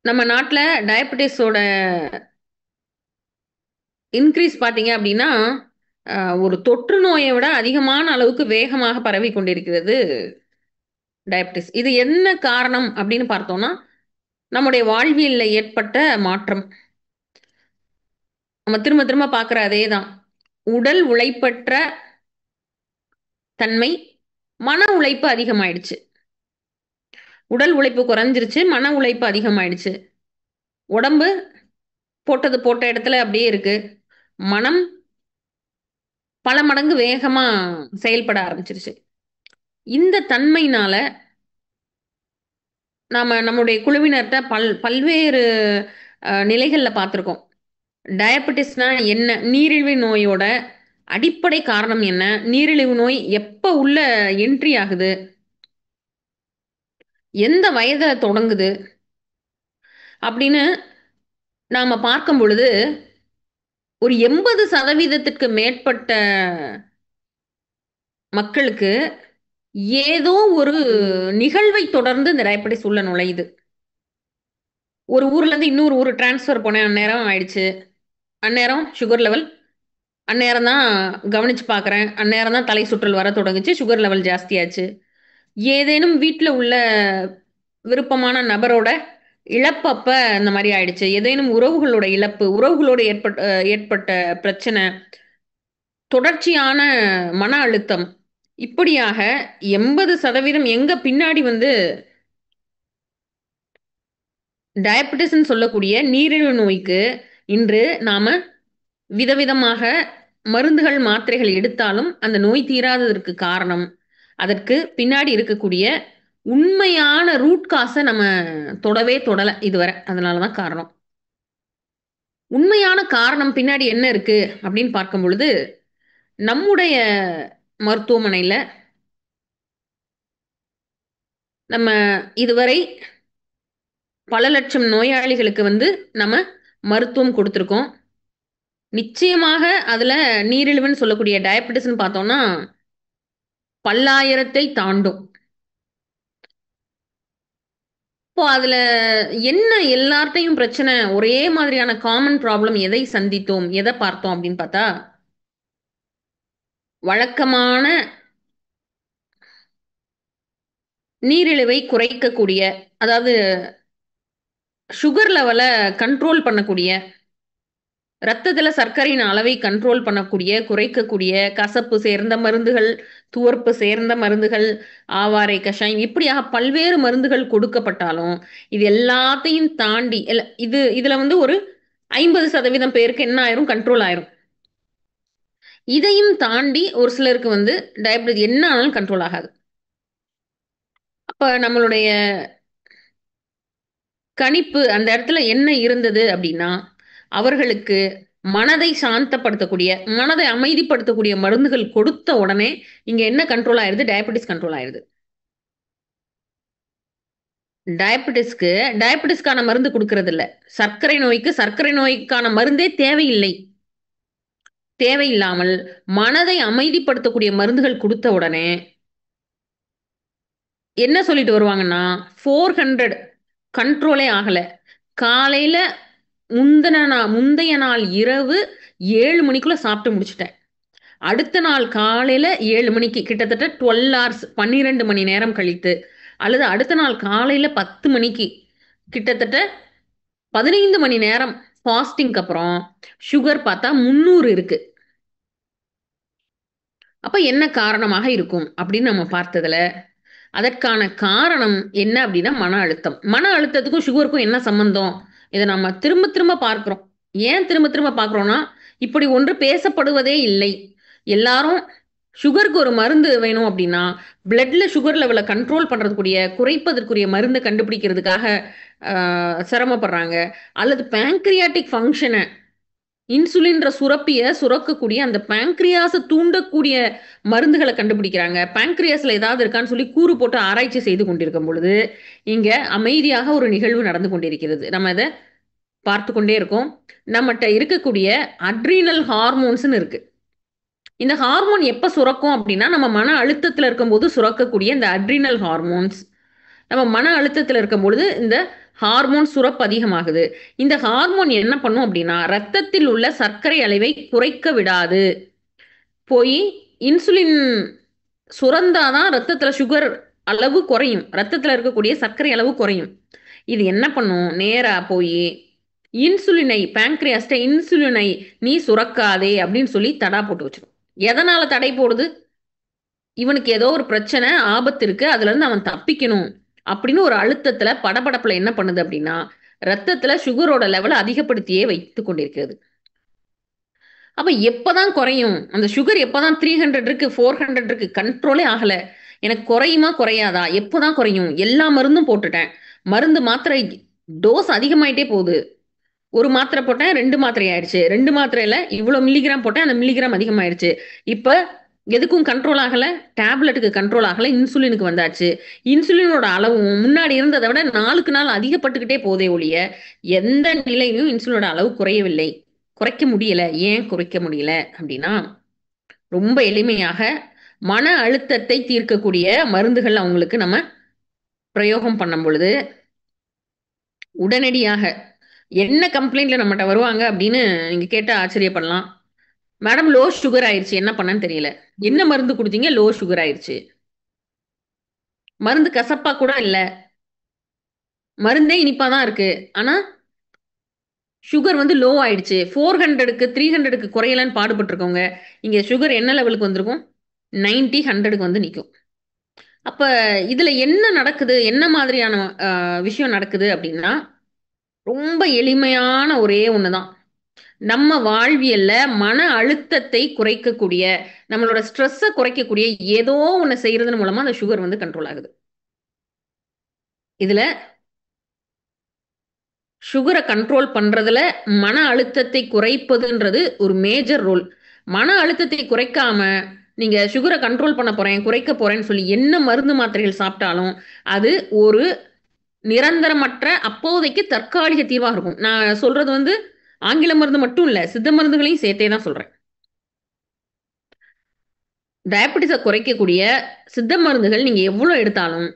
நம்ம நாட்டுல டயபெட்டிஸோட இன்க்ரீஸ் பார்த்தீங்க அப்படின்னா, ஒரு தொற்று நோய விட அதிகமான அளவுக்கு வேகமாக பரவிக் கொண்டிருக்கிறது டயபெட்டிஸ். இது என்ன காரணம் அப்படின்னு பார்த்தோம்னா, நம்முடைய வாழ்வியல்ல ஏற்பட்ட மாற்றம். நம்ம திரும்ப திரும்ப பார்க்குற அதே தான். உடல் உழைப்பற்ற தன்மை, மன உழைப்பு அதிகமாயிடுச்சு. உடல் உழைப்பு குறைஞ்சிருச்சு, மன உழைப்பு அதிகமாயிடுச்சு. உடம்பு போட்டது போட்ட இடத்துல அப்படியே இருக்கு. மனம் பல மடங்கு வேகமா செயல்பட ஆரம்பிச்சிருச்சு. இந்த தன்மையினால நாம நம்முடைய குழுவினர்ட்ட பல்வேறு நிலைகள்ல பார்த்துருக்கோம். டயபெட்டிஸ்னா என்ன? நீரிழிவு நோயோட அடிப்படை காரணம் என்ன? நீரிழிவு நோய் எப்ப உள்ள என்ட்ரி ஆகுது? எந்த வயதுல தொடங்குது? அப்படின்னு நாம பார்க்கும் பொழுது, ஒரு 80% மேற்பட்ட மக்களுக்கு ஏதோ ஒரு நிகழ்வை தொடர்ந்து இந்த டயபெட்டிஸ் உள்ள நுழையுது. ஒரு ஊர்ல இருந்து இன்னொரு ஊர் ட்ரான்ஸ்ஃபர் போனேன். அந்நேரம் ஆயிடுச்சு. அந்நேரம் சுகர் லெவல் அந்நேரம் தான் கவனிச்சு பார்க்குறேன். அந்நேரம் தான் தலை சுற்றல் வரத் தொடங்குச்சு. Sugar level ஜாஸ்தியாச்சு. ஏதேனும் வீட்ல உள்ள விருப்பமான நபரோட இழப்பப்ப இந்த மாரி ஆயிடுச்சு. ஏதேனும் உறவுகளோட இழப்பு, உறவுகளோட ஏற்பட்ட பிரச்சனை, தொடர்ச்சியான மன அழுத்தம். இப்படியாக 80% எங்க பின்னாடி வந்து டயபெட்டிஸ்ன்னு சொல்லக்கூடிய நீரிழிவு நோய்க்கு இன்று நாம விதவிதமாக மருந்துகள், மாத்திரைகள் எடுத்தாலும் அந்த நோய் தீராததற்கு காரணம், அதற்கு பின்னாடி இருக்கக்கூடிய உண்மையான ரூட் காஸ நம்ம தொடவே தொடல இதுவர. அதனால தான் காரணம். உண்மையான காரணம் பின்னாடி என்ன இருக்கு அப்படின்னு பார்க்கும் பொழுது, நம்முடைய மருத்துவமனையில நம்ம இதுவரை பல லட்சம் நோயாளிகளுக்கு வந்து நம்ம மருத்துவம் குடுத்துருக்கோம். நிச்சயமாக அதுல நீரிழிவுன்னு சொல்லக்கூடிய டயபெட்டிஸ்ன்னு பார்த்தோம்னா, பல்லாயிரத்தை தாண்டும். இப்போ அதுல என்ன எல்லார்ட்டயும் பிரச்சனை, ஒரே மாதிரியான காமன் ப்ராப்ளம் எதை சந்தித்தோம்? எத பார்த்தோம் அப்படின்னு பார்த்தா, வழக்கமான நீரிழிவை குறைக்கக்கூடிய, அதாவது சுகர் லெவல கண்ட்ரோல் பண்ணக்கூடிய, ரத்தத்தில சர்க்கரையின் அளவை கண்ட்ரோல் பண்ணக்கூடிய, குறைக்கக்கூடிய, கசப்பு சேர்ந்த மருந்துகள், துவர்ப்பு சேர்ந்த மருந்துகள், ஆவாரை கஷாயம் இப்படியாக பல்வேறு மருந்துகள் கொடுக்கப்பட்டாலும், இது எல்லாத்தையும் தாண்டி இதுல வந்து ஒரு 50% பேருக்கு என்ன ஆயிரும்? கண்ட்ரோல் ஆயிரும். இதையும் தாண்டி ஒரு சிலருக்கு வந்து டயபெட்டிஸ் என்ன ஆனாலும் கண்ட்ரோல் ஆகாது. அப்ப நம்மளுடைய கணிப்பு அந்த இடத்துல என்ன இருந்தது அப்படின்னா, அவர்களுக்கு மனதை சாந்தப்படுத்தக்கூடிய, மனதை அமைதிப்படுத்தக்கூடிய மருந்துகள் கொடுத்த உடனே, இங்க என்ன கண்ட்ரோல் ஆயிருது? டயபெட்டிஸ் கண்ட்ரோல் ஆயிருது. டயபெட்டிஸ்க்கு டயபெட்டிஸ்க்கான மருந்து குடுக்கறதில்ல. சர்க்கரை நோய்க்கு சர்க்கரை நோய்க்கான மருந்தே தேவையில்லை. தேவையில்லாமல் மனதை அமைதிப்படுத்தக்கூடிய மருந்துகள் குடுத்த உடனே, என்ன சொல்லிட்டு வருவாங்கன்னா, 400 கண்ட்ரோலே ஆகல. காலையில முந்தைய நாள் இரவு 7 மணிக்குள்ள சாப்பிட்டு முடிச்சுட்டேன். அடுத்த நாள் காலையில 7 மணிக்கு கிட்டத்தட்ட 12 ஹார்ஸ் 12 மணி நேரம் கழித்து, அல்லது அடுத்த நாள் காலையில 10 மணிக்கு கிட்டத்தட்ட 15 மணி நேரம் ஃபாஸ்டிங்க்கு அப்புறம் சுகர் பார்த்தா 300 இருக்கு. அப்ப என்ன காரணமாக இருக்கும்? அப்படின்னு நம்ம பார்த்ததுல, அதற்கான காரணம் என்ன அப்படின்னா மன அழுத்தம். மன அழுத்தத்துக்கும் சுகருக்கும் என்ன சம்பந்தம்? இத நம்ம திரும்ப திரும்ப பார்க்கிறோம். ஏன் திரும்ப திரும்ப பார்க்கிறோம்னா, இப்படி ஒன்று பேசப்படுவதே இல்லை. எல்லாரும் சுகருக்கு ஒரு மருந்து வேணும் அப்படின்னா, பிளட்ல சுகர் லெவல கண்ட்ரோல் பண்றதுக்குரிய, குறைப்பதற்குரிய மருந்த கண்டுபிடிக்கிறதுக்காக அ சிரமப்படுறாங்க. அல்லது பேங்க்ரியாட்டிக் ஃபங்ஷன இன்சுலின்ற சுரப்பிய சுரக்கக்கூடிய அந்த பேங்க்ரியாஸ தூண்டக்கூடிய மருந்துகள கண்டுபிடிக்கிறாங்க. பேங்க்ரியாஸ்ல ஏதாவது இருக்கான்னு சொல்லி கூறு போட்டு ஆராய்ச்சி செய்து கொண்டிருக்கும் பொழுது, இங்க அமைதியாக ஒரு நிகழ்வு நடந்து கொண்டிருக்கிறது. நம்ம இத பார்த்து கொண்டே இருக்கோம். நம்மட்ட இருக்கக்கூடிய அட்ரினல் ஹார்மோன்ஸ்ன்னு இருக்கு. இந்த ஹார்மோன் எப்ப சுரக்கும் அப்படின்னா, நம்ம மன அழுத்தத்தில இருக்கும்போது சுரக்கக்கூடிய இந்த அட்ரினல் ஹார்மோன்ஸ், நம்ம மன அழுத்தத்தில இருக்கும்பொழுது இந்த ஹார்மோன் சுரப்பு அதிகமாகுது. இந்த ஹார்மோன் என்ன பண்ணும் அப்படின்னா, ரத்தத்தில் உள்ள சர்க்கரை அளவை குறைக்க விடாது. போய் இன்சுலின் சுரந்தா தான் ரத்தத்தில சுகர் அளவு குறையும். ரத்தத்தில இருக்கக்கூடிய சர்க்கரை அளவு குறையும். இது என்ன பண்ணும், நேரா போயி இன்சுலினை பேன்கிரியாஸ்ட்ட இன்சுலினை "நீ சுரக்காதே" அப்படின்னு சொல்லி தடா போட்டு வச்சுரும். எதனால தடை போடுது? இவனுக்கு ஏதோ ஒரு பிரச்சனை, ஆபத்து இருக்கு. அதுலருந்து அவன் தப்பிக்கணும். அப்படின்னு ஒரு அழுத்தத்தில, படபடப்புல என்ன பண்ணுது அப்படின்னா, ரத்தத்தில சுகரோட லெவல அதிகப்படுத்தியே வைத்துக் கொண்டிருக்கிறது. அப்ப எப்பதான் குறையும்? அந்த சுகர் எப்பதான் 300 இருக்கு, 400 இருக்கு, கண்ட்ரோலே ஆகல. எனக்கு குறையுமா? குறையாதா? எப்பதான் குறையும்? எல்லா மருந்தும் போட்டுட்டேன். மருந்து மாத்திரை டோஸ் அதிகமாயிட்டே போகுது. 1 மாத்திரை போட்டேன், 2 மாத்திரை ஆயிடுச்சு. 2 மாத்திரையில இவ்வளோ மில்லிகிராம் போட்டேன், அந்த மில்லிகிராம் அதிகமாயிருச்சு. இப்ப எதுக்கும் கண்ட்ரோல் ஆகல. டேப்லெட்டுக்கு கண்ட்ரோல் ஆகல. இன்சுலினுக்கு வந்தாச்சு. இன்சுலினோட அளவும் முன்னாடி இருந்தத விட நாளுக்கு நாள் அதிகப்பட்டுக்கிட்டே போதே ஒழிய, எந்த நிலையிலும் இன்சுலினோட அளவு குறையவில்லை. குறைக்க முடியல. ஏன் குறைக்க முடியல அப்படின்னா, ரொம்ப எளிமையாக மன அழுத்தத்தை தீர்க்கக்கூடிய மருந்துகள் அவங்களுக்கு நம்ம பிரயோகம் பண்ணும் பொழுது, உடனடியாக என்ன கம்ப்ளைண்ட்ல நம்மட்ட வருவாங்க அப்படின்னு நீங்க கேட்டா ஆச்சரியப்படலாம். மேடம் லோ சுகர் ஆயிருச்சு. என்ன பண்ணேன்னு தெரியல. என்ன மருந்து குடுத்தீங்க? லோ சுகர் ஆயிருச்சு. மருந்து கசப்பா கூட இல்ல. மருந்தே இனிப்பா தான் இருக்கு. ஆனா, சுகர் வந்து லோ ஆயிடுச்சு. 400க்கு 300க்கு குறையலன்னு பாடுபட்டுருக்கவங்க, இங்க சுகர் என்ன லெவலுக்கு வந்திருக்கும்? 90, 100க்கு வந்து நிக்கும். அப்ப இதுல என்ன நடக்குது? என்ன மாதிரியான விஷயம் நடக்குது அப்டின்னா, ரொம்ப எளிமையான ஒரே ஒண்ணு தான். நம்ம வாழ்வியல்ல மன அழுத்தத்தை குறைக்கக்கூடிய, நம்மளோட ஸ்ட்ரெஸ்ஸ குறைக்கக்கூடிய ஏதோ ஒண்ணு செய்றதன் மூலமா அந்த சுகர் வந்து கண்ட்ரோல் ஆகுது. இதுல சுகர கண்ட்ரோல் பண்றதுல மன அழுத்தத்தை குறைப்பதுன்றது ஒரு மேஜர் ரோல். மன அழுத்தத்தை குறைக்காம, நீங்க சுகர கண்ட்ரோல் பண்ண போறேன், குறைக்க போறேன்னு சொல்லி என்ன மருந்து மாத்திரைகள் சாப்பிட்டாலும், அது ஒரு நிரந்தரமற்ற அப்போதைக்கு தற்காலிக தீர்வா இருக்கும். நான் சொல்றது வந்து ஆங்கில மருந்து மட்டும் இல்ல, சித்த மருந்துகளையும் சேர்த்தே தான் சொல்றேன். டயபெட்டிஸ குறைக்கக்கூடிய சித்த மருந்துகள் நீங்க எவ்வளோ எடுத்தாலும்,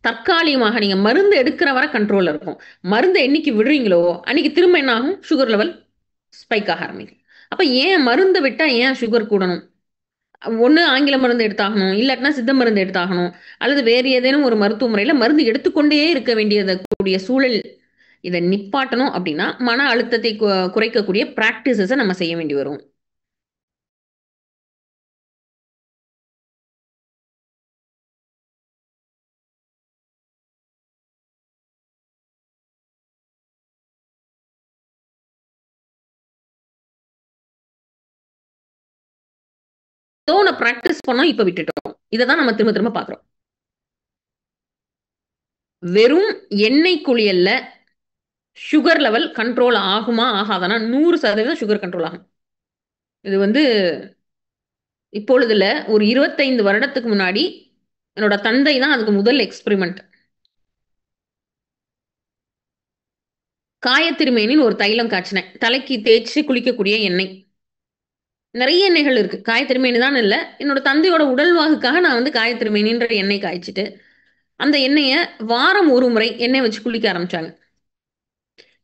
தற்காலிகமாக நீங்க மருந்து எடுக்கிற வரை கண்ட்ரோல்ல இருக்கும். மருந்த என்னைக்கு விடுறீங்களோ, அன்னைக்கு திரும்ப என்ன ஆகும்? சுகர் லெவல் ஸ்பைக் ஆக ஆரம்பிக்கும். அப்ப ஏன் மருந்த விட்டா ஏன் சுகர் கூடணும்? ஒண்ணு ஆங்கில மருந்து எடுத்தாகணும், இல்லாட்டினா சித்த மருந்து எடுத்தாகணும், அல்லது வேறு ஏதேனும் ஒரு மருத்துவ முறையில மருந்து எடுத்துக்கொண்டே இருக்க வேண்டியது கூடிய சூழல் இத நிப்பாட்டணும் அப்டின்னா, மன அழுத்தத்தை குறைக்கக்கூடிய பிராக்டிஸஸ நம்ம செய்ய வேண்டி வரும். ஏதோ ஒண்ண பிராக்டிஸ் பண்ணோம், இப்ப விட்டுட்டோம். இத தான் நம்ம திரும்ப திரும்ப பார்க்குறோம். வெறும் எண்ணெய் குளியல்ல சுகர் லெவல் கண்ட்ரோல் ஆகுமா? ஆகாதான்னா 100% சுகர் கண்ட்ரோல் ஆகும். இது வந்து இப்பொழுது இல்ல, ஒரு 25 வருடத்துக்கு முன்னாடி என்னோட தந்தை தான் அதுக்கு முதல் எக்ஸ்பெரிமெண்ட். காயத்திருமேனின்னு ஒரு தைலம் காய்ச்சினேன். தலைக்கு தேய்ச்சு குளிக்கக்கூடிய எண்ணெய். நெறைய எண்ணெய்கள் இருக்கு. காயத்திருமேனி தான்னு இல்ல. என்னோட தந்தையோட உடல்வாகுக்காக நான் வந்து காயத்திருமேனின்ற எண்ணெய் காய்ச்சிட்டு, அந்த எண்ணெய வாரம் ஒரு முறை எண்ணெய் வச்சு குளிக்க ஆரம்பிச்சாங்க.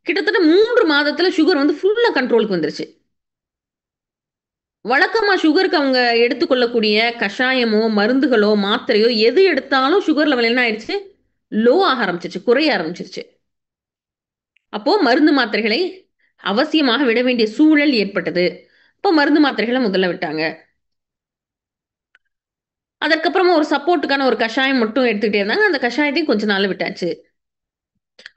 கிட்டத்தட்ட 3 மாதத்துல சுகர் வந்து ஃபுல்லா கண்ட்ரோலுக்கு வந்துருச்சு. வழக்கமா சுகருக்கு அவங்க எடுத்துக்கொள்ளக்கூடிய கஷாயமோ, மருந்துகளோ, மாத்திரையோ எது எடுத்தாலும் சுகர் லெவல் என்ன ஆயிருச்சு? லோ ஆக ஆரம்பிச்சுருச்சு. குறைய ஆரம்பிச்சுருச்சு. அப்போ மருந்து மாத்திரைகளை அவசியமாக விட வேண்டிய சூழல் ஏற்பட்டது. அப்போ மருந்து மாத்திரைகள முதல்ல விட்டாங்க. அதற்கப்புறமா ஒரு சப்போர்ட்டுக்கான ஒரு கஷாயம் மட்டும் எடுத்துக்கிட்டே இருந்தாங்க. அந்த கஷாயத்தையும் கொஞ்ச நாள்ல விட்டாச்சு.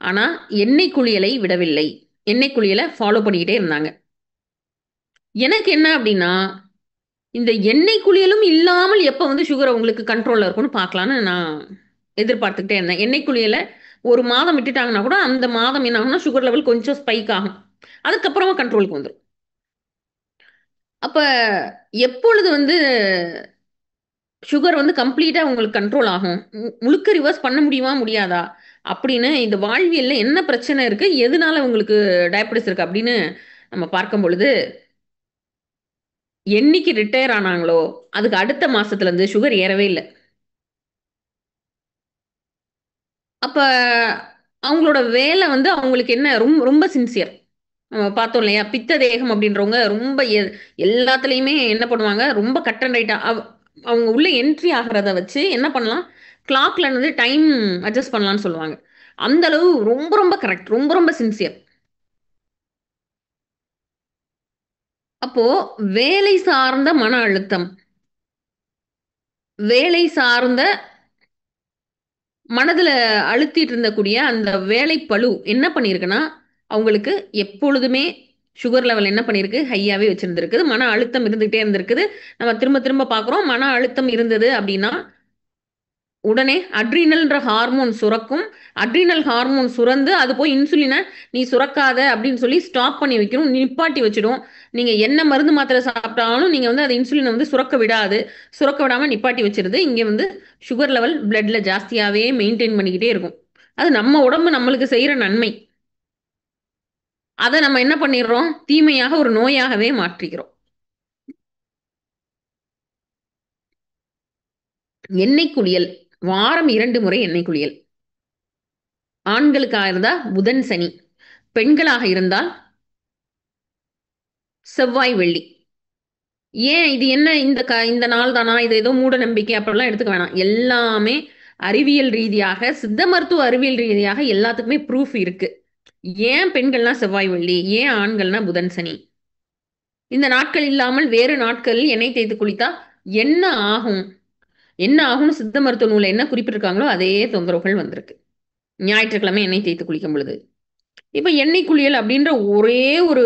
ஆனா, எண்ணெய் குளியலை விடவில்லை. எண்ணெய் குளியல ஃபாலோ பண்ணிக்கிட்டே இருந்தாங்க. எனக்கு என்ன அப்டின்னா, இந்த எண்ணெய் குளியலும் இல்லாமல் எப்ப வந்து சுகர் உங்களுக்கு கண்ட்ரோல்ல இருக்கும்னு பார்க்கலான்னு நான் எதிர்பார்த்துக்கிட்டே இருந்தேன். எண்ணெய் குளியல 1 மாதம் விட்டுட்டாங்கன்னா கூட, அந்த மாதம் என்ன ஆகும்னா, சுகர் லெவல் கொஞ்சம் ஸ்பைக் ஆகும். அதுக்கப்புறமா கண்ட்ரோலுக்கு வந்துரும். அப்ப எப்பொழுது வந்து சுகர் வந்து கம்ப்ளீட்டா உங்களுக்கு கண்ட்ரோல் ஆகும்? முழுக்க ரிவர்ஸ் பண்ண முடியுமா? முடியாதா? அப்படின்னு இந்த வாழ்வியல்ல என்ன பிரச்சனை இருக்கு? எதனால உங்களுக்கு டயபெட்டிஸ் இருக்கு? அப்படின்னு நம்ம பார்க்கும் பொழுது, என்னைக்கு ரிட்டயர் ஆனாங்களோ, அதுக்கு அடுத்த மாசத்துலருந்து சுகர் ஏறவே இல்ல. அப்ப அவங்களோட வேலை வந்து அவங்களுக்கு என்ன ரொம்ப ரொம்ப சின்சியர். நம்ம பார்த்தோம் இல்லையா? பித்த தேகம் அப்படின்றவங்க ரொம்ப எல்லாத்துலயுமே என்ன பண்ணுவாங்க, ரொம்ப கட் அண்ட் ரைட்டா அவங்க உள்ள என்ட்ரி ஆகுறத வச்சு என்ன பண்ணலாம், கிளாக்ல வந்து டைம் அட்ஜஸ்ட் பண்ணலாம்னு சொல்லுவாங்க. அந்த அளவு ரொம்ப ரொம்ப கரெக்ட். ரொம்ப ரொம்ப சின்சியர். அப்போ வேலை சார்ந்த மன அழுத்தம், வேலை சார்ந்த மனதுல அழுத்திட்டு இருந்தக்கூடிய அந்த வேலை பளு என்ன பண்ணியிருக்குன்னா, அவங்களுக்கு எப்பொழுதுமே சுகர் லெவல் என்ன பண்ணியிருக்கு, ஹையாவே வச்சிருந்திருக்குது. மன அழுத்தம் இருந்துகிட்டே இருந்திருக்குது. நம்ம திரும்ப திரும்ப பார்க்குறோம். மன அழுத்தம் இருந்தது அப்டின்னா, உடனே அட்ரினல்ன்ற ஹார்மோன் சுரக்கும். அட்ரினல் ஹார்மோன் சுரந்து, அது போய் இன்சுலின "நீ சுரக்காத" அப்படின்னு சொல்லி ஸ்டாப் பண்ணி வைக்கும். நிப்பாட்டி வச்சுடும். நீங்க என்ன மருந்து, மாத்திரை சாப்பிட்டாலும் நீங்க வந்து அது இன்சுலின வந்து சுரக்க விடாது. சுரக்க விடாம நிப்பாட்டி வச்சுருது. இங்க வந்து சுகர் லெவல் பிளட்ல ஜாஸ்தியாவே மெயின்டெயின் பண்ணிக்கிட்டே இருக்கும். அது நம்ம உடம்பு நம்மளுக்கு செய்ற நன்மை. அத நம்ம என்ன பண்ணிடுறோம்? தீமையாக ஒரு நோயாகவே மாற்றிக்கிறோம். எண்ணெய் குளியல். வாரம் 2 முறை எண்ணெய் குளியல். ஆண்களுக்கா இருந்தா புதன், சனி. பெண்களாக இருந்தால் செவ்வாய், வெள்ளி. ஏன் இது என்ன இந்த நாள் தானா? இது ஏதோ மூட நம்பிக்கை அப்படிலாம் எடுத்துக்க வேணாம். எல்லாமே அறிவியல் ரீதியாக, சித்த மருத்துவ அறிவியல் ரீதியாக எல்லாத்துக்குமே ப்ரூஃப் இருக்கு. ஏன் பெண்கள்னா செவ்வாய், வெள்ளி? ஏன் ஆண்கள்னா புதன், சனி? இந்த நாட்கள் இல்லாமல் வேறு நாட்களில் எண்ணெய் தேய்த்து குளித்தா என்ன ஆகும்? என்ன ஆகும்னு சித்த மருத்துவ நூல்ல என்ன குறிப்பிட்டிருக்காங்களோ, அதே தொந்தரவுகள் வந்திருக்கு. ஞாயிற்றுக்கிழமை எண்ணெய் தேய்த்து குளிக்கும் பொழுது. இப்ப எண்ணெய் குளியல் அப்படின்ற ஒரே ஒரு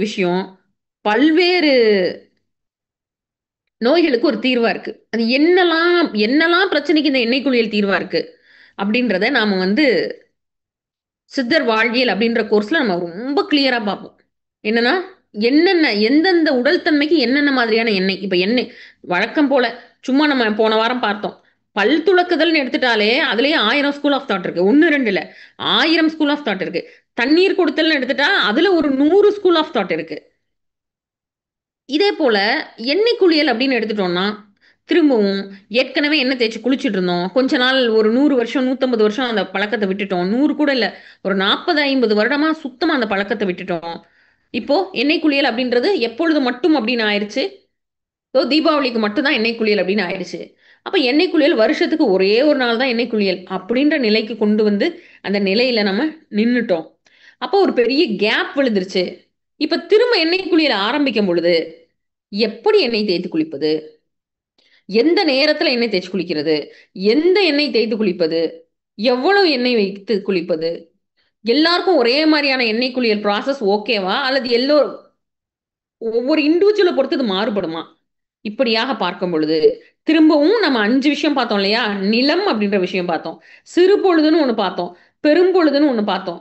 விஷயம், பல்வேறு நோய்களுக்கு ஒரு தீர்வா இருக்கு. அது என்னலாம் என்னலாம் பிரச்சனைக்கு இந்த எண்ணெய் குளியல் தீர்வா இருக்கு? அப்படின்றத நாம வந்து சித்தர் வாழ்வியல் அப்படின்ற கோர்ஸ்ல நம்ம ரொம்ப கிளியரா பார்ப்போம். என்னன்னா, எந்தெந்த உடல் தன்மைக்கு என்னென்ன மாதிரியான எண்ணெய். இப்ப எண்ணெய் வழக்கம் போல சும்மா நம்ம போன வாரம் பார்த்தோம். பல் துலக்குதல்னு எடுத்துட்டாலே, அதிலேயே 1000 ஸ்கூல் ஆஃப் தாட் இருக்கு. 1, 2 இல்ல. 1000 ஸ்கூல் ஆஃப் தாட் இருக்கு. தண்ணீர் கொடுத்தல்னு எடுத்துட்டா, அதுல ஒரு 100 ஸ்கூல் ஆஃப் தாட் இருக்கு. இதே போல எண்ணெய் குளியல் அப்படின்னு எடுத்துட்டோம்னா, திரும்பவும் ஏற்கனவே எண்ணெய் தேய்ச்சு குளிச்சுட்டு இருந்தோம். கொஞ்ச நாள் ஒரு 100 வருஷம், 150 வருஷம் அந்த பழக்கத்த விட்டுட்டோம். 100 கூட இல்ல. ஒரு 40, 50 வருடமா சுத்தமா அந்த பழக்கத்த விட்டுட்டோம். இப்போ எண்ணெய் குளியல் அப்படின்றது எப்பொழுது மட்டும் அப்படின்னு ஆயிருச்சு. தீபாவளிக்கு மட்டும் தான் எண்ணெய் குளியல் அப்படின்னு ஆயிடுச்சு. அப்ப எண்ணெய் குளியல் வருஷத்துக்கு ஒரே ஒரு நாள் தான் எண்ணெய் குளியல் அப்படின்ற நிலைக்கு கொண்டு வந்து அந்த நிலையில நம்ம நின்னுட்டோம். அப்போ ஒரு பெரிய கேப் விழுந்துருச்சு. இப்ப திரும்ப எண்ணெய் குளியல் ஆரம்பிக்கும் பொழுது, எப்படி எண்ணெய் தேய்த்து குளிப்பது? எந்த நேரத்துல எண்ணெய் தேய்ச்சு குளிக்கிறது? எந்த எண்ணெய் தேய்த்து குளிப்பது? எவ்வளவு எண்ணெய் வைத்து குளிப்பது? எல்லாருக்கும் ஒரே மாரியான எண்ணெய் குளியல் ப்ராசஸ் ஓகேவா? அல்லது ஒவ்வொரு இண்டிவிஜுவல பொறுத்து இது மாறுபடுமா? இப்படியாக பார்க்கும் பொழுது, திரும்பவும் நம்ம 5 விஷயம் பார்த்தோம் இல்லையா? நிலம் அப்படின்ற விஷயம் பார்த்தோம். சிறு பொழுதுன்னு ஒண்ணு பார்த்தோம். பெரும்பொழுதுன்னு ஒண்ணு பார்த்தோம்.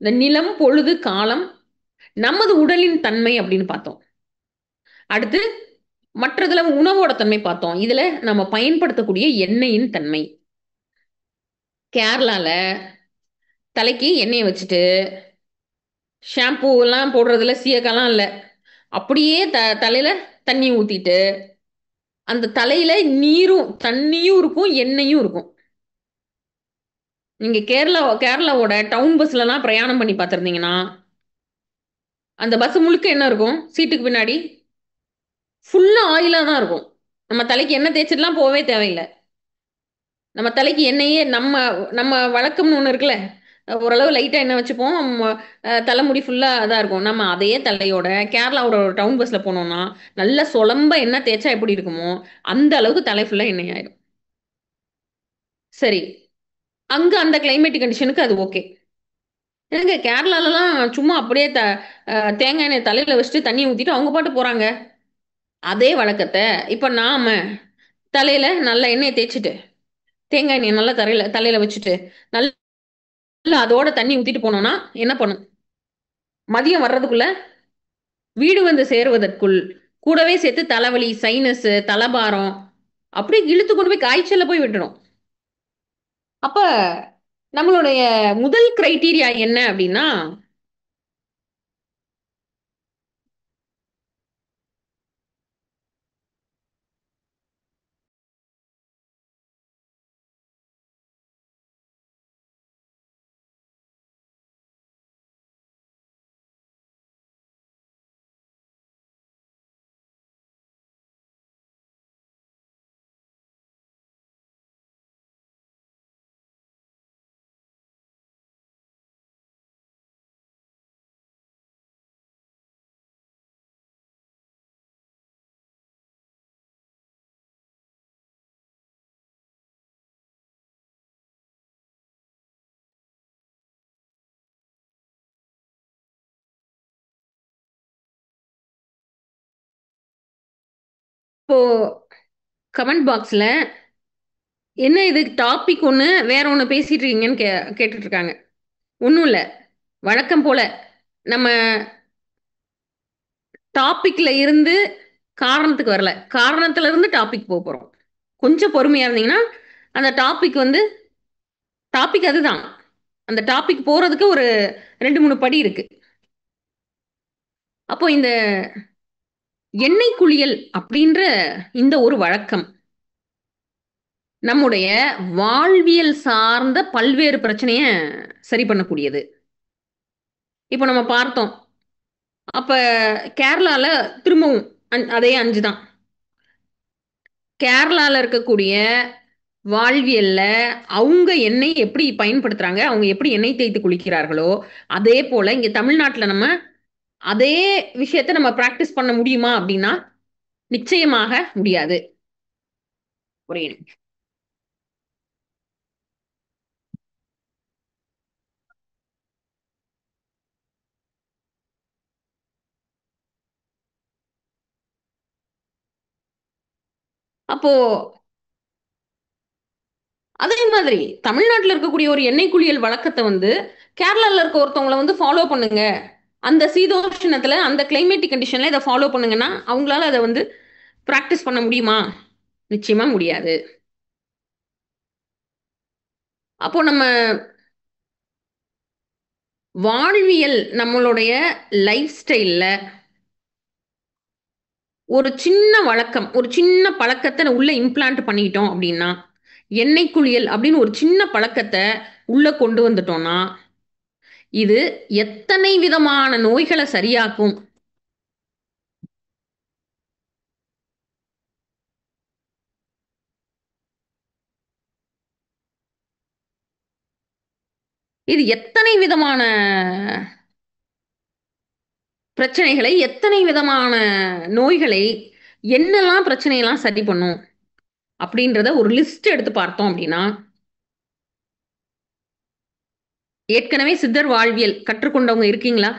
இந்த நிலம், பொழுது, காலம், நமது உடலின் தன்மை அப்படின்னு பார்த்தோம். அடுத்து மற்றதுல உணவோட தன்மை பார்த்தோம். இதுல நம்ம பயன்படுத்தக்கூடிய எண்ணெயின் தன்மை. கேரளால தலைக்கு எண்ணெய வச்சுட்டு, ஷாம்பூலாம் போடுறதுல சீயக்காலாம் இல்ல. அப்படியே தலையில தண்ணி ஊத்திட்டு, அந்த தலையில தண்ணியும் இருக்கும், எண்ணெயும் இருக்கும். நீங்க கேரளாவோட டவுன் பஸ்லலாம் பிரயாணம் பண்ணி பார்த்திருந்தீங்கன்னா, அந்த பஸ் முழுக்க என்ன இருக்கும்? சீட்டுக்கு பின்னாடி ஃபுல்லா ஆயிலா தான் இருக்கும். நம்ம தலைக்கு எண்ணெய் தேய்ச்சுட்டுலாம் போவே தேவையில்ல. நம்ம தலைக்கு எண்ணெயே நம்ம நம்ம வழக்கம்னு ஒண்ணு இருக்குல்ல. ஓரளவு லைட்டா எண்ணெய் வச்சுப்போம். தலைமுடி ஃபுல்லா இதா இருக்கும். நம்ம அதே தலையோட கேரளாவோட ஒரு டவுன் பஸ்ல போனோம்னா, நல்லா சொலம்ப எண்ணெய் தேய்ச்சா எப்படி இருக்குமோ, அந்த அளவுக்கு தலை ஃபுல்லா எண்ணெய் ஆயிரும். சரி. அங்க அந்த கிளைமேட் கண்டிஷனுக்கு அது ஓகே. ஏங்க கேரளாலலாம் சும்மா அப்படியே தேங்காய் எண்ணெய தலையில வச்சுட்டு தண்ணீய ஊத்திட்டு அவங்க பாட்டுக்கு போறாங்க. அதே வழக்கத்த இப்ப நாம தலையில நல்லா எண்ணெய தேய்ச்சுட்டு, தேங்காய் எண்ணெய நல்லா தலையில வச்சுட்டு, நல்லா அதோட தண்ணி ஊத்திட்டு போனோம்னா, என்ன பண்ணும்? மதியம் வர்றதுக்குள்ள வீடு வந்து சேருவதற்குள், கூடவே சேர்த்து தலைவலி, சைனஸு, தலபாரம் அப்படியே இழுத்து கொண்டு போய் காய்ச்சல்ல போய் விட்டுரும். அப்ப நம்மளுடைய முதல் கிரைட்டீரியா என்ன அப்படின்னா இப்போ கமெண்ட் பாக்ஸ்ல என்ன இது டாபிக் ஒண்ணு, வேற ஒண்ணு பேசிட்டு இருக்கீங்கன்னு கேட்டுட்டு இருக்காங்க. ஒண்ணும் இல்ல. வழக்கம் போல நம்ம டாபிக்ல இருந்து காரணத்துக்கு வரல. காரணத்துல இருந்து டாபிக் போறோம். கொஞ்சம் பொறுமையா இருந்தீங்கன்னா, அந்த டாபிக் வந்து டாபிக் அதுதான். அந்த டாபிக் போறதுக்கு ஒரு 2, 3 படி இருக்கு. அப்போ இந்த எண்ணெய் குளியல் அப்படின்ற இந்த ஒரு வழக்கம் நம்முடைய வாழ்வியல் சார்ந்த பல்வேறு பிரச்சனைய சரி பண்ணக்கூடியது. இப்போ நம்ம பார்த்தோம். அப்ப கேரளால திரும்பவும் அதே 5 தான். கேரளால இருக்கக்கூடிய வாழ்வியல்ல அவங்க எண்ணெய் எப்படி பயன்படுத்துறாங்க, அவங்க எப்படி எண்ணெய் தேய்த்து குளிக்கிறார்களோ, அதே போல இங்க தமிழ்நாட்டுல நம்ம அதே விஷயத்த நம்ம பிராக்டிஸ் பண்ண முடியுமா அப்படின்னா, நிச்சயமாக முடியாது. ஒரே நிமிஷம். அப்போ அதே மாதிரி தமிழ்நாட்டுல இருக்கக்கூடிய ஒரு எண்ணெய் குளியல் வழக்கத்த வந்து, கேரளால இருக்க ஒருத்தவங்கள வந்து ஃபாலோ பண்ணுங்க. அந்த சீதோஷ்ணத்துல, அந்த கிளைமேட்டிக் கண்டிஷன்ல இத ஃபாலோ பண்ணுங்கன்னா, அவங்களால அத வந்து பிராக்டிஸ் பண்ண முடியுமா? நிச்சயமா முடியாது. அப்போ நம்ம வாழ்வியல் நம்மளுடைய லைஃப் ஸ்டைல்ல ஒரு சின்ன வழக்கம், ஒரு சின்ன பழக்கத்த உள்ள இம்ப்ளான்ட் பண்ணிட்டோம் அப்படின்னா, எண்ணெய் குளியல் அப்படின்னு ஒரு சின்ன பழக்கத்த உள்ள கொண்டு வந்துட்டோம்னா, இது எத்தனை விதமான நோய்கள சரியாக்கும். இது எத்தனை விதமான பிரச்சனைகளை, எத்தனை விதமான நோய்களை, என்னெல்லாம் பிரச்சனையெல்லாம் சரி பண்ணும் அப்படின்றத ஒரு லிஸ்ட் எடுத்து பார்த்தோம் அப்படின்னா, ஏற்கனவே சித்தர் வாழ்வியல் கற்றுக்கொண்டவங்க இருக்கீங்களா?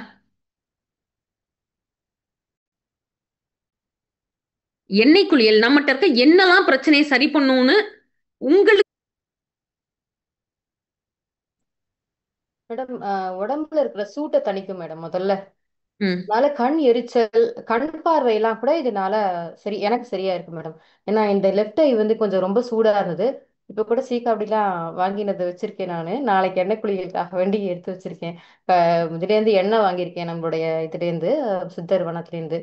எண்ணெய் குளியல் நம்மட்ட இருக்க என்னெல்லாம் பிரச்சனையை சரி பண்ணும்னு உங்களுக்கு. மேடம் உடம்புல இருக்கிற சூட்டை தணிக்கும் மேடம் முதல்ல. ம். அதனால கண் எரிச்சல், கண் பார்வையெல்லாம் கூட இதனால சரி எனக்கு சரியா இருக்கு மேடம். ஏன்னா இந்த லெஃப்ட் ஐ வந்து கொஞ்சம் ரொம்ப சூடா இருந்தது. இப்ப கூட சீக்கா அப்படிலாம் வாங்கினதை வச்சிருக்கேன் நானு. நாளைக்கு எண்ணெய் குளியலுக்காக வேண்டி எடுத்து வச்சிருக்கேன். இதுலேருந்து எண்ணெய் வாங்கியிருக்கேன் நம்மளுடைய இதுலேருந்து, சித்தர் வனத்துலேருந்து.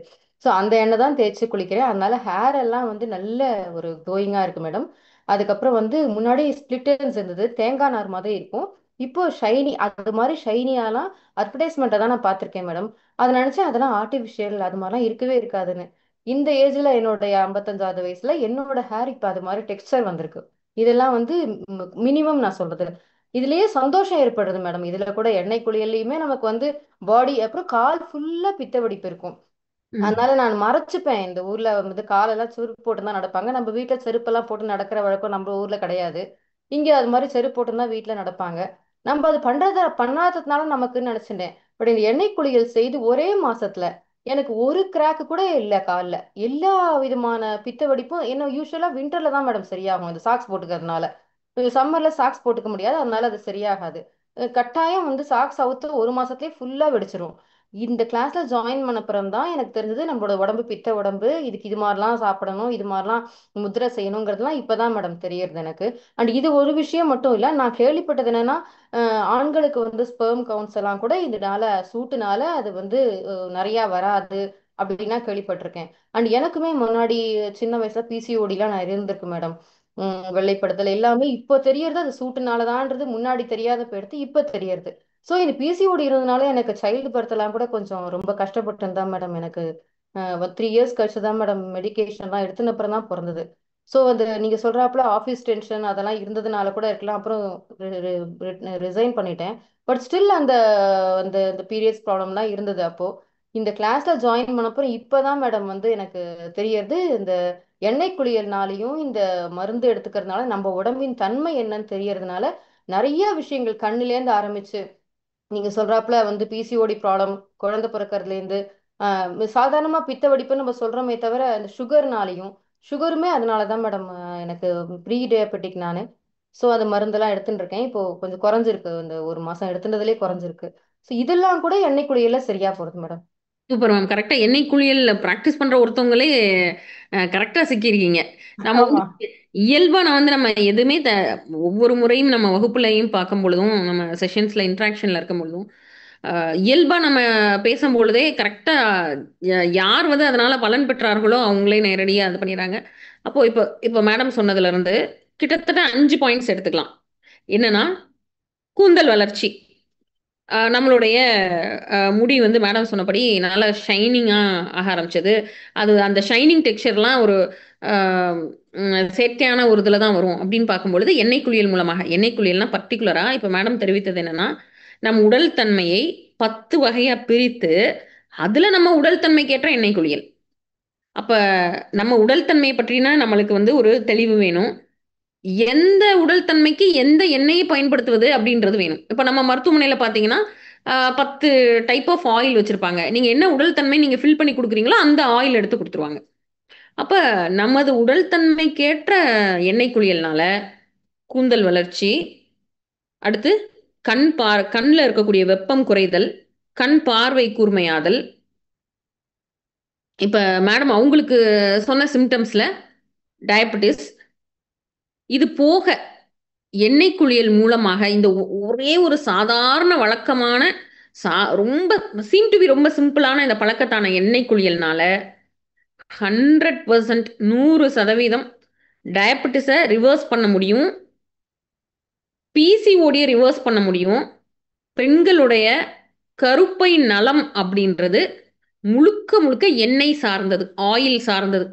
ஸோ அந்த எண்ணெய் தான் தேய்ச்சி குளிக்கிறேன். அதனால ஹேர் எல்லாம் வந்து நல்ல ஒரு க்ளோயிங்கா இருக்கு மேடம். அதுக்கப்புறம் வந்து முன்னாடி ஸ்பிளிட்டன்ஸ் இருந்தது, தேங்காய் நார் மாதிரி இருக்கும். இப்போ ஷைனி, அது மாதிரி ஷைனியாலாம் அட்வர்டைஸ்மெண்ட்டை தான் நான் பார்த்துருக்கேன் மேடம். அதை நினைச்சேன் அதெல்லாம் ஆர்டிஃபிஷியல், அது மாதிரிலாம் இருக்கவே இருக்காதுன்னு. இந்த ஏஜ்ல என்னுடைய 55வது வயசுல என்னோட ஹேர் இப்ப அது மாதிரி டெக்ஸ்சர் வந்திருக்கு. இதெல்லாம் வந்து மினிமம் நான் சொல்றது. இதுலயே சந்தோஷம் ஏற்படுது மேடம். இதுல கூட எண்ணெய் குளியல்லையுமே நமக்கு வந்து பாடி, அப்புறம் கால் ஃபுல்லா பித்த வெடிப்பு இருக்கும். ம். அதனால நான் மறைச்சுப்பேன். இந்த ஊர்ல வந்து காலெல்லாம் செருப்பு போட்டு தான் நடப்பாங்க. நம்ம வீட்டுல செருப்பெல்லாம் போட்டு நடக்கிற வழக்கம் நம்ம ஊர்ல கிடையாது. இங்க அது மாதிரி செருப்பு போட்டு தான் வீட்டுல நடப்பாங்க. நம்ம அது பண்ணாததுனால நமக்குன்னு நினைச்சிட்டேன். பட் இந்த எண்ணெய் குளியல் செய்து ஒரே மாசத்துல எனக்கு ஒரு கிராக்கு கூட இல்ல கால்ல. எல்லா விதமான பித்த வெடிப்பும் என்ன யூஸ்வலா வின்டர்ல தான் மேடம் சரியாகும், இந்த சாக்ஸ் போட்டுக்கிறதுனால. சம்மர்ல சாக்ஸ் போட்டுக்க முடியாது, அதனால அது சரியாகாது. கட்டாயம் வந்து சாக்ஸ் அவுத்து ஒரு மாசத்துலயே ஃபுல்லா வெடிச்சிரும். இந்த கிளாஸ்ல ஜாயின் பண்ண அப்புறம் தான் எனக்கு தெரிஞ்சது நம்மளோட உடம்பு பித்த உடம்பு, இதுக்கு இது மாதிரிலாம் சாப்பிடணும், இது மாதிரிலாம் முத்திரை செய்யணுங்கிறதுலாம் இப்பதான் மேடம் தெரியறது எனக்கு. அண்ட் இது ஒரு விஷயம் மட்டும் இல்ல, நான் கேள்விப்பட்டது என்னன்னா ஆண்களுக்கு வந்து ஸ்பெர்ம் கவுண்ட்ஸ் எல்லாம் கூட இதனால, சூட்டுனால அது வந்து நிறைய வராது அப்படின்னா கேள்விப்பட்டிருக்கேன். அண்ட் எனக்குமே முன்னாடி சின்ன வயசுல பிசிஓடிலாம் நான் இருந்திருக்கு மேடம். வெள்ளைப்படுதல் எல்லாமே இப்போ தெரியறது அது சூட்டுனாலதான்றது, முன்னாடி தெரியாத போயிடுது, இப்போ தெரியறது. ஸோ இந்த பிசிஓடி இருந்ததுனால எனக்கு சைல்டு பர்த்லாம் கூட கொஞ்சம் ரொம்ப கஷ்டப்பட்டு தான் மேடம். எனக்கு 3 இயர்ஸ் கழிச்சு தான் மேடம் மெடிகேஷன்லாம் எடுத்துன அப்புறம் தான் பிறந்தது. ஸோ அது நீங்க சொல்றாப்புல ஆஃபீஸ் டென்ஷன் அதெல்லாம் இருந்ததுனால கூட இருக்கலாம். அப்புறம் ரிசைன் பண்ணிட்டேன். பட் ஸ்டில் அந்த அந்த அந்த பீரியட்ஸ் ப்ராப்ளம்லாம் இருந்தது அப்போ. இந்த கிளாஸ்ல ஜாயின் பண்ணப்பறம் இப்பதான் மேடம் வந்து எனக்கு தெரியறது, இந்த எண்ணெய் குளியல்னாலையும் இந்த மருந்து எடுத்துக்கிறதுனால நம்ம உடம்பின் தன்மை என்னன்னு தெரியறதுனால நிறைய விஷயங்கள் கண்ணுலேருந்து ஆரம்பிச்சு, நீங்க சொல்றாப்புல வந்து பிசிஓடி ப்ராப்ளம், குழந்தை பிறக்கறதுல இருந்து சாதாரணமா பித்த வெடிப்புன்னு நம்ம சொல்றோமே தவிர, அந்த சுகர்னாலையும், சுகருமே அதனால தான் மேடம் எனக்கு ப்ரீ டயபெட்டிக் நான். ஸோ அது மருந்தெல்லாம் எடுத்துட்டு இருக்கேன். இப்போ கொஞ்சம் குறைஞ்சிருக்கு, இந்த ஒரு மாசம் எடுத்துட்டதுலேயே குறைஞ்சிருக்கு. ஸோ இதெல்லாம் கூட எண்ணெய் குளியல்ல சரியா போகுது மேடம். Super ma'am. கரெக்ட்டா எண்ணெய் குளியல் பிராக்டிஸ் பண்ற ஒருத்தவங்களே கரெக்ட்டா சிக்கியிருக்கீங்க. நம்ம வந்து ஆமா. இயல்பா நான் வந்து நம்ம எதுவுமே ஒவ்வொரு முறையும் நம்ம வகுப்புலயும் பார்க்கும் பொழுதும், நம்ம செஷன்ஸ்ல இன்டராக்ஷன்ல இருக்கும் பொழுதும், அ இயல்பா நம்ம பேசும்பொழுதே கரெக்ட்டா யார் வந்து அதனால பலன் பெற்றார்களோ அவங்களே நேரடியா இது பண்ணிறாங்க. அப்போ இப்ப இப்ப மேடம் சொன்னதுலருந்து கிட்டத்தட்ட 5 பாயிண்ட்ஸ் எடுத்துக்கலாம். என்னன்னா, கூந்தல் வளர்ச்சி. நம்மளுடைய முடி வந்து மேடம் சொன்னபடி நல்லா ஷைனிங்கா ஆக ஆரம்பிச்சது. அது அந்த ஷைனிங் டெக்ஸ்சர்லாம் ஒரு அ செயற்கையான ஒரு இதில தான் வரும் அப்படின்னு பார்க்கும்பொழுது, எண்ணெய் குளியல் மூலமாக எண்ணெய் குளியல்னா பர்ட்டிகுலரா இப்ப மேடம் தெரிவித்தது என்னன்னா, நம் உடல் தன்மையை 10 வகையா பிரித்து, அதில நம்ம உடல் தன்மைக்கு ஏற்ற எண்ணெய் குளியல். அப்ப நம்ம உடல் தன்மைய பற்றின நம்மளுக்கு வந்து ஒரு தெளிவு வேணும். எந்த உடல் தன்மைக்கு எந்த எண்ணெயை பயன்படுத்துவது அப்படின்றது வேணும். இப்ப நம்ம மருத்துவமனையில பார்த்தீங்கன்னா, 10 டைப் ஆஃப் ஆயில் வச்சிருப்பாங்க. நீங்க என்ன உடல் தன்மை நீங்க ஃபில் பண்ணி குடுக்குறீங்களோ, அந்த ஆயில் எடுத்து குடுத்துருவாங்க. அப்ப நமது உடல் தன்மைக்கேற்ற எண்ணெய் குளியல்னால, கூந்தல் வளர்ச்சி, அடுத்து கண்ல இருக்கக்கூடிய வெப்பம் குறைதல், கண் பார்வை கூர்மையாதல். இப்ப மேடம் அவங்களுக்கு சொன்ன சிம்ப்டம்ஸ்ல டயபெட்டிஸ், இது போக எண்ணெய் குளியல் மூலமாக இந்த ஒரே ஒரு சாதாரண வழக்கமான சா ரொம்ப சீம் டு பி ரொம்ப சிம்பிளான இந்த பழக்கத்தான எண்ணெய் குளியல்னால 100% 100% டயபெட்டிஸ ரிவர்ஸ் பண்ண முடியும். பிசிஓடிய ரிவர்ஸ் பண்ண முடியும். பெண்களுடைய கருப்பை நலம் அப்படின்றது முழுக்க முழுக்க எண்ணெய் சார்ந்தது, ஆயில் சார்ந்தது.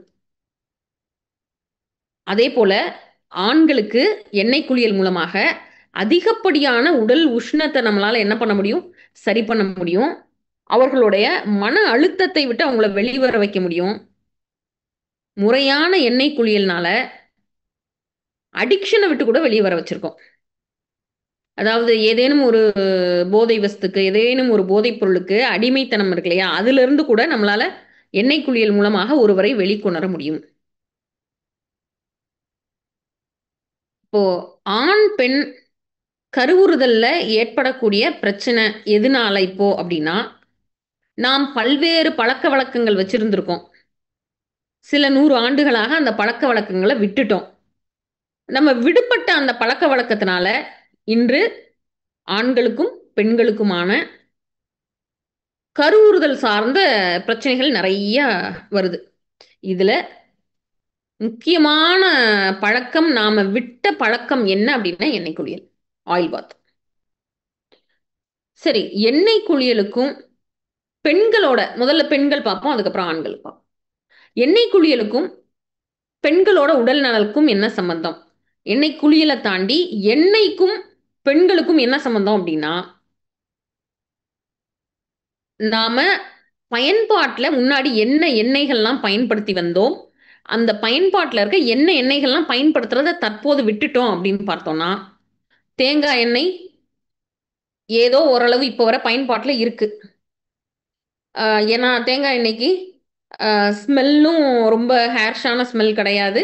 அதேபோல ஆண்களுக்கு எண்ணெய் குளியல் மூலமாக அதிகப்படியான உடல் உஷ்ணத்தை நம்மளால என்ன பண்ண முடியும்? சரி பண்ண முடியும். அவர்களுடைய மன அழுத்தத்தை விட்டு அவங்கள வெளிவர வைக்க முடியும். முறையான எண்ணெய் குளியல்னால அடிக்ஷன விட்டு கூட வெளிய வர வச்சிருக்கோம். அதாவது ஏதேனும் ஒரு போதை வஸ்துக்கு, ஏதேனும் ஒரு போதைப் பொருளுக்கு அடிமைத்தனம் இருக்கு இல்லையா? அதிலிருந்து கூட நம்மளால எண்ணெய் குளியல் மூலமாக ஒருவரை வெளிக்கொணர முடியும். இப்போ ஆண், பெண் கருவுறுதல்ல ஏற்படக்கூடிய பிரச்சனை எதுனால இப்போ அப்படின்னா, நாம் பல்வேறு பழக்கவழக்கங்கள் வச்சிருந்திருக்கோம். சில 100 ஆண்டுகளாக அந்த பழக்கவழக்கங்கள விட்டுட்டோம். நம்ம விடுபட்ட அந்த பழக்கவழக்கத்தினால, இன்று ஆண்களுக்கும், பெண்களுக்குமான கருவுறுதல் சார்ந்த பிரச்சனைகள் நெறைய வருது. இதுல முக்கியமான பழக்கம், நாம விட்ட பழக்கம் என்ன அப்படின்னா, எண்ணெய் குளியல். Oil bath. சரி, எண்ணெய் குளியலுக்கும் பெண்களோட முதல்ல பெண்கள் பார்ப்போம். அதுக்கப்புறம் ஆண்கள் பார்ப்போம். எண்ணெய் குளியலுக்கும், பெண்களோட உடல் நலனுக்கும் என்ன சம்பந்தம்? எண்ணெய் குளியல தாண்டி எண்ணெய்க்கும், பெண்களுக்கும் என்ன சம்பந்தம் அப்படின்னா, நாம பயன்பாட்டுல முன்னாடி என்ன எண்ணெய்கள்லாம் பயன்படுத்தி வந்தோம்? அந்த பயன்பாட்டுல இருக்க என்ன எண்ணெய்கள்லாம் பயன்படுத்துறத தற்போது விட்டுட்டோம் அப்படின்னு பார்த்தோம்னா, தேங்காய் எண்ணெய் ஏதோ ஓரளவு இப்போ வர பயன்பாட்டுல இருக்கு. அ ஏன்னா தேங்காய் எண்ணெய்க்கு ஸ்மெல்லும் ரொம்ப ஹேர்ஷான ஸ்மெல் கிடையாது.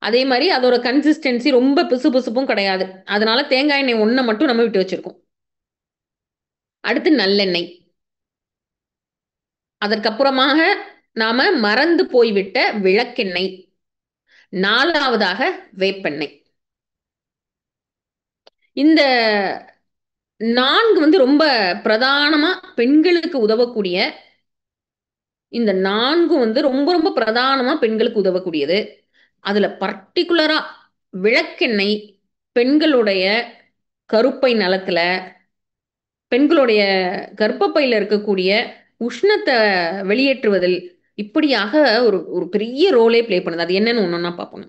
அதே மாரி அதோட கன்சிஸ்டன்சி ரொம்ப பிசுபிசுப்பும் கிடையாது. அதனால தேங்காய் எண்ணெய் ஒண்ண மட்டும் நம்ம விட்டு வச்சிருக்கோம். அடுத்து நல்லெண்ணெய். அதற்கப்புறமாக நாம மறந்து போய்விட்ட விளக்கெண்ணெய். 4வதாக வேப்பெண்ணெய். இந்த 4 வந்து ரொம்ப பிரதானமா பெண்களுக்கு உதவக்கூடிய இந்த 4ம் வந்து ரொம்ப ரொம்ப பிரதானமா பெண்களுக்கு உதவக்கூடியது. அதுல பர்ட்டிகுலரா விளக்கெண்ணெய் பெண்களுடைய கருப்பை நலத்துல, பெண்களுடைய கர்ப்பப்பையில இருக்கக்கூடிய உஷ்ணத்த வெளியேற்றுவதில், இப்படியாக ஒரு ஒரு பெரிய ரோலே ப்ளே பண்ணுது. அது என்னன்னு ஒண்ணொண்ணா பார்ப்போம்.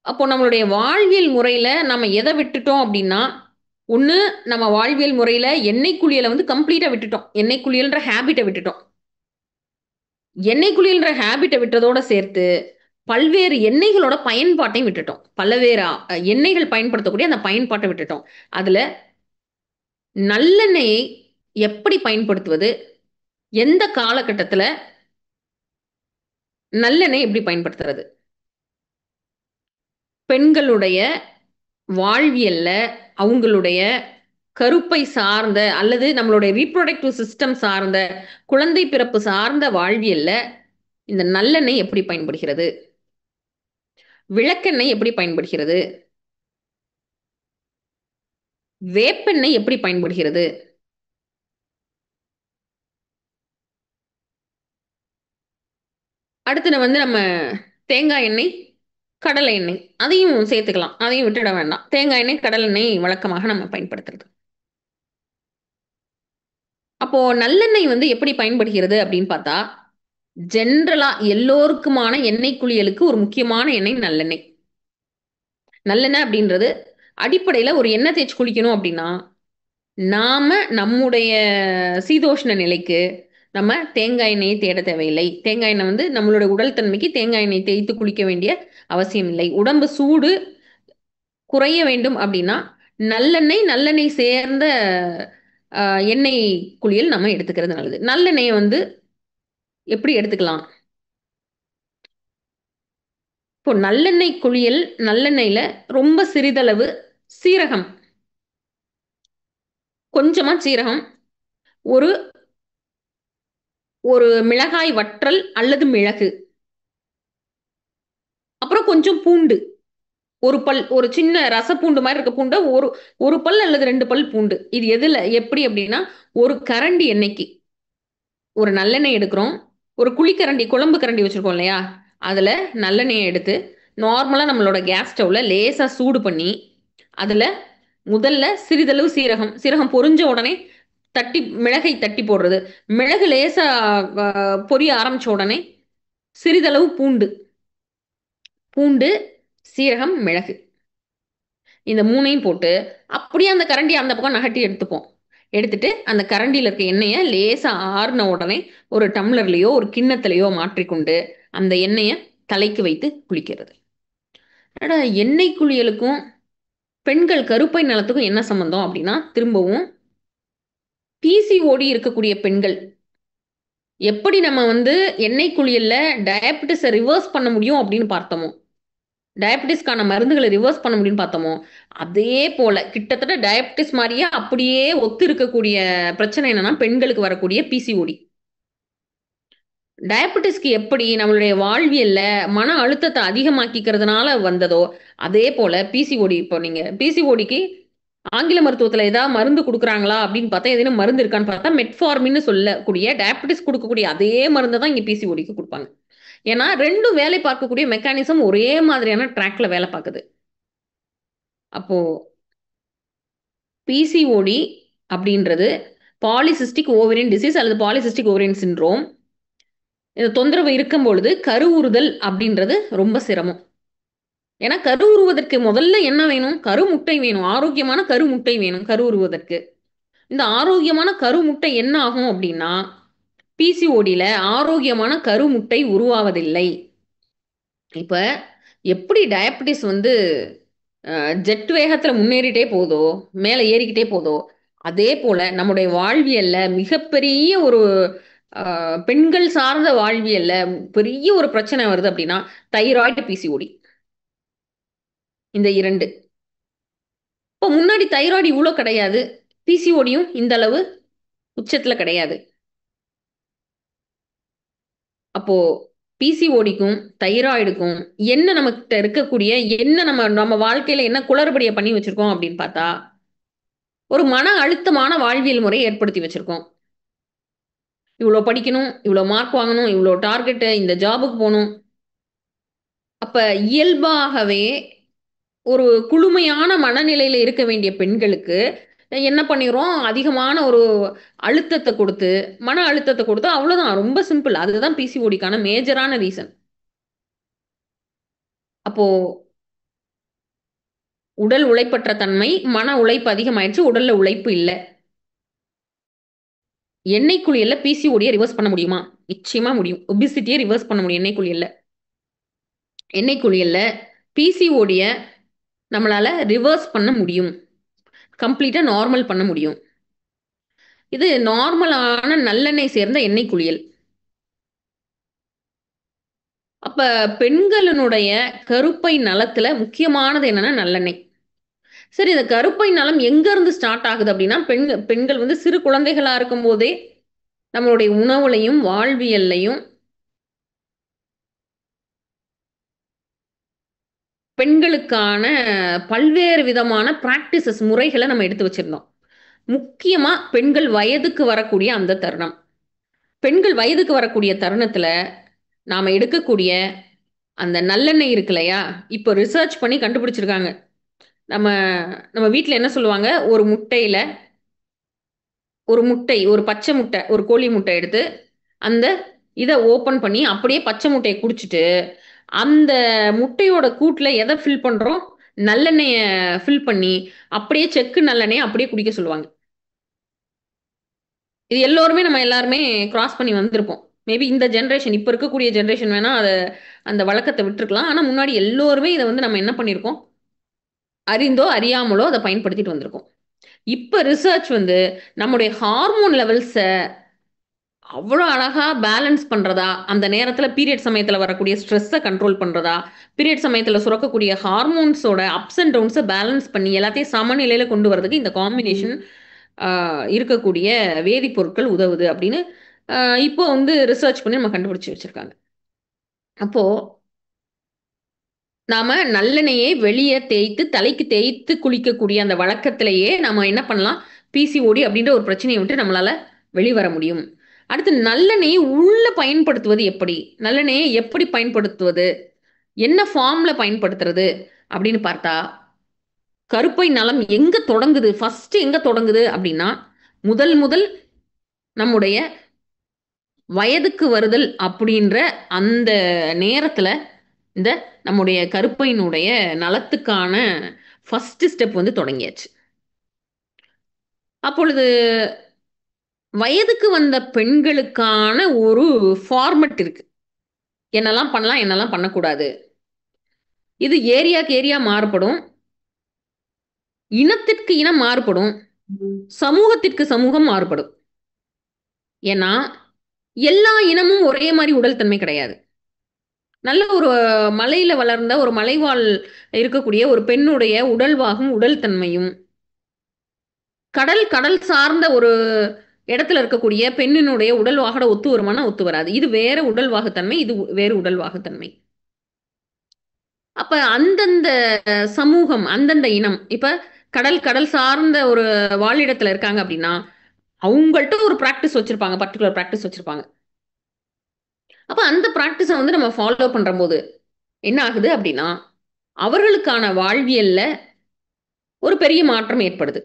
அப்போ நம்மளுடைய வாழ்வியல் முறையில நம்ம எத விட்டுட்டோம் அப்படின்னா, ஒண்ணு நம்ம வாழ்வியல் முறையில எண்ணெய் குளியல வந்து கம்ப்ளீட்டா விட்டுட்டோம். எண்ணெய் குளியல்ன்ற ஹேபிட்ட விட்டுட்டோம். எண்ணெய் குளியல்ன்ற ஹேபிட்ட விட்டதோட சேர்த்து, பல்வேறு எண்ணெய்களோட பயன்பாட்டையும் விட்டுட்டோம். பலவேறு எண்ணெய்கள் பயன்படுத்தக்கூடிய அந்த பயன்பாட்ட விட்டுட்டோம். அதுல நல்லெண்ணெயை எப்படி பயன்படுத்துவது? எந்த காலகட்டத்தில நல்லெண்ணெய் எப்படி பயன்படுத்துறது? பெண்களுடைய வாழ்வியல்ல அவங்களுடைய கருப்பை சார்ந்த அல்லது நம்மளுடைய ரீப்ரொடக்டிவ் சிஸ்டம் சார்ந்த குழந்தை பிறப்பு சார்ந்த வாழ்வியல்ல இந்த நல்லெண்ணெய் எப்படி பயன்படுகிறது? விளக்கெண்ணெய் எப்படி பயன்படுகிறது? வேப்பெண்ணெய் எப்படி பயன்படுகிறது? அடுத்து வந்து நம்ம தேங்காய் எண்ணெய், கடலை எண்ணெய் அதையும் சேர்த்துக்கலாம். அதையும் விட்டுட வேண்டாம். தேங்காய் எண்ணெய், கடலை எண்ணெய் வழக்கமாக நம்ம பயன்படுத்துறது. அப்போ நல்லெண்ணெய் வந்து எப்படி பயன்படுகிறது அப்படின்னு பார்த்தா, ஜென்ரலா எல்லோருக்குமான எண்ணெய் குளியலுக்கு ஒரு முக்கியமான எண்ணெய் நல்லெண்ணெய். நல்லெண்ணெய் அப்படின்றது அடிப்படையில ஒரு எண்ணெய் தேய்ச்சு குளிக்கணும் அப்படின்னா, நாம நம்முடைய சீதோஷ்ண நிலைக்கு நம்ம தேங்காய் எண்ணெயை தேட தேவையில்லை. தேங்காய் எண்ணெய் வந்து நம்மளுடைய உடல் தன்மைக்கு தேங்காய் எண்ணெய் தேய்த்து குளிக்க வேண்டிய அவசியம் இல்லை. உடம்பு சூடு குறைய வேண்டும் அப்படின்னா நல்லெண்ணெய், நல்லெண்ணெய் சேர்ந்த எண்ணெய் குளியல் நம்ம எடுத்துக்கிறது நல்லது. நல்லெண்ணெயை வந்து எப்படி எடுத்துக்கலாம்? இப்போ நல்லெண்ணெய் குளியல், நல்லெண்ணெயில ரொம்ப சிறிதளவு சீரகம், கொஞ்சமா சீரகம், ஒரு ஒரு மிளகாய் வற்றல் அல்லது மிளகு, அப்புறம் கொஞ்சம் பூண்டு, ஒரு பல், ஒரு சின்ன ரசப்பூண்டு மாதிரி இருக்க பூண்டை ஒரு ஒரு பல் அல்லது 2 பல் பூண்டு. இது எதுல எப்படி அப்படின்னா, ஒரு கரண்டி எண்ணெய்க்கு ஒரு நல்லெண்ணெய் எடுக்கிறோம். ஒரு குழிக்கரண்டி, குழம்பு கரண்டி வச்சிருக்கோம் இல்லையா? அதுல நல்லெண்ணெயை எடுத்து நார்மலா நம்மளோட கேஸ் ஸ்டவ்ல லேசா சூடு பண்ணி, அதுல முதல்ல சிறிதளவு சீரகம், சீரகம் பொரிஞ்ச உடனே தட்டி மிளகை தட்டி போடுறது. மிளகு லேசா பொரிய ஆரம்பிச்ச உடனே சிறிதளவு பூண்டு, பூண்டு, சீரகம், மிளகு இந்த மூணையும் போட்டு அப்படியே அந்த கரண்டியை அந்த பக்கம் நகட்டி எடுத்துப்போம். எடுத்துட்டு அந்த கரண்டியில் இருக்க எண்ணெயை லேசா ஆறுன உடனே ஒரு டம்ளர்லயோ ஒரு கிண்ணத்திலையோ மாற்றிக்கொண்டு அந்த எண்ணெயை தலைக்கு வைத்து குளிக்கிறது. அடடா, எண்ணெய் குளியலுக்கும் பெண்கள் கருப்பை நலத்துக்கும் என்ன சம்பந்தம் அப்படின்னா, திரும்பவும் பிசிஓடி இருக்கக்கூடிய பெண்கள் எப்படி நம்ம வந்து எண்ணெய் குளியல்ல டயபெட்டிஸை ரிவர்ஸ் பண்ண முடியும் அப்படின்னு பார்த்தோமோ, டயபெட்டிஸ்க்கான மருந்துகளை ரிவர்ஸ் பண்ண முடியும்னு பார்த்தோமோ, அதே போல கிட்டத்தட்ட டயபெட்டிஸ் மாதிரியே அப்படியே ஒத்து இருக்கக்கூடிய பிரச்சனை என்னன்னா பெண்களுக்கு வரக்கூடிய பிசிஓடி. டயபெட்டிஸ்க்கு எப்படி நம்மளுடைய வாழ்வியல்ல மன அழுத்தத்தை அதிகமாக்கிக்கிறதுனால வந்ததோ, அதே போல பிசிஓடி. இப்போ நீங்க பிசிஓடிக்கு ஆங்கில மருத்துவத்துல ஏதாவது மருந்து குடுக்குறாங்களா அப்படின்னு பார்த்தா, ஏதேனும் மருந்து இருக்கான்னு பார்த்தா, மெட்ஃபார்மின்னு சொல்லக்கூடிய டயபெட்டிஸ் குடுக்கக்கூடிய அதே மருந்து தான் இங்க பிசிஓடிக்கு குடுப்பாங்க. ஏன்னா 2ம் வேலை பார்க்கக்கூடிய மெக்கானிசம் ஒரே மாதிரியான ட்ராக்ல வேலை பார்க்குது. அப்போ பிசிஓடி அப்படின்றது பாலிசிஸ்டிக் ஓவரியன் டிசீஸ் அல்லது பாலிசிஸ்டிக் ஓவரியன் சிண்ட்ரோம். இந்த தொந்தரவு இருக்கும் பொழுது கருவுறுதல் அப்படின்றது ரொம்ப சிரமம். ஏன்னா கருவுறுவதற்கு முதல்ல என்ன வேணும்? கருமுட்டை வேணும். ஆரோக்கியமான கருமுட்டை வேணும் கருவுறுவதற்கு. இந்த ஆரோக்கியமான கருமுட்டை என்ன ஆகும் அப்படின்னா, பிசிஓடியில ஆரோக்கியமான கருமுட்டை உருவாவதில்லை. இப்ப எப்படி டயபெட்டிஸ் வந்து ஜெட் வேகத்துல முன்னேறிட்டே போதோ, மேல ஏறிக்கிட்டே போதோ, அதே போல நம்முடைய வாழ்வியல்ல மிகப்பெரிய ஒரு பெண்கள் சார்ந்த வாழ்வியல்ல பெரிய ஒரு பிரச்சனை வருது அப்படின்னா, தைராய்டு, பிசிஓடி இந்த 2. இப்போ முன்னாடி தைராய்டு இவ்ளோ கிடையாது. பிசிஓடியும் இந்த அளவு உச்சத்துல கிடையாது. அப்போ பிசிஓடிக்கும் தைராய்டுக்கும் என்ன நமக்கிட்ட இருக்கக்கூடிய என்ன நம்ம நம்ம வாழ்க்கையில என்ன குளறுபடியை பண்ணி வச்சிருக்கோம் அப்படின்னு பார்த்தா, ஒரு மன அழுத்தமான வாழ்வியல் முறை ஏற்படுத்தி வச்சிருக்கோம். இவ்வளோ படிக்கணும், இவ்வளோ மார்க் வாங்கணும், இவ்வளோ டார்கெட்டு, இந்த ஜாபுக்கு போணும். அப்ப இயல்பாகவே ஒரு குளுமையான மனநிலையில இருக்க வேண்டிய பெண்களுக்கு என்ன பண்ணிடுறோம்? அதிகமான ஒரு அழுத்தத்த குடுத்து, மன அழுத்தத்த குடுத்து அவ்வளோதான். ரொம்ப சிம்பிள். அதுதான் பிசிஓடிக்கான மேஜரான ரீசன். அப்போ உடல் உழைப்பற்ற தன்மை, மன உழைப்பு அதிகமாயிடுச்சு, உடல்ல உழைப்பு இல்ல. எண்ணெய் குளியல்ல பிசிஓடிய ரிவர்ஸ் பண்ண முடியுமா? நிச்சயமா முடியும். ஒபிசிட்டிய ரிவர்ஸ் பண்ண முடியும் எண்ணெய் குளியல்ல. எண்ணெய் குளியல்ல பிசிஓடிய நம்மளால ரிவர்ஸ் பண்ண முடியும். கம்ப்ளீட்டா நார்மல் பண்ண முடியும். இது நார்மலான நல்லெண்ணெய் சேர்ந்த எண்ணெய் குளியல். அப்ப பெண்களினுடைய கருப்பை நலத்துல முக்கியமானது என்னன்னா நல்லெண்ணெய். சரி, இந்த கருப்பை நலம் எங்க இருந்து ஸ்டார்ட் ஆகுது அப்படின்னா, பெண்கள் வந்து சிறு குழந்தைகளா இருக்கும்போதே நம்மளுடைய உணவுலயும், வாழ்வியல்லையும் பெண்களுக்கான பல்வேறு விதமான பிராக்டிசஸ் முறைகள நம்ம எடுத்து வச்சிருந்தோம். முக்கியமா பெண்கள் வயதுக்கு வரக்கூடிய அந்த தருணம். பெண்கள் வயதுக்கு வரக்கூடிய தருணத்துல, நாம எடுக்கக்கூடிய அந்த நல்லெண்ணெய் இருக்கு இல்லையா? இப்போ ரிசர்ச் பண்ணி கண்டுபிடிச்சிருக்காங்க. நம்ம நம்ம வீட்ல என்ன சொல்லுவாங்க, ஒரு முட்டை, ஒரு பச்சை முட்டை, ஒரு கோழி முட்டை எடுத்து, அந்த இத ஓப்பன் பண்ணி, அப்படியே பச்சை முட்டைய குடிச்சிட்டு, அந்த முட்டையோட கூட்ல எத ஃபில் பண்றோம்? நல்லெண்ணெய ஃபில் பண்ணி, அப்படியே செக்கு நல்லெண்ணெய அப்படியே குடிக்க சொல்லுவாங்க. இது எல்லோருமே நம்ம எல்லாருமே கிராஸ் பண்ணி வந்திருப்போம். மேபி இந்த ஜெனரேஷன் இப்ப இருக்கக்கூடிய ஜெனரேஷன் வேணா அந்த வழக்கத்த விட்டுருக்கலாம். ஆனா முன்னாடி எல்லோருமே இத வந்து நம்ம என்ன பண்ணியிருக்கோம்? அறிந்தோ, அறியாமலோ அத பயன்படுத்திட்டு வந்திருக்கோம். இப்ப ரிசர்ச் வந்து நம்முடைய ஹார்மோன் லெவல்ஸ அவ்வளோ அழகா பேலன்ஸ் பண்றதா, அந்த நேரத்தில பீரியட் சமயத்தில வரக்கூடிய ஸ்ட்ரெஸ்ஸ கண்ட்ரோல் பண்றதா, பீரியட் சமயத்தில சுரக்கக்கூடிய ஹார்மோன்ஸோட அப்ஸ் அண்ட் டவுன்ஸ பேலன்ஸ் பண்ணி எல்லாத்தையும் சமநிலையில கொண்டு வரதுக்கு இந்த காம்பினேஷன் ஆ இருக்கக்கூடிய வேதிப்பொருட்கள் உதவுது அப்படின்னு, அ இப்போ வந்து ரிசர்ச் பண்ணி நம்ம கண்டுபிடிச்சு வச்சிருக்காங்க. அப்போ நாம நல்லெண்ணெயே வெளிய தேய்த்து, தலைக்கு தேய்த்து குளிக்கக்கூடிய அந்த வழக்கத்திலேயே நம்ம என்ன பண்ணலாம், பிசிஓடி அப்படின்ற ஒரு பிரச்சனைய விட்டு நம்மளால வெளிவர முடியும். அடுத்து நல்லெண்ணெயை உள்ள பயன்படுத்துவது எப்படி? நல்லெண்ணெயை எப்படி பயன்படுத்துவது? என்ன ஃபார்ம்ல பயன்படுத்துறது? அப்படின்னு பார்த்தா, கருப்பை நலம் எங்க தொடங்குது? ஃபர்ஸ்ட் எங்க தொடங்குது அப்படின்னா, முதல் முதல் நம்முடைய வயதுக்கு வருதல் அப்படின்ற அந்த நேரத்துல, இந்த நம்முடைய கருப்பையினுடைய நலத்துக்கான ஃபர்ஸ்ட் ஸ்டெப் வந்து தொடங்கியாச்சு. அப்பொழுது வயதுக்கு வந்த பெண்களுக்கான ஒரு ஃபார்மட் இருக்கு. என்னெல்லாம் பண்ணலாம், என்னெல்லாம் பண்ணக்கூடாது. இது ஏரியாக்கு ஏரியா மாறுபடும். இனத்திற்கு இனம் மாறுபடும். சமூகத்திற்கு சமூகம் மாறுபடும். ஏன்னா, எல்லா இனமும் ஒரே மாரி உடல் தன்மை கிடையாது. நல்ல ஒரு மலையில வளர்ந்த ஒரு மலைவாழ் இருக்கக்கூடிய ஒரு பெண்ணுடைய உடல்வாகும், உடல் தன்மையும், கடல் சார்ந்த ஒரு இடத்துல இருக்கக்கூடிய பெண்ணினுடைய உடல்வாகட ஒத்து வருமானா ஒத்து வராது. இது வேற உடல்வாகுத்தன்மை, இது வேறு உடல்வாகுத்தன்மை. அப்ப அந்தந்த சமூகம், அந்தந்த இனம், இப்ப கடல் சார்ந்த ஒரு வாழிடத்துல இருக்காங்க அப்படின்னா, அவங்கள்ட்ட ஒரு பிராக்டிஸ் வச்சிருப்பாங்க. பர்ட்டிகுலர் பிராக்டிஸ் வச்சிருப்பாங்க. அப்ப அந்த பிராக்டிஸ வந்து நம்ம ஃபாலோ பண்றம்போது, என்ன ஆகுது அப்படின்னா, அவர்களுக்கான வாழ்வியல்ல ஒரு பெரிய மாற்றம் ஏற்படுது.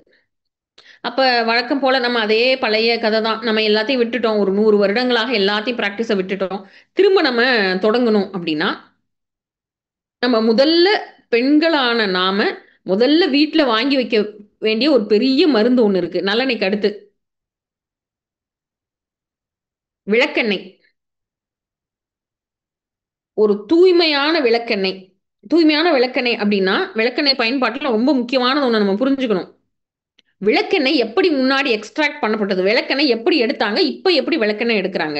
அப்ப வழக்கம் போல நம்ம அதே பழைய கதை தான். நம்ம எல்லாத்தையும் விட்டுட்டோம். ஒரு 100 வருடங்களாக எல்லாத்தையும் பிராக்டிஸ விட்டுட்டோம். திரும்ப நம்ம தொடங்கணும் அப்படின்னா, நம்ம முதல்ல பெண்களான நாம முதல்ல வீட்ல வாங்கி வைக்க வேண்டிய ஒரு பெரிய மருந்து ஒண்ணு இருக்கு. நல்லெண்ணெய்க்கு அடுத்து. விளக்கெண்ணெய். ஒரு தூய்மையான விளக்கெண்ணெய். தூய்மையான விளக்கெண்ணெய் அப்படின்னா, விளக்கெண்ணெய் பயன்பாட்டுல ரொம்ப முக்கியமானது ஒண்ணு நம்ம புரிஞ்சுக்கணும். விளக்கெண்ணெய் எப்படி முன்னாடி எக்ஸ்ட்ராக்ட் பண்ணப்பட்டது? விளக்கெண்ணெய் எப்படி எடுத்தாங்க? இப்ப எப்படி விளக்கெண்ணெய் எடுக்குறாங்க?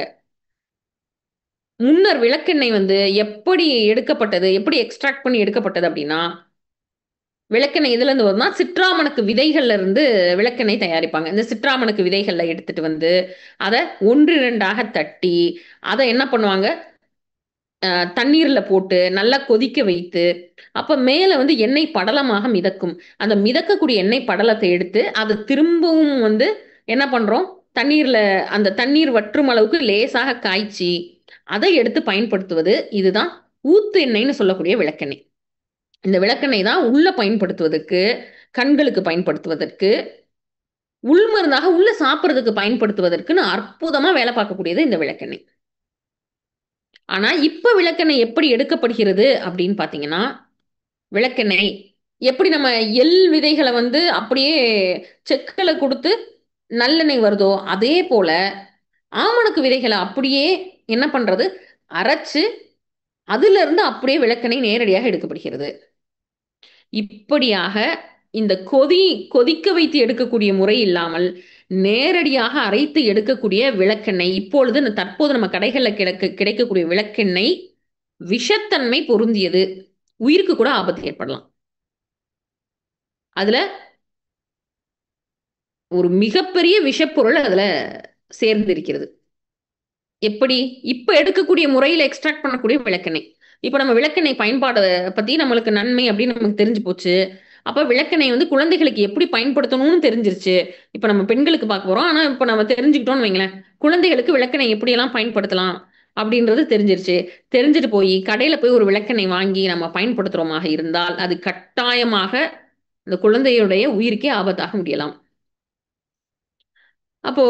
முன்னர் விளக்கெண்ணெய் வந்து எப்படி எடுக்கப்பட்டது? எப்படி எக்ஸ்ட்ராக்ட் பண்ணி எடுக்கப்பட்டது அப்படின்னா, விளக்கெண்ணெய் எதுலேருந்து வரும்னா, சிட்ராமணக்கு விதைகள்ல இருந்து விளக்கெண்ணெய் தயாரிப்பாங்க. இந்த சிட்ராமணக்கு விதைகள எடுத்துட்டு வந்து, அத 1, 2ஆக தட்டி, அத என்ன பண்ணுவாங்க, தண்ணீர்ல போட்டு நல்லா கொதிக்க வைத்து, அப்ப மேல வந்து எண்ணெய் படலமாக மிதக்கும். அந்த மிதக்கக்கூடிய எண்ணெய் படலத்த எடுத்து, அத திரும்பவும் வந்து என்ன பண்றோம், தண்ணீர்ல அந்த தண்ணீர் வற்றும் அளவுக்கு லேசாக காய்ச்சி, அதை எடுத்து பயன்படுத்துவது. இதுதான் ஊத்து எண்ணெய்ன்னு சொல்லக்கூடிய விளக்கெண்ணெய். இந்த விளக்கெண்ணெய் தான் உள்ள பயன்படுத்துவதற்கு, கண்களுக்கு பயன்படுத்துவதற்கு, உள் மருந்தாக உள்ள சாப்பிடுறதுக்கு பயன்படுத்துவதற்குன்னு அற்புதமா வேலை பார்க்கக்கூடியது இந்த விளக்கெண்ணெய். ஆனா, இப்ப விளக்கெண்ணெய் எப்படி எடுக்கப்படுகிறது அப்படின்னு பார்த்தீங்கன்னா, விளக்கெண்ணெய் எப்படி நம்ம எள் விதைகள வந்து அப்படியே செக்குல குடுத்து நல்லெண்ணெய் வருதோ, அதே போல ஆமணக்கு விதைகள அப்படியே என்ன பண்றது, அரைச்சு அதிலிருந்து அப்படியே விளக்கெண்ணெய் நேரடியாக எடுக்கப்படுகிறது. இப்படியாக இந்த கொதிக்க வைத்து எடுக்கக்கூடிய முறை இல்லாமல், நேரடியாக அரைத்து எடுக்கக்கூடிய விளக்கெண்ணெய், இப்பொழுது தற்போது நம்ம கடைகள்ல கிடைக்கக்கூடிய விளக்கெண்ணெய் விஷத்தன்மை பொருந்தியது, உயிருக்கு கூட ஆபத்து ஏற்படலாம். அதுல ஒரு மிகப்பெரிய விஷப்பொருள் அதுல சேர்ந்திருக்கிறது. எப்படி? இப்ப எடுக்கக்கூடிய முறையில எக்ஸ்ட்ராக்ட் பண்ணக்கூடிய விளக்கெண்ணெய். இப்ப நம்ம விளக்கெண்ணெய் பயன்பாட பத்தி நம்மளுக்கு நன்மை அப்படின்னு நமக்கு தெரிஞ்சு போச்சு. அப்ப விளக்கெண்ணெய் வந்து குழந்தைகளுக்கு எப்படி பயன்படுத்தணும்னு தெரிஞ்சிருச்சு. இப்ப நம்ம பெண்களுக்கு பார்க்க போறோம். ஆனா இப்ப நம்ம தெரிஞ்சுக்கிட்டோம்னு வைங்களேன். குழந்தைகளுக்கு விளக்கெண்ணெய் எப்படியெல்லாம் பயன்படுத்தலாம் அப்படின்றது தெரிஞ்சிருச்சு. தெரிஞ்சுட்டு போய் கடையில போய் ஒரு விளக்கெண்ணெய் வாங்கி நம்ம பயன்படுத்துறோமாக இருந்தால், அது கட்டாயமாக அந்த குழந்தையுடைய உயிருக்கே ஆபத்தாக முடியலாம். அப்போ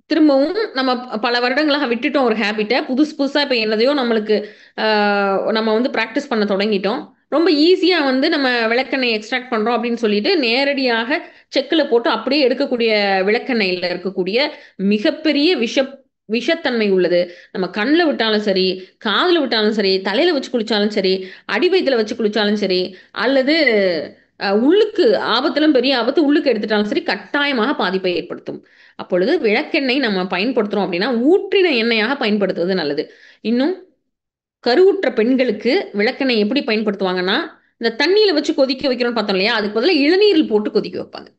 திரும்பவும் நம்ம பல வருடங்களாக விட்டுட்டோம் ஒரு ஹேபிட்ட. புதுசு புதுசா இப்ப என்னதையோ நம்மளுக்கு நம்ம வந்து பிராக்டிஸ் பண்ண தொடங்கிட்டோம். ரொம்ப ஈஸியா வந்து நம்ம விளக்கெண்ணெய் எக்ஸ்ட்ராக்ட் பண்றோம் அப்படின்னு சொல்லிட்டு, நேரடியாக செக்குல போட்டு அப்படியே எடுக்கக்கூடிய விளக்கெண்ணெயில இருக்கக்கூடிய மிகப்பெரிய விஷத்தன்மை உள்ளது. நம்ம கண்ல விட்டாலும் சரி, காதுல விட்டாலும் சரி, தலையில வச்சு குளிச்சாலும் சரி, அடி வயித்துல வச்சு குளிச்சாலும் சரி, அல்லது உள்ளுக்கு ஆபத்திலும் பெரிய ஆபத்து உள்ளுக்கு எடுத்துட்டாலும் சரி, கட்டாயமாக பாதிப்பை ஏற்படுத்தும். அப்பொழுது விளக்கெண்ணெய் நம்ம பயன்படுத்துறோம் அப்படின்னா, ஊற்றின எண்ணெயாக பயன்படுத்துவது நல்லது. இன்னும் கருவுற்ற பெண்களுக்கு விளக்கெண்ணெய் எப்படி பயன்படுத்துவாங்கன்னா, இந்த தண்ணீல வச்சு கொதிக்க வைக்கிறோம்னு பார்த்தோம் இல்லையா? அதுக்கு பதிலா இளநீரில் போட்டு கொதிக்க வைப்பாங்க.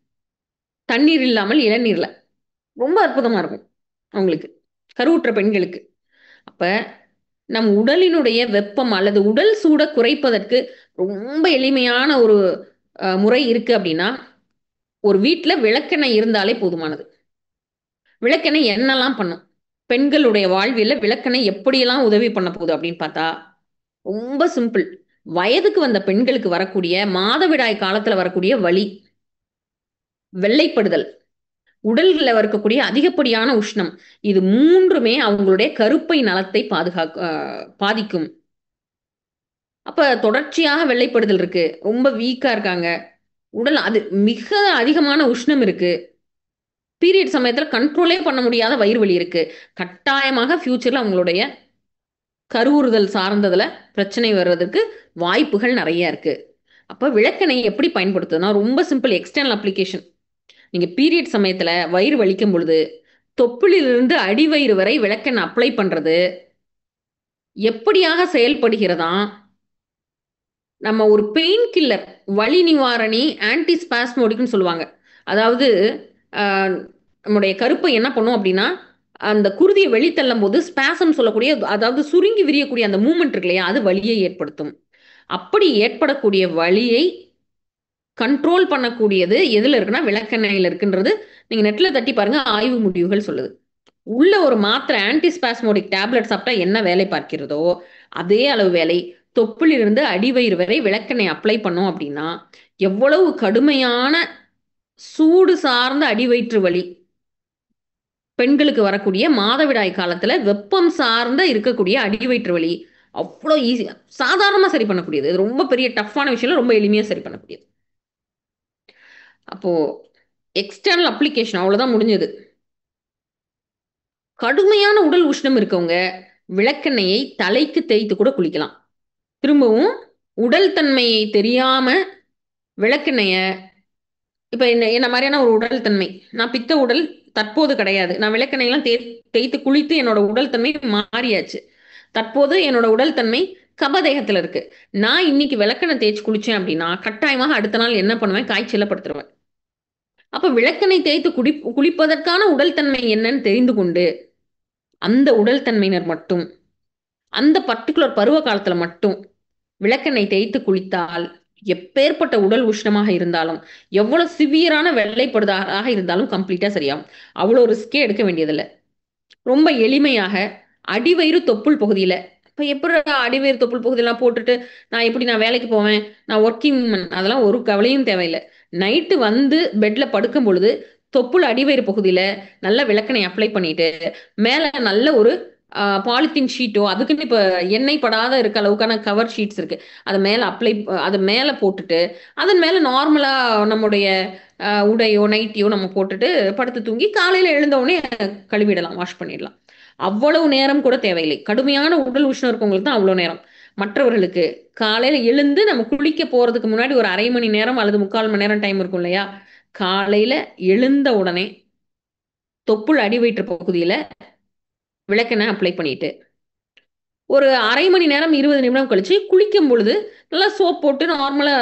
தண்ணீர் இல்லாமல் இளநீர்ல. ரொம்ப அற்புதமா இருக்கும் அவங்களுக்கு. கருவுற்ற பெண்களுக்கு. அப்ப நம் உடலினுடைய வெப்பம் அல்லது உடல் சூட குறைப்பதற்கு ரொம்ப எளிமையான ஒரு முறை இருக்கு அப்படின்னா, ஒரு வீட்ல விளக்கெண்ணெய் இருந்தாலே போதுமானது. விளக்கெண்ணெய் என்னலாம் பண்ணும்? பெண்களுடைய வாழ்வியல்ல விளக்கெண்ணெய் எப்படியெல்லாம் உதவி பண்ண போகுது அப்படின்னு பார்த்தா, ரொம்ப சிம்பிள். வயதுக்கு வந்த பெண்களுக்கு வரக்கூடிய மாதவிடாய் காலத்துல வரக்கூடிய வலி, வெள்ளைப்படுதல், உடல்ல இருக்கக்கூடிய அதிகப்படியான உஷ்ணம். இது 3மே அவங்களுடைய கருப்பை நலத்தை பாதிக்கும். அப்ப தொடர்ச்சியாக வெள்ளைப்படுதல் இருக்கு. ரொம்ப வீக்கா இருக்காங்க. உடல் அது மிக அதிகமான உஷ்ணம் இருக்கு. பீரியட் சமயத்துல கண்ட்ரோலே பண்ண முடியாத வயிறு வலி இருக்கு. கட்டாயமாக ஃபியூச்சர்ல அவங்களுடைய கருவுறுதல் சார்ந்ததுல பிரச்சனை வர்றதுக்கு வாய்ப்புகள் நெறைய இருக்கு. அப்ப விளக்கெண்ணெய் எப்படி பயன்படுத்துதுன்னா, ரொம்ப சிம்பிள் எக்ஸ்டர்னல் அப்ளிகேஷன். நீங்க பீரியட் சமயத்துல வயிறு வலிக்கும் பொழுது, தொப்புளிலிருந்து அடிவயிறு வரை விளக்கெண்ணெய் அப்ளை பண்றது எப்படியாக செயல்படுகிறதாம், நம்ம ஒரு பெயின் கில்லர், வலி நிவாரணி, ஆன்டி ஸ்பாஸ்மோடிக்ன்னு சொல்லுவாங்க. அதாவது அ நம்முடைய கருப்பை என்ன பண்ணும் அப்படின்னா, அந்த குருதிய வெளித்தள்ளும்போது ஸ்பாசம் சொல்லக்கூடிய அதாவது சுருங்கி விரியக்கூடிய அந்த மூவ்மெண்ட் இருக்கு இல்லையா? அது வலியை ஏற்படுத்தும். அப்படி ஏற்படக்கூடிய வலியை கண்ட்ரோல் பண்ணக்கூடியது எதுல இருக்குன்னா, விளக்கெண்ணெயில இருக்குன்றது நீங்க நெட்ல தட்டி பாருங்க. ஆய்வு முடிவுகள் சொல்லுது. உள்ள ஒரு மாத்திரை ஆன்டி ஸ்பாஸ்மோடிக் டேப்லெட் சாப்பிட்டா என்ன வேலை பார்க்கிறதோ, அதே அளவு வேலை தொப்புளிலிருந்து அடிவயிறு வரை விளக்கெண்ணெய் அப்ளை பண்ணோம் அப்படின்னா, எவ்வளவு கடுமையான சூடு சார்ந்த அடிவயிற்று வலி, பெண்களுக்கு வரக்கூடிய மாதவிடாய் காலத்துல வெப்பம் சார்ந்த இருக்கக்கூடிய அடிவயிற்று வலி, அவ்வளோ ஈஸியா சாதாரணமா சரி பண்ணக்கூடியது. இது ரொம்ப பெரிய டஃப்பான விஷயம் இல்ல. ரொம்ப எளிமையா சரி பண்ணக்கூடியது. அப்போ எக்ஸ்டர்னல் அப்ளிகேஷன் அவ்வளோதான் முடிஞ்சது. கடுமையான உடல் உஷ்ணம் இருக்கவங்க, விளக்கெண்ணெயை தலைக்கு தேய்த்து கூட குளிக்கலாம். திரும்பவும் உடல் தன்மையை தெரியாம விளக்கெண்ணெய இப்ப என்ன மாதிரியான ஒரு உடல் தன்மை. நான் பித்த உடல் தற்போது கிடையாது. நான் விளக்கெண்ணெயெல்லாம் தேய்த்து குளித்து என்னோட உடல் தன்மை மாறியாச்சு. தற்போது என்னோட உடல் தன்மை கபதேகத்துல இருக்கு. நான் இன்னைக்கு விளக்கெண்ணெய் தேய்ச்சு குளிச்சேன் அப்படின்னா, கட்டாயமாக அடுத்த நாள் என்ன பண்ணுவேன்? காய்ச்சல்ல படுத்துருவேன். அப்ப விளக்கெண்ணெய் தேய்த்து குளிப்பதற்கான உடல் தன்மை என்னன்னு தெரிந்து கொண்டு, அந்த உடல் தன்மையினர் மட்டும் அந்த பர்ட்டிகுலர் பருவ காலத்துல மட்டும் விளக்கெண்ணெய் தேய்த்து குளித்தால், எப்பேற்பட்ட உடல் உஷ்ணமாக இருந்தாலும், எவ்வளவு சிவியரான வெள்ளைப்படுதாக இருந்தாலும் கம்ப்ளீட்டா சரியாகும். அவ்வளோ ரிஸ்கே எடுக்க வேண்டியதில்ல. ரொம்ப எளிமையாக அடிவயிறு தொப்புள் பகுதியில இப்ப எப்புட்றா அடிவயிறு தொப்புள் பகுதியெல்லாம் போட்டுட்டு, நான் வேலைக்கு போவேன், நான் ஒர்க்கிங் உமன் அதெல்லாம் ஒரு கவலையும் தேவையில்ல. நைட்டு வந்து பெட்ல படுக்கும் பொழுது, தொப்புள் அடிவயிறு பகுதியில நல்லா விளக்கெண்ணெய் அப்ளை பண்ணிட்டு, மேல நல்ல ஒரு பாலித்தீன் ஷீட்டோ, அதுக்குன்னு இப்ப எண்ணெய் படாத இருக்க அளவுக்கான கவர் ஷீட்ஸ் இருக்கு. அது மேல போட்டுட்டு, அதன் மேல நார்மலா நம்முடைய உடையோ, நைட்டியோ நம்ம போட்டுட்டு படுத்து தூங்கி, காலையில எழுந்த உடனே கழுவிடலாம், வாஷ் பண்ணிடலாம். அவ்வளவு நேரம் கூட தேவையில்லை. கடுமையான உடல் உஷ்ணம் இருக்கவங்களுக்கு தான் அவ்வளோ நேரம். மற்றவர்களுக்கு காலையில எழுந்து நம்ம குளிக்க போறதுக்கு முன்னாடி ஒரு 1/2 மணி நேரம் அல்லது 3/4 மணி நேரம் டைம் இருக்கும் இல்லையா? காலையில எழுந்த உடனே தொப்புள் அடி வயிற்று பகுதியில விளக்கெண்ணெய் அப்ளை பண்ணிட்டு, ஒரு 1/2 மணி நேரம், 20 நிமிடம் கழிச்சு குளிக்கும் பொழுது, நல்லா சோப் போட்டு நார்மலா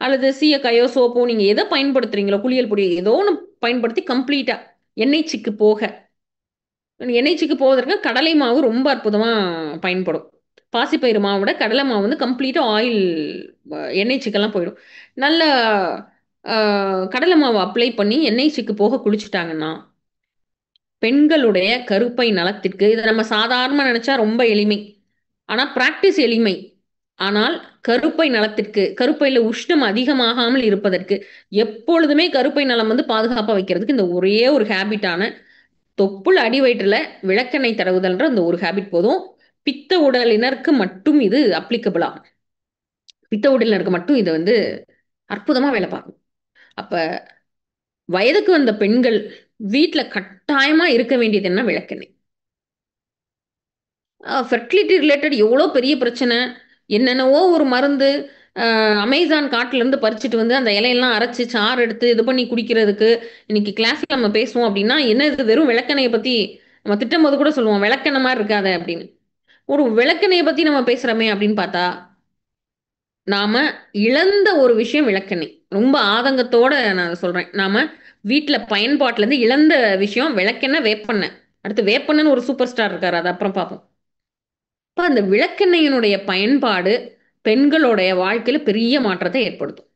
அல்லது சீயக்காயோ, சோப்போ நீங்க எத பயன்படுத்துறீங்களோ, குளியல் பொடி ஏதோ ஒண்ணு பயன்படுத்தி கம்ப்ளீட்டா எண்ணெய் சிக்கு போக எண்ணெய் சிக்கு போவதற்கு கடலை மாவு ரொம்ப அற்புதமா பயன்படும். பாசிப்பயிறு மாவ விட கடலை மாவு வந்து கம்ப்ளீட்டா ஆயில் எண்ணெய் சிக்கெல்லாம் போயிடும். நல்ல அ கடலை மாவு அப்ளை பண்ணி எண்ணெய் சிக்கு போக குளிச்சுட்டாங்கன்னா, பெண்களுடைய கருப்பை நலத்திற்கு இத நம்ம சாதாரணமா நெனச்சா ரொம்ப எளிமை. ஆனா பிராக்டிஸ் எளிமை. ஆனால் கருப்பை நலத்திற்கு, கருப்பையில உஷ்ணம் அதிகமாகாமல் இருப்பதற்கு, எப்பொழுதுமே கருப்பை நலம் வந்து பாதுகாப்பா வைக்கிறதுக்கு இந்த ஒரே ஒரு ஹேபிட்டான தொப்புள் அடி வயிற்றுல விளக்கெண்ணெய் தடவுதல்ன்ற அந்த ஒரு ஹேபிட் போதும். பித்த உடலினருக்கு மட்டும் இது அப்ளிகபிள் ஆகும். பித்த உடலினருக்கு மட்டும் இது வந்து அற்புதமா வேலை பார்க்கும். அப்ப வயதுக்கு வந்த பெண்கள் வீட்ல கட்டாயமா இருக்க வேண்டியது என்ன? விளக்கெண்ணெய். ஃபெர்டிலிட்டி ரிலேட்டட் எவ்வளோ பெரிய பிரச்சனை. என்னென்னவோ ஒரு மருந்து அமேசான் காட்டுலேருந்து பறிச்சுட்டு வந்து அந்த இலையெல்லாம் அரைச்சு சாறு எடுத்து இது பண்ணி குடிக்கிறதுக்கு இன்னைக்கு கிளாஸ்ல நம்ம பேசுவோம் அப்படின்னா என்ன இது வெறும் விளக்கெண்ணெயை பற்றி நம்ம திட்டும்போது கூட சொல்லுவோம் விளக்கெண்ணெய் மாதிரி இருக்காத அப்படின்னு. ஒரு விளக்கெண்ணெயை பற்றி நம்ம பேசுகிறோமே அப்படின்னு பார்த்தா நாம இழந்த ஒரு விஷயம் விளக்கெண்ணெய். ரொம்ப ஆதங்கத்தோட நான் சொல்றேன். நாம வீட்ல பயன்பாட்டுல இருந்து இழந்த விஷயம் விளக்கெண்ணெய், வேப்பெண்ணெய். அடுத்து வேப்பெண்ணெய்ன்னு ஒரு சூப்பர் ஸ்டார் இருக்காரு. அது அப்புறம் பார்ப்போம். அப்ப அந்த விளக்கெண்ணெயினுடைய பயன்பாடு பெண்களுடைய வாழ்க்கையில பெரிய மாற்றத்தை ஏற்படுத்தும்.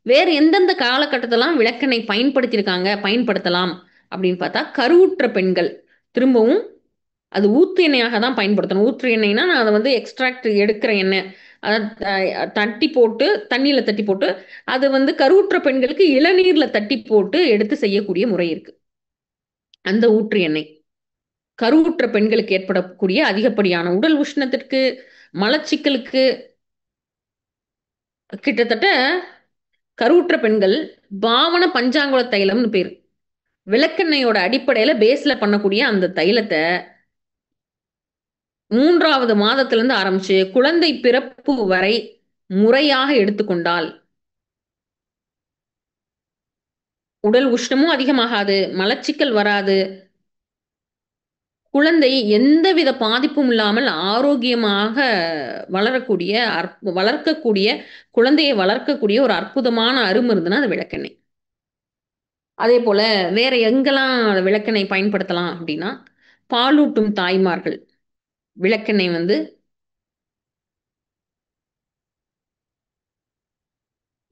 வேறு எந்தெந்த காலகட்டத்திலாம் விளக்கெண்ணெய் பயன்படுத்தியிருக்காங்க, பயன்படுத்தலாம் அப்படின்னு பார்த்தா, கருவுற்ற பெண்கள் திரும்பவும் அது ஊத்து எண்ணெயாக தான் பயன்படுத்தணும். ஊற்று எண்ணெய்னா நான் அதை வந்து எக்ஸ்ட்ராக்ட் எடுக்கிற எண்ணெய். அதை தட்டி போட்டு தண்ணியில தட்டி போட்டு அது வந்து கருவுற்ற பெண்களுக்கு இளநீர்ல தட்டி போட்டு எடுத்து செய்யக்கூடிய முறை இருக்கு. அந்த ஊற்று எண்ணெய் கருவுற்ற பெண்களுக்கு ஏற்படக்கூடிய அதிகப்படியான உடல் உஷ்ணத்திற்கு, மலச்சிக்கலுக்கு கிட்டத்தட்ட கருவுற்ற பெண்கள் பாவன பஞ்சாங்குல தைலம்னு பேரு. விளக்கெண்ணெயோட அடிப்படையில பேஸ்ல பண்ணக்கூடிய அந்த தைலத்தை 3வது மாதத்திலிருந்து ஆரம்பிச்சு குழந்தை பிறப்பு வரை முறையாக எடுத்துக்கொண்டால் உடல் உஷ்ணமும் அதிகமாகாது, மலச்சிக்கல் வராது, குழந்தை எந்தவித பாதிப்பும் இல்லாமல் ஆரோக்கியமாக வளரக்கூடிய வளர்க்கக்கூடிய குழந்தையை வளர்க்கக்கூடிய ஒரு அற்புதமான அருமருந்துனா அது விளக்கெண்ணெய். அதே போல வேற எங்கெல்லாம் விளக்கெண்ணெய் பயன்படுத்தலாம் அப்படின்னா, பாலூட்டும் தாய்மார்கள் விளக்கெண்ணெய் வந்து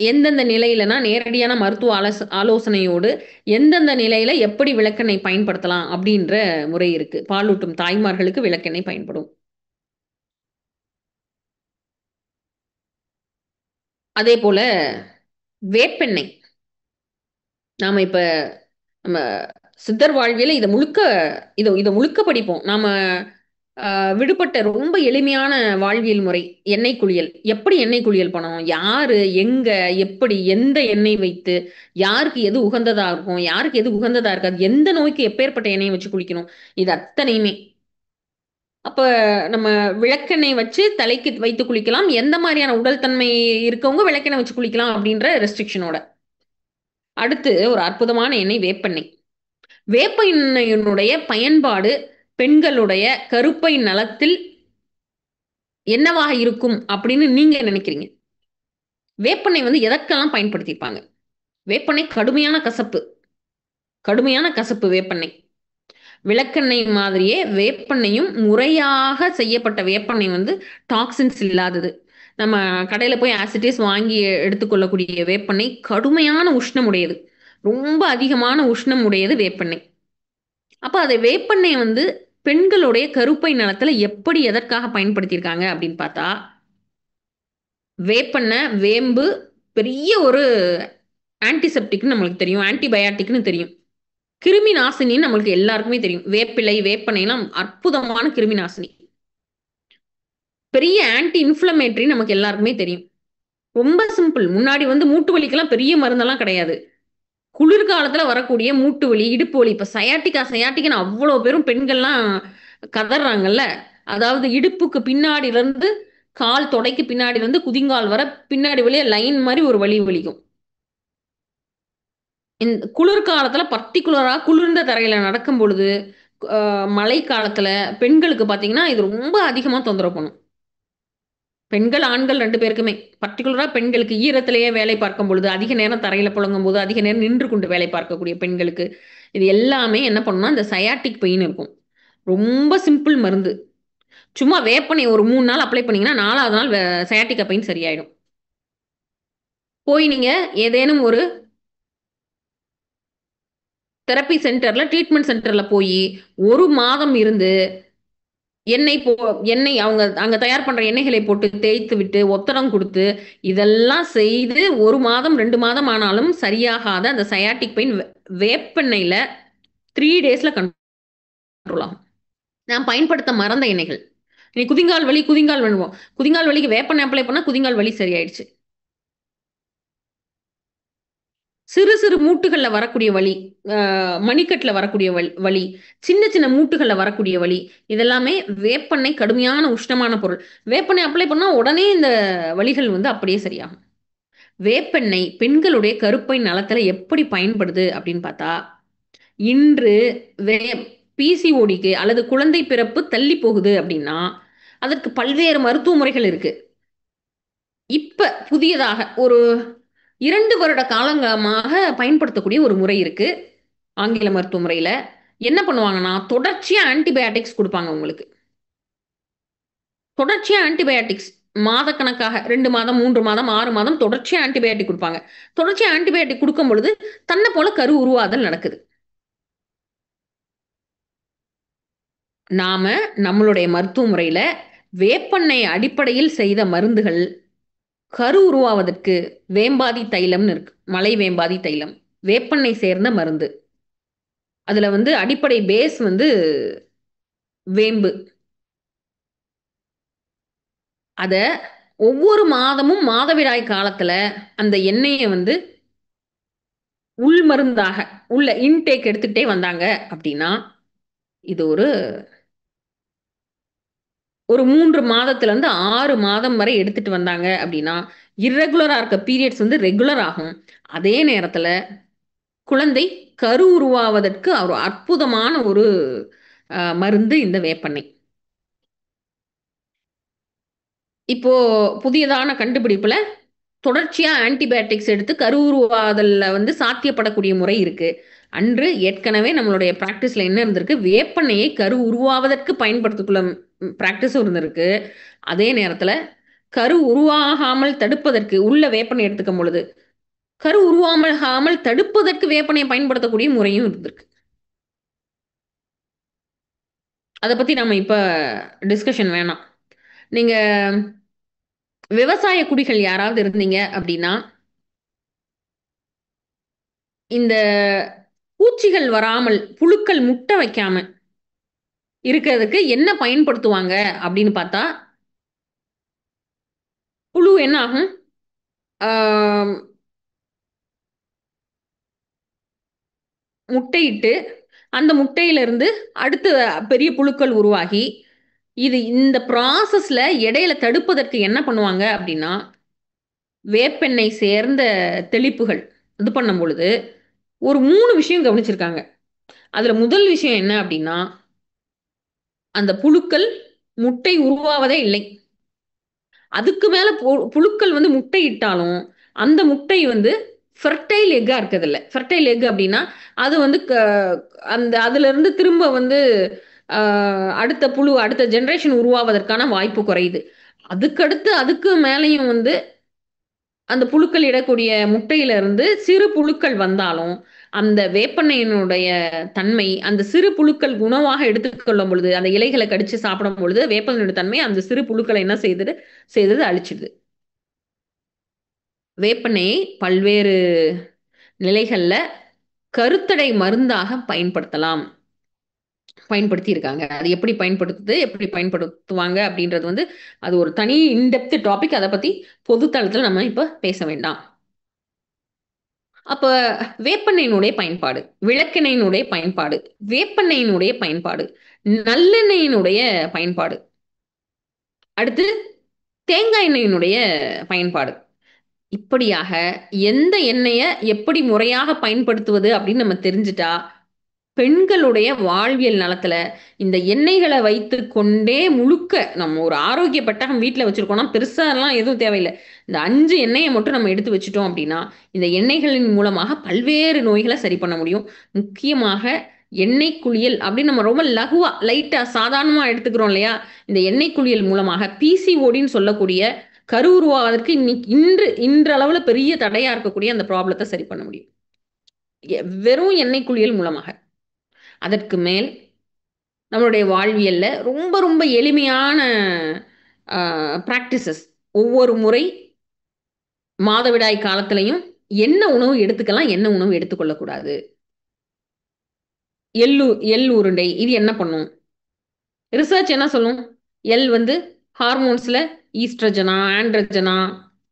எந்தெந்த நிலையிலனா நேரடியான மருத்துவ ஆலோசனையோடு எந்தெந்த நிலையில எப்படி விளக்கெண்ணெய் பயன்படுத்தலாம் அப்படின்ற முறை இருக்கு. பாலூட்டும் தாய்மார்களுக்கு விளக்கெண்ணெய் பயன்படும். அதே போல வேப்பெண்ணெய் நாம இப்ப நம்ம சித்தர் வாழ்வியல இத முழுக்க படிப்போம். நாம விடுபட்ட ரொம்ப எளிமையான வாழ்வியல் முறை எண்ணெய் குளியல். எப்படி எண்ணெய் குளியல் பண்ணணும்? யாரு, எங்க, எப்படி, எந்த எண்ணெய் வைத்து, யாருக்கு எது உகந்ததா இருக்கும், யாருக்கு எது உகந்ததா இருக்காது, எந்த நோய்க்கு எப்பேற்பட்ட எண்ணெயை வச்சு குளிக்கணும், இது அத்தனையுமே. அப்ப நம்ம விளக்கெண்ணெய் வச்சு தலைக்கு வைத்து குளிக்கலாம். எந்த மாதிரியான உடல் தன்மை இருக்கவங்க விளக்கெண்ணெய் வச்சு குளிக்கலாம் அப்படின்ற ரெஸ்ட்ரிக்ஷனோட. அடுத்து ஒரு அற்புதமான எண்ணெய் வேப்பெண்ணெய். வேப்ப எண்ணெயினுடைய பயன்பாடு பெண்களுடைய கருப்பை நலத்தில் என்னவாக இருக்கும் அப்படின்னு நீங்க நினைக்கிறீங்க? வேப்பெண்ணெய் வந்து எதற்கெல்லாம் பயன்படுத்தியிருப்பாங்க? வேப்பெண்ணெய் கடுமையான கசப்பு வேப்பெண்ணெய். விளக்கெண்ணெய் மாதிரியே வேப்பெண்ணெயும் முறையாக செய்யப்பட்ட வேப்பெண்ணெய் வந்து டாக்ஸின்ஸ் இல்லாதது. நம்ம கடையில போய் ஆசிட்டிஸ் வாங்கி எடுத்துக்கொள்ளக்கூடிய வேப்பெண்ணெய் கடுமையான உஷ்ணம் உடையது. ரொம்ப அதிகமான உஷ்ணம் உடையது வேப்பெண்ணெய். அப்ப அதை வேப்பெண்ணெய் வந்து பெண்களுடைய கருப்பை நலத்துல எப்படி எதற்காக பயன்படுத்தியிருக்காங்க அப்படின்னு பார்த்தா, வேப்பெண்ணெய், வேம்பு பெரிய ஒரு ஆன்டிசெப்டிக்னு நம்மளுக்கு தெரியும். ஆன்டிபயாட்டிக்னு தெரியும். கிருமி நாசினின்னு நம்மளுக்கு எல்லாருக்குமே தெரியும். வேப்பிலை, வேப்பெண்ணெய்லாம் அற்புதமான கிருமி நாசினி. பெரிய ஆன்டி இன்ஃப்ளமேட்டரி நமக்கு எல்லாருக்குமே தெரியும். ரொம்ப சிம்பிள். முன்னாடி வந்து மூட்டு வலிக்கெல்லாம் பெரிய மருந்தெல்லாம் கிடையாது. குளிர்காலத்துல வரக்கூடிய மூட்டு வலி, இடுப்பு வலி, இப்ப சயாட்டிக்கான்னு அவ்வளோ பேரும் பெண்கள்லாம் கதறாங்கல்ல. அதாவது இடுப்புக்கு பின்னாடில இருந்து கால் தொடைக்கு பின்னாடி இருந்து குதிங்கால் வர பின்னாடி வழியா லைன் மாதிரி ஒரு வலி வலிக்கும். இந்த குளிர்காலத்துல பர்ட்டிகுலரா குளிர்ந்த தரையில நடக்கும் பொழுது மழை காலத்துல பெண்களுக்கு பார்த்தீங்கன்னா, இது ரொம்ப அதிகமா தொந்தரவு பண்ணும். பெண்கள், ஆண்கள் 2 பேருக்குமே. பர்ட்டிகுலரா பெண்களுக்கு ஈரத்திலேயே வேலை பார்க்கும் பொழுது, அதிக நேரம் தரையில புழங்கும்போது, அதிக நேரம் நின்று கொண்டு வேலை பார்க்கக்கூடிய பெண்களுக்கு, இது எல்லாமே என்ன பண்ணும்னா, இந்த சயாட்டிக் பெயின் இருக்கும். ரொம்ப சிம்பிள் மருந்து. சும்மா வேப்பெண்ணெய் ஒரு 3 நாள் அப்ளை பண்ணீங்கன்னா, 4வது நாள் சயாட்டிக்கா பெயின் சரியாயிடும். போய் நீங்க ஏதேனும் ஒரு தெரப்பி சென்டர்ல, ட்ரீட்மெண்ட் சென்டர்ல போயி, 1 மாதம் இருந்து, எண்ணெய் போ எண்ணெய் அவங்க அங்க தயார் பண்ற எண்ணெய்களை போட்டு தேய்த்து விட்டு, ஒத்தடம் குடுத்து, இதெல்லாம் செய்து 1 மாதம், 2 மாதம் ஆனாலும் சரியாகாத அந்த சயாட்டிக் பெயின் வேப்பெண்ணெயில 3 டேஸ்ல கண்ட்ரோல் ஆகும். நான் பயன்படுத்த மறந்த எண்ணெய்கள். இனி குதிங்கால் வலி, குதிங்கால் வலிவோம். குதிங்கால் வலிக்கு வேப்பெண்ணெய் அப்ளை பண்ணா குதிங்கால் வலி சரியாயிடுச்சு. சிறு சிறு மூட்டுகள்ல வரக்கூடிய வலி, மணிக்கட்டுல வரக்கூடிய வலி, சின்ன சின்ன மூட்டுகள்ல வரக்கூடிய வலி, இதெல்லாமே வேப்பெண்ணெய் கடுமையான உஷ்ணமான பொருள். வேப்பெண்ணெய் அப்ளை பண்ணா உடனே இந்த வலிகள் வந்து அப்படியே சரியாகும். வேப்பெண்ணெய் பெண்களுடைய கருப்பை நலத்துல எப்படி பயன்படுது அப்படின்னு பார்த்தா, இன்று வே பிசிஓடிக்கு அல்லது குழந்தை பிறப்பு தள்ளி போகுது அப்படின்னா, அதற்கு பல்வேறு மருத்துவ முறைகள் இருக்கு. இப்ப புதியதாக ஒரு 2 வருட காலங்கமாக பயன்படுத்தக்கூடிய ஒரு முறை இருக்கு. ஆங்கில மருத்துவ முறையில. என்ன பண்ணுவாங்கன்னா, தொடர்ச்சியா ஆன்டிபயாட்டிக்ஸ் குடுப்பாங்க உங்களுக்கு. தொடர்ச்சியா ஆன்டிபயாட்டிக்ஸ் மாதக்கணக்காக 2 மாதம், 3 மாதம், 6 மாதம் தொடர்ச்சியா ஆன்டிபயாட்டிக் குடுப்பாங்க. தொடர்ச்சியா ஆன்டிபயாட்டிக் குடுக்கும் பொழுது, தன்ன போல கரு உருவாதல் நடக்குது. நாம நம்மளுடைய மருத்துவ முறையில வேப்பெண்ணெய் அடிப்படையில் செய்த மருந்துகள், கரு உருவாவதற்கு வேம்பாதி தைலம்னு இருக்கு. மலை வேம்பாதி தைலம். வேப்பெண்ணெய் சேர்ந்த மருந்து. அதுல வந்து அடிப்படை பேஸ் வந்து வேம்பு. அத ஒவ்வொரு மாதமும் மாதவிடாய் காலத்துல அந்த எண்ணெய வந்து உள் மருந்தாக உள்ள இன்டேக் எடுத்துக்கிட்டே வந்தாங்க அப்படின்னா, இது ஒரு ஒரு 3 மாதத்திலிருந்து 6 மாதம் வரை எடுத்துட்டு வந்தாங்க அப்படின்னா, இர்ரெகுலரா இருக்க பீரியட்ஸ் வந்து ரெகுலர் ஆகும். அதே நேரத்துல குழந்தை கரு உருவாவதற்கு ஒரு அற்புதமான ஒரு மருந்து இந்த வேப்பெண்ணெய். இப்போ புதியதான கண்டுபிடிப்புல தொடர்ச்சியா ஆன்டிபயாட்டிக்ஸ் எடுத்து கரு உருவாதல்ல வந்து சாத்தியப்படக்கூடிய முறை இருக்கு. அன்று ஏற்கனவே நம்மளுடைய பிராக்டிஸ்ல என்ன இருந்திருக்கு, வேப்பெண்ணெயை கரு உருவாவதற்கு பயன்படுத்திக்குள்ள பிராக்டிஸும் இருந்திருக்கு. அதே நேரத்துல கரு உருவாகாமல் தடுப்பதற்கு உள்ள வேப்பெண்ணெய் எடுத்துக்கும் பொழுது, கரு உருவாகாமல் தடுப்பதற்கு வேப்பெண்ணெயை பயன்படுத்தக்கூடிய முறையும் இருந்திருக்கு. அத பத்தி நம்ம இப்ப டிஸ்கஷன் வேணாம். நீங்க விவசாய குடிகள் யாராவது இருந்தீங்க அப்படின்னா, இந்த பூச்சிகள் வராமல், புழுக்கள் முட்டை வைக்காம இருக்கிறதுக்கு என்ன பயன்படுத்துவாங்க அப்படின்னு பார்த்தா, புழு என்ன ஆகும்? ஆ முட்டையிட்டு, அந்த முட்டையிலிருந்து அடுத்து பெரிய புழுக்கள் உருவாகி, இந்த ப்ராசஸ்ல இடையில தடுப்பதற்கு என்ன பண்ணுவாங்க அப்படின்னா, வேப்பெண்ணெய் சேர்ந்த தெளிப்புகள் இது பண்ணும் பொழுது, ஒரு 3 விஷயம் கவனிச்சிருக்காங்க. அதுல முதல் விஷயம் என்ன அப்படின்னா, அந்த புழுக்கள் முட்டை உருவாவதே இல்லை. அதுக்கு மேல புழுக்கள் வந்து முட்டையிட்டாலும், அந்த முட்டை வந்து ஃபெர்டைல் எக்கா இருக்கதில்ல. ஃபெர்டைல் எக் அப்படின்னா, அது வந்து அதிலிருந்து திரும்ப வந்து அ அடுத்த புழு, அடுத்த ஜெனரேஷன் உருவாவதற்கான வாய்ப்பு குறையுது. அதுக்கடுத்து அதுக்கு மேலயும் வந்து அந்த புழுக்கள் இடக்கூடிய முட்டையிலிருந்து சிறு புழுக்கள் வந்தாலும், அந்த வேப்பெண்ணெயினுடைய தன்மை, அந்த சிறு புழுக்கள் உணவாக எடுத்துக்கொள்ளும் பொழுது, அந்த இலைகள கடிச்சு சாப்பிடும் பொழுது, வேப்பெண்ணெயோட தன்மை அந்த சிறு புழுக்கள என்ன செய்தது அழிச்சிடுது. வேப்பெண்ணெயை பல்வேறு நிலைகள்ல கருத்தடை மருந்தாக பயன்படுத்தியிருக்காங்க. அது எப்படி பயன்படுத்துது, எப்படி பயன்படுத்துவாங்க அப்படின்றது வந்து, அது ஒரு தனி இன்டெப்த் டாபிக். அத பத்தி பொது தளத்துல நம்ம இப்ப பேச வேண்டாம். அப்ப வேப்பெண்ணெயினுடைய பயன்பாடு, விளக்கெண்ணெயினுடைய பயன்பாடு, வேப்பெண்ணெயினுடைய பயன்பாடு, நல்லெண்ணெயினுடைய பயன்பாடு, அடுத்து தேங்காய் எண்ணெயினுடைய பயன்பாடு. இப்படியாக எந்த எண்ணெய எப்படி முறையாக பயன்படுத்துவது அப்படின்னு நம்ம தெரிஞ்சுட்டா, பெண்களுடைய வாழ்வியல் நலத்துல இந்த எண்ணெய்களை வைத்து கொண்டே முழுக்க நம்ம ஒரு ஆரோக்கிய பெட்டகம் வீட்டில் வச்சிருக்கோம்னா பெருசாலாம் எதுவும் தேவையில்லை. இந்த 5 எண்ணெயை மட்டும் நம்ம எடுத்து வச்சுட்டோம் அப்படின்னா இந்த எண்ணெய்களின் மூலமாக பல்வேறு நோய்களை சரி பண்ண முடியும். முக்கியமாக எண்ணெய் குளியல் அப்படின்னு நம்ம ரொம்ப லகுவா லைட்டா சாதாரணமா எடுத்துக்கிறோம் இல்லையா? இந்த எண்ணெய் குளியல் மூலமாக பிசிஓடின்னு சொல்லக்கூடிய கரு உருவாவதற்கு இன்னைக்கு இன்றளவுல பெரிய தடையா இருக்கக்கூடிய அந்த ப்ராப்ளத்தை சரி பண்ண முடியும். வெறும் எண்ணெய் குளியல் மூலமாக. அதற்கு மேல் நம்மளுடைய வாழ்வியல்ல ரொம்ப ரொம்ப எளிமையான பிராக்டிசஸ். ஒவ்வொரு முறை மாதவிடாய் காலத்திலையும் என்ன உணவு எடுத்துக்கலாம், என்ன உணவு எடுத்துக்கொள்ளக்கூடாது. எள்ளு எள் உருண்டை இது என்ன பண்ணும்? ரிசர்ச் என்ன சொல்லும்? எள் வந்து ஹார்மோன்ஸ்ல ஈஸ்ட்ரஜனா, ஆண்ட்ரஜனா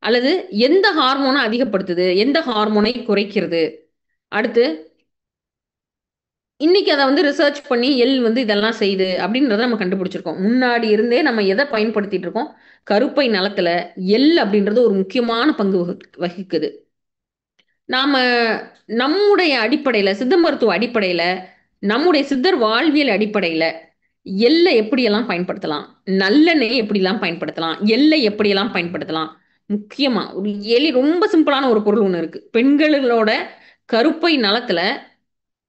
அல்லது எந்த ஹார்மோனை அதிகப்படுத்துது, எந்த ஹார்மோனை குறைக்கிறது. அடுத்து இன்னைக்கு அதை வந்து ரிசர்ச் பண்ணி எள் வந்து இதெல்லாம் செய்யுது அப்படின்றத நம்ம கண்டுபிடிச்சிருக்கோம். முன்னாடி இருந்தே நம்ம எதை பயன்படுத்திட்டு இருக்கோம்? கருப்பை நலத்துல எள் அப்படின்றது ஒரு முக்கியமான பங்கு வகிக்குது. நாம நம்முடைய அடிப்படையில சித்த மருத்துவ அடிப்படையில நம்முடைய சித்தர் வாழ்வியல் அடிப்படையில எள்ளை எப்படியெல்லாம் பயன்படுத்தலாம், நல்லெண்ணெயை எப்படிலாம் பயன்படுத்தலாம், எள்ளை எப்படியெல்லாம் பயன்படுத்தலாம். முக்கியமா ஒரு ரொம்ப சிம்பிளான ஒரு பொருள் ஒன்று இருக்கு. பெண்களோட கருப்பை நலத்துல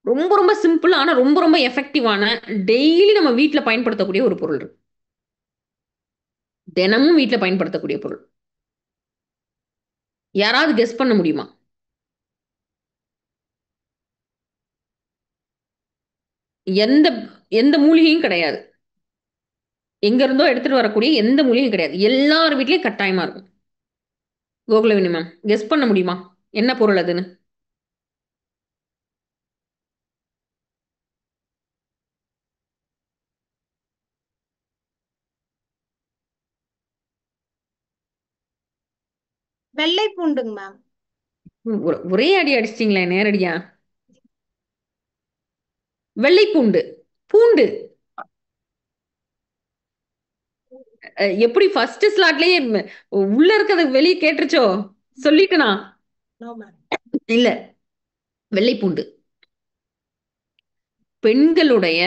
ரொம்ப ரொம்ப சிம்பிள் ஆனா ரொம்ப ரொம்ப எஃபெக்டிவான டெய்லி நம்ம வீட்ல பயன்படுத்தக்கூடிய ஒரு பொருள் இருக்கு. தினமும் வீட்ல பயன்படுத்தக்கூடிய பொருள். யாராவது கெஸ் பண்ண முடியுமா? எந்த எந்த மூலிகையும் கிடையாது. எங்க இருந்தோ எடுத்துட்டு வரக்கூடிய எந்த மூலிகையும் கிடையாது. எல்லார் வீட்லயும் கட்டாயமா இருக்கும். கோகுலவினி மேம் கெஸ் பண்ண முடியுமா என்ன பொருள் அதுன்னு? வெள்ளை பூண்டுங்க மேம். ஒரே அடி அடிச்சிட்டீங்களே நேரடியா. வெள்ளை பூண்டு. பூண்டு எப்படி ஃபர்ஸ்ட் ஸ்லாட்லயே உள்ள இருக்கிறது வெளியே கேட்டுருச்சோ? சொல்லிட்டனா? No ma'am. இல்ல, வெள்ளை பூண்டு. பெண்களுடைய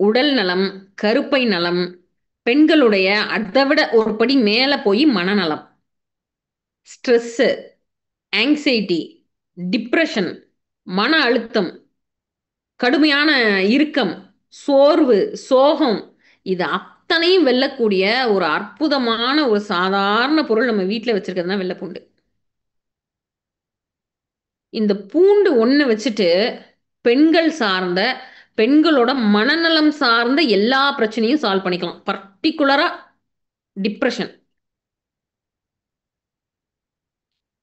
உடல் நலம், கருப்பை நலம், பெண்களுடைய அதை விட ஒரு படி மேல போய் மனநலம், ஸ்ட்ரெஸ், ஆங்ஸைட்டி, டிப்ரெஷன், மன அழுத்தம், கடுமையான இறுக்கம், சோர்வு, சோகம், இது அத்தனையும் வெல்லக்கூடிய ஒரு அற்புதமான ஒரு சாதாரண பொருள் நம்ம வீட்டில் வச்சிருக்கிறது தான் வெள்ளைப்பூண்டு. இந்த பூண்டு ஒன்று வச்சுட்டு பெண்கள் சார்ந்த பெண்களோட மனநலம் சார்ந்த எல்லா பிரச்சனையும் சால்வ் பண்ணிக்கலாம். பர்டிகுலரா டிப்ரெஷன்,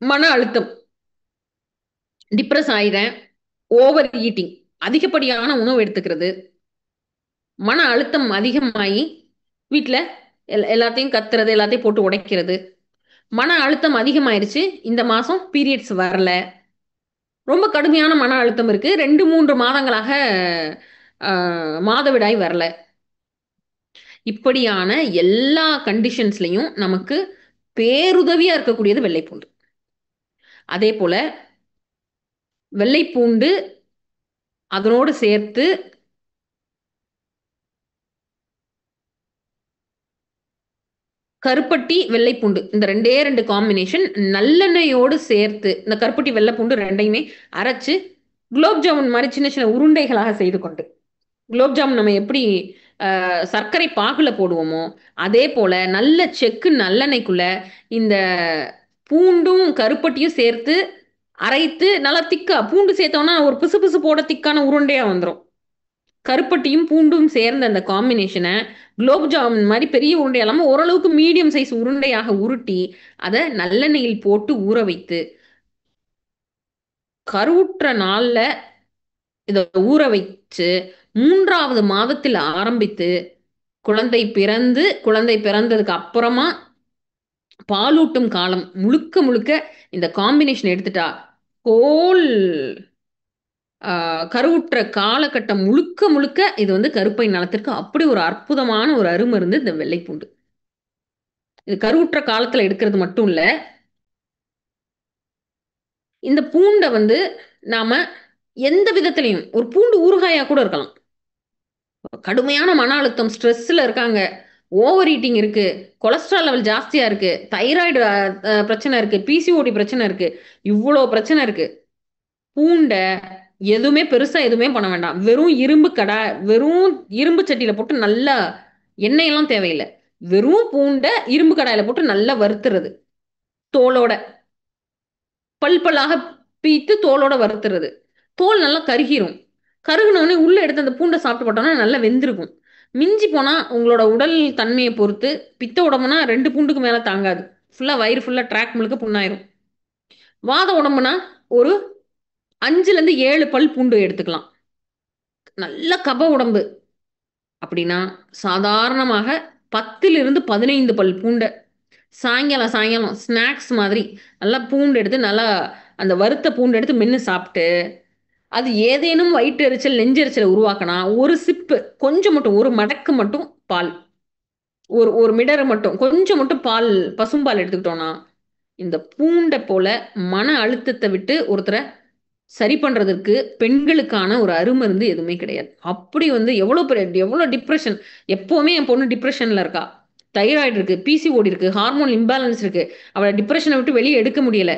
மன அழுத்தம், டிப்ரெஸ் ஆயிறேன், ஓவர் ஈட்டிங், அதிகப்படியான உணவு எடுத்துக்கிறது, மன அழுத்தம் அதிகமாகி வீட்டில் எல்லாத்தையும் கத்துறது, எல்லாத்தையும் போட்டு உடைக்கிறது, மன அழுத்தம் அதிகமாயிருச்சு, இந்த மாதம் பீரியட்ஸ் வரல, ரொம்ப கடுமையான மன அழுத்தம் இருக்கு, 2-3 மாதங்களாக மாதவிடாய் வரல. இப்படியான எல்லா கண்டிஷன்ஸ்லையும் நமக்கு பேருதவியா இருக்கக்கூடியது வெள்ளைப்பூண்டு. அதே போல வெள்ளைப்பூண்டு அதனோடு சேர்த்து கருப்பட்டி வெள்ளைப்பூண்டு இந்த ரெண்டே ரெண்டு காம்பினேஷன் நல்லெண்ணெயோடு சேர்த்து இந்த கருப்பட்டி வெள்ளைப்பூண்டு ரெண்டையுமே அரைச்சு குலோப் ஜாமுன் மாதிரி சின்ன சின்ன உருண்டைகளாக செய்து கொண்டு, குலோப் ஜாமுன் நம்ம எப்படி சர்க்கரை பாகுல போடுவோமோ அதே போல நல்ல செக்கு நல்லெண்ணெய்க்குள்ள இந்த பூண்டும் கருப்பட்டியும் சேர்த்து அரைத்து நல்லா திக்கா, பூண்டு சேர்த்தோம்னா ஒரு பிசு பிசு போட திக்கான உருண்டையா வந்துடும். கருப்பட்டியும் பூண்டும் சேர்ந்த அந்த காம்பினேஷனை குலோப் ஜாமுன் மாதிரி பெரிய உருண்டை இல்லாமல் ஓரளவுக்கு மீடியம் சைஸ் உருண்டையாக உருட்டி அதை நல்லெண்ணெயில் போட்டு ஊற வைத்து கருவுற்ற நாள்ல இதை ஊற வச்சு 3வது மாதத்தில் ஆரம்பித்து குழந்தை பிறந்ததுக்கு அப்புறமா பாலூட்டும் காலம் முழுக்க முழுக்க இந்த காம்பினேஷன் எடுத்துட்டா ஹோல் கருவுற்ற காலகட்டம் முழுக்க முழுக்க இது வந்து கருப்பை நலத்திற்கு அப்படி ஒரு அற்புதமான ஒரு அருமருந்து இந்த வெள்ளைப்பூண்டு. இது கருவுற்ற காலத்துல எடுக்கிறது மட்டும் இல்ல, இந்த பூண்டை வந்து நாம எந்த விதத்திலையும் ஒரு பூண்டு ஊறுகாயா கூட இருக்கலாம். கடுமையான மன அழுத்தம், ஸ்ட்ரெஸ்ல இருக்காங்க. ஓவர் ஈட்டிங் இருக்கு. கொலஸ்ட்ரால் லெவல் ஜாஸ்தியா இருக்கு. தைராய்டு பிரச்சனை இருக்கு. பிசிஓடி பிரச்சனை இருக்கு. இவ்ளோ பிரச்சனை இருக்கு. பூண்ட பெருசா எதுவுமே பண்ண வேண்டாம். வெறும் இரும்பு சட்டியில போட்டு நல்லா எண்ணெயெல்லாம் தேவையில்ல. வெறும் பூண்ட இரும்பு கடாயில போட்டு நல்லா வறுத்துறது. தோலோட. பல்லாக பீத்து தோலோட வறுத்துறது. தோல் நல்லா கருகிரும். கருகுன உடனே உள்ள எடுத்து அந்த பூண்ட சாப்பிட்டு பார்த்தோம்னா நல்லா வெந்திருக்கும். மிஞ்சி போனா உங்களோட உடல் தன்மைய பொறுத்து பித்த உடம்புனா 2 பூண்டுக்கு மேல தாங்காது. வயிறு ஃபுல்லா ட்ராக் முழுக்க புண்ணாயிரும். வாத உடம்புனா ஒரு 5லேருந்து 7 பல் பூண்டு எடுத்துக்கலாம். நல்ல கப உடம்பு அப்படின்னா சாதாரணமாக 10லிருந்து 15 பல் பூண்ட சாயங்காலம் சாயங்காலம் ஸ்நாக்ஸ் மாதிரி நல்லா பூண்டு எடுத்து நல்லா அந்த வறுத்த பூண்டு எடுத்து மென்னு சாப்பிட்டு அது ஏதேனும் வயிற்றெரிச்சல் நெஞ்செரிச்சலை உருவாக்கினா ஒரு சிப்பு கொஞ்சம் மட்டும் ஒரு மடக்கு மட்டும் பால் ஒரு ஒரு மிடரு மட்டும் கொஞ்சம் மட்டும் பால் பசும்பால் எடுத்துக்கிட்டோம்னா இந்த பூண்டை போல மன அழுத்தத்தை விட்டு ஒருத்தரை சரி பண்றதற்கு பெண்களுக்கான ஒரு அருமருந்து எதுவுமே கிடையாது. அப்படி எவ்வளவு டிப்ரெஷன். எப்பவுமே என் பொண்ணு டிப்ரெஷன்ல இருக்கா. தைராய்டு இருக்கு, பிசிஓடி இருக்கு, ஹார்மோன் இம்பேலன்ஸ் இருக்கு. அவளை டிப்ரெஷனை விட்டு வெளியே எடுக்க முடியல.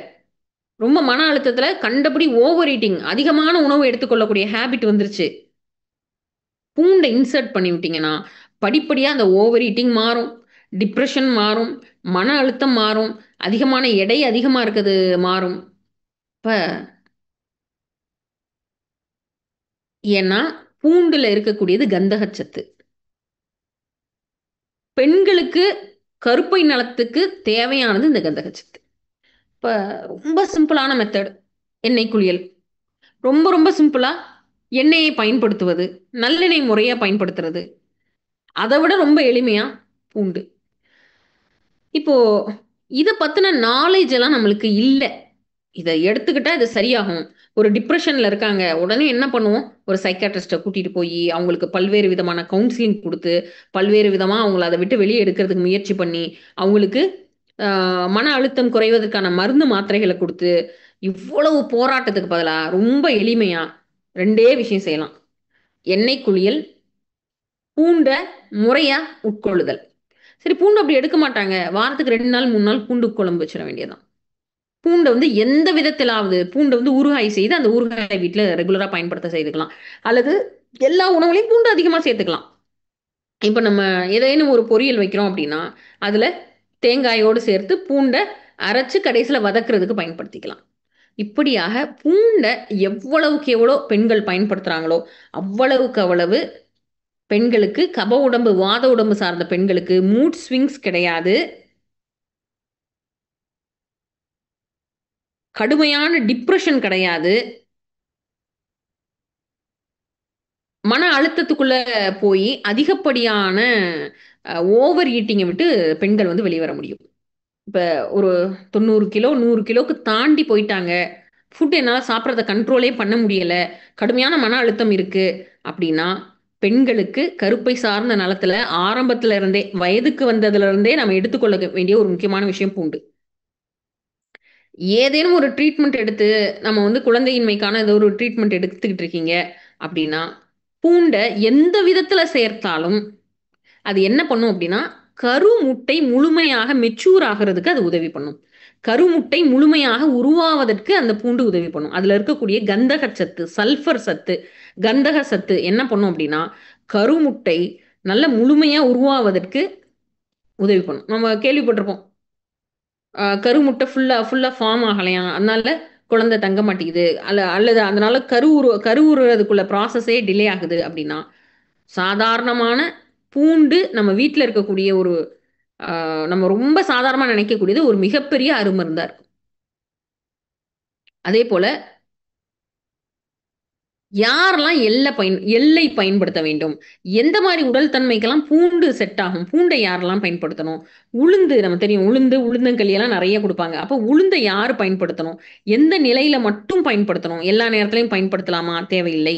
ரொம்ப மன அழுத்தத்துல கண்டபடி ஓவர் ஈட்டிங், அதிகமான உணவு எடுத்துக்கொள்ளக்கூடிய ஹேபிட் வந்துருச்சு. பூண்டை இன்சர்ட் பண்ணி விட்டீங்கன்னா படிப்படியா அந்த ஓவர் ஈட்டிங் மாறும், டிப்ரெஷன் மாறும், மன அழுத்தம் மாறும், அதிகமான எடை அதிகமா இருக்குது மாறும். இப்ப ஏன்னா பூண்டுல இருக்கக்கூடியது கந்தகச்சத்து. பெண்களுக்கு கருப்பை நலத்துக்கு தேவையானது இந்த கந்தகச்சத்து. இப்ப ரொம்ப சிம்பிளான மெத்தட் எண்ணெய் குளியல். ரொம்ப ரொம்ப சிம்பிளா எண்ணெயை பயன்படுத்துவது, நல்லெண்ணெய் முறையா பயன்படுத்துறது. அதை விட ரொம்ப எளிமையா பூண்டு. இப்போ இத பத்தின நாலேஜ் எல்லாம் நம்மளுக்கு இல்ல. இத எடுத்துக்கிட்டா இது சரியாகும். ஒரு டிப்ரஷன்ல இருக்காங்க. உடனே என்ன பண்ணுவோம்? ஒரு சைக்கியாட்ரிஸ்ட்ட கூட்டிட்டு போயி, அவங்களுக்கு பல்வேறு விதமான கவுன்சிலிங் குடுத்து, பல்வேறு விதமா அவங்கள அத விட்டு வெளிய எடுக்கிறதுக்கு முயற்சி பண்ணி, அவங்களுக்கு அ மன அழுத்தம் குறைவதற்கான மருந்து மாத்திரைகள குடுத்து, இவ்வளவு போராட்டத்துக்கு பதிலா ரொம்ப எளிமையா 2டே விஷயம் செய்யலாம். எண்ணெய் குளியல், பூண்ட முறையா உட்கொள்ளுதல். சரி பூண்டு அப்படி எடுக்க மாட்டாங்க. வாரத்துக்கு 2 நாள், 3 நாள் பூண்டு குழம்பு வச்சிட வேண்டியதுதான். பூண்ட எந்த விதத்திலாவது பூண்ட ஊறுகாய் செய்து அந்த ஊறுகாய் வீட்ல ரெகுலரா பயன்படுத்த செய்துக்கலாம். அல்லது எல்லா உணவுலையும் பூண்டு அதிகமா சேர்த்துக்கலாம். இப்ப நம்ம ஏதேனும் ஒரு பொரியல் வைக்கிறோம் அப்படின்னா, அதுல தேங்காயோடு சேர்த்து பூண்ட அரைச்சு கடைசியில வதக்குறதுக்கு பயன்படுத்திக்கலாம். இப்படியாக பூண்ட எவ்வளவுக்கு எவ்வளோ பெண்கள் பயன்படுத்துறாங்களோ, அவ்வளவுக்கு அவ்வளவு பெண்களுக்கு கப உடம்பு, வாத உடம்பு சார்ந்த பெண்களுக்கு மூட் ஸ்விங்ஸ் கிடையாது. கடுமையான டிப்ரெஷன் கிடையாது. மன அழுத்தத்துக்குள்ள போய் அதிகப்படியான ஓவர் ஈட்டிங்கை விட்டு பெண்கள் வெளிவர முடியும். இப்ப ஒரு 90 கிலோ 100 கிலோக்கு தாண்டி போயிட்டாங்க. ஃபுட் என்னால சாப்பிட்றத கண்ட்ரோலே பண்ண முடியல. கடுமையான மன அழுத்தம் இருக்கு அப்படின்னா, பெண்களுக்கு கருப்பை சார்ந்த நலத்துல ஆரம்பத்துல இருந்தே, வயதுக்கு வந்ததுல இருந்தே நம்ம எடுத்துக்கொள்ள வேண்டிய ஒரு முக்கியமான விஷயம் பூண்டு. ஏதேனும் ஒரு ட்ரீட்மெண்ட் எடுத்து நம்ம குழந்தையின்மைக்கான ஏதோ ஒரு ட்ரீட்மெண்ட் எடுத்துக்கிட்டு இருக்கீங்க அப்படின்னா, பூண்ட எந்த விதத்துல சேர்த்தாலும் அது என்ன பண்ணும் அப்படின்னா, கருமுட்டை முழுமையாக மெச்சூர் ஆகுறதுக்கு அது உதவி பண்ணும். கருமுட்டை முழுமையாக உருவாவதற்கு அந்த பூண்டு உதவி பண்ணும். அதுல இருக்கக்கூடிய கந்தக சத்து, சல்ஃபர் சத்து, கந்தக சத்து என்ன பண்ணும் அப்படின்னா, கருமுட்டை நல்ல முழுமையா உருவாவதற்கு உதவி பண்ணும். நம்ம கேள்விப்பட்டிருப்போம். கருமுட்டை ஃபுல்லா ஃபுல்லா ஃபார்ம் ஆகலையாம். அதனால குழந்தை தங்க மாட்டேங்குது. அல்லது அதனால கருவுறுறதுக்குள்ள ப்ராசஸே டிலே ஆகுது அப்படின்னா, சாதாரணமான பூண்டு நம்ம வீட்ல இருக்கக்கூடிய ஒரு நம்ம ரொம்ப சாதாரணமா நினைக்கக்கூடியது ஒரு மிகப்பெரிய அருமருந்தா இருக்கும். அதே போல யாரெல்லாம் எள்ளை பயன்படுத்த வேண்டும்? எந்த மாரி உடல் தன்மைக்கெல்லாம் பூண்டு செட் ஆகும்? பூண்டை யாரெல்லாம் பயன்படுத்தணும்? உளுந்து நம்ம தெரியும். உளுந்தங்களி எல்லாம் நெறைய குடுப்பாங்க. அப்போ உளுந்த யாரு பயன்படுத்தணும்? எந்த நிலையில மட்டும் பயன்படுத்தணும்? எல்லா நேரத்திலயும் பயன்படுத்தலாமா? தேவையில்லை.